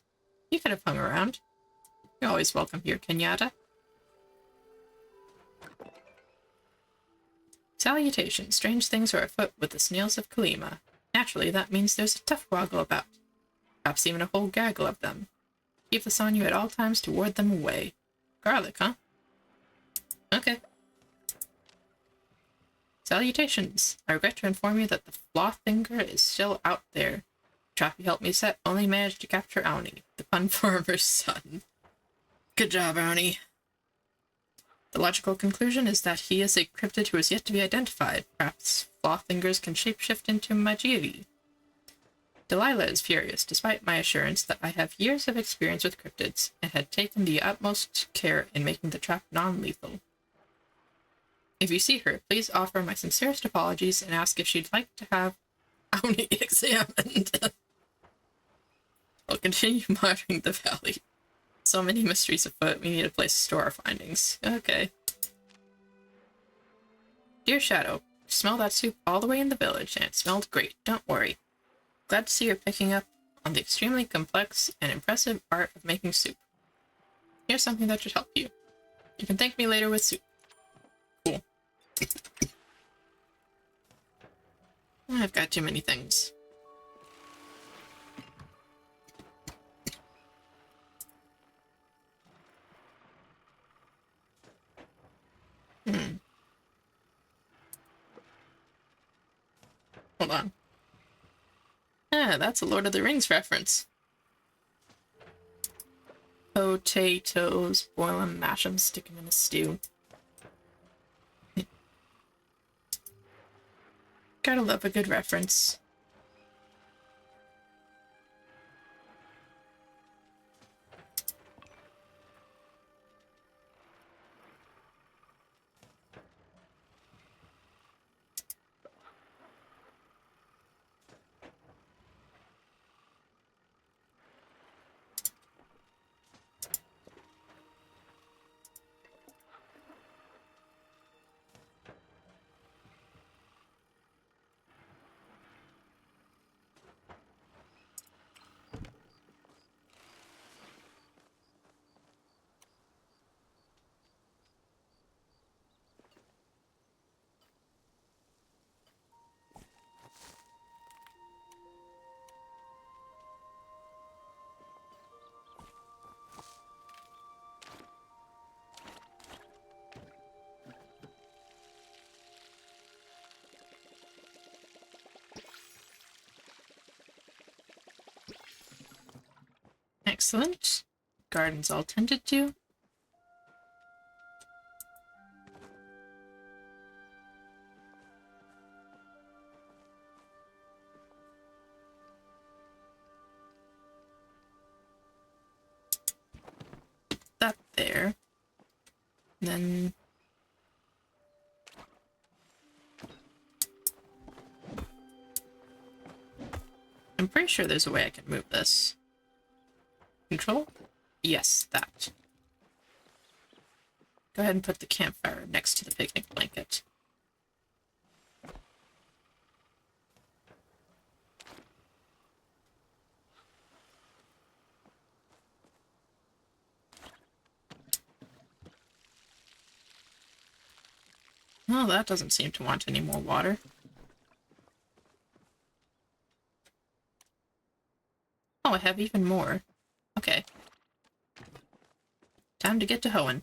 you could have hung around. You're always welcome here, Kenyatta. Salutations. Strange things are afoot with the snails of Kalima. Naturally, that means there's a tough woggle about. Perhaps even a whole gaggle of them. Keep this on you at all times to ward them away. Garlic, huh? Okay. Salutations. I regret to inform you that the Flothinger is still out there. The trap you helped me set only managed to capture Auni, the pun farmer's son. Good job, Auni. The logical conclusion is that he is a cryptid who is yet to be identified. Perhaps Flothingers can shapeshift into Majiri. Delilah is furious, despite my assurance that I have years of experience with cryptids, and had taken the utmost care in making the trap non-lethal. If you see her, please offer my sincerest apologies and ask if she'd like to have Auni examined. I'll continue monitoring the valley. So many mysteries afoot, we need a place to store our findings. Okay. Dear Shadow, smell that soup all the way in the village, and it smelled great, don't worry. Glad to see you're picking up on the extremely complex and impressive art of making soup. Here's something that should help you. You can thank me later with soup. Cool. I've got too many things. Hold on. Ah, that's a Lord of the Rings reference. Potatoes, boil them, mash them, stick them in a stew. Gotta love a good reference. Excellent. Garden's all tended to. That there. Then I'm pretty sure there's a way I can move this. Control? Yes, that. Go ahead and put the campfire next to the picnic blanket. Well, that doesn't seem to want any more water. Oh, I have even more. Okay. Time to get to hoeing.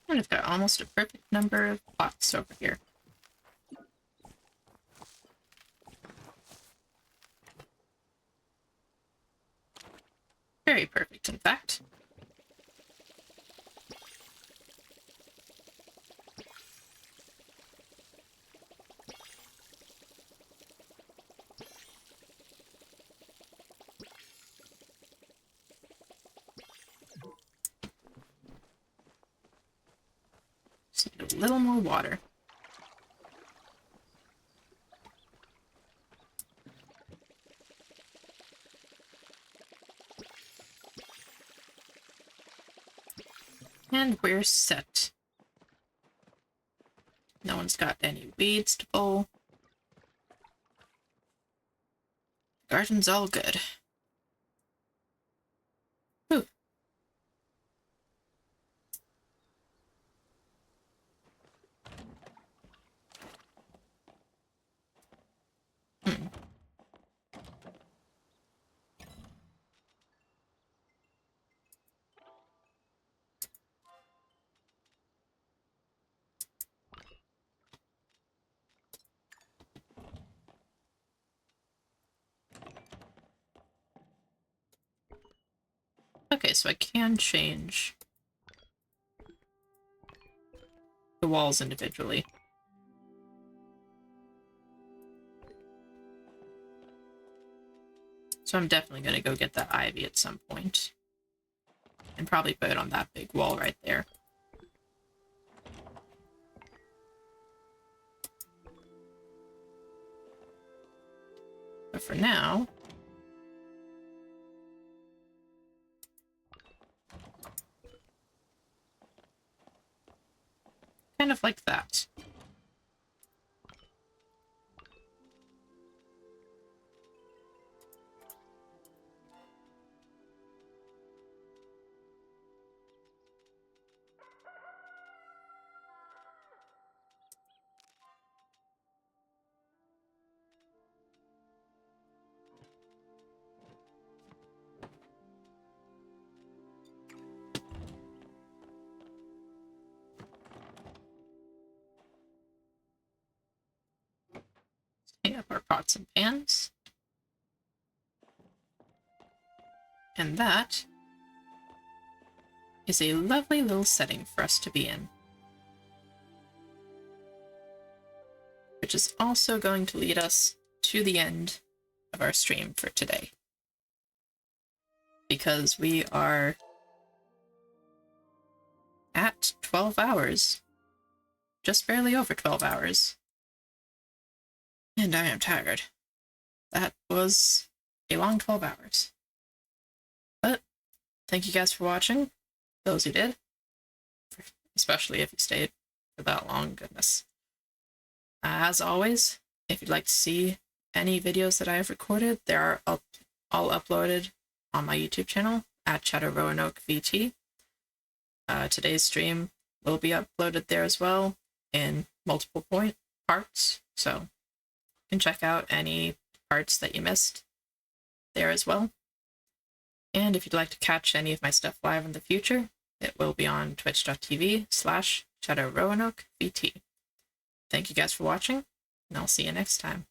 And I've got almost a perfect number of pots over here. Very perfect, in fact. Just need a little more water. And we're set. No one's got any weeds to pull. Garden's all good. Whew. Okay, so I can change the walls individually. So I'm definitely going to go get that ivy at some point. And probably put it on that big wall right there. But for now... kind of like that. Hang up our pots and pans. And that is a lovely little setting for us to be in. Which is also going to lead us to the end of our stream for today. Because we are at 12 hours. Just barely over 12 hours. And I am tired. That was a long 12 hours. But thank you guys for watching. Those who did. Especially if you stayed for that long, goodness. As always, if you'd like to see any videos that I have recorded, they are all uploaded on my YouTube channel at Roanoke VT. Today's stream will be uploaded there as well in multiple parts, so you can check out any parts that you missed there as well. And if you'd like to catch any of my stuff live in the future, it will be on twitch.tv/ShadowRoanokeVT. Thank you guys for watching, and I'll see you next time.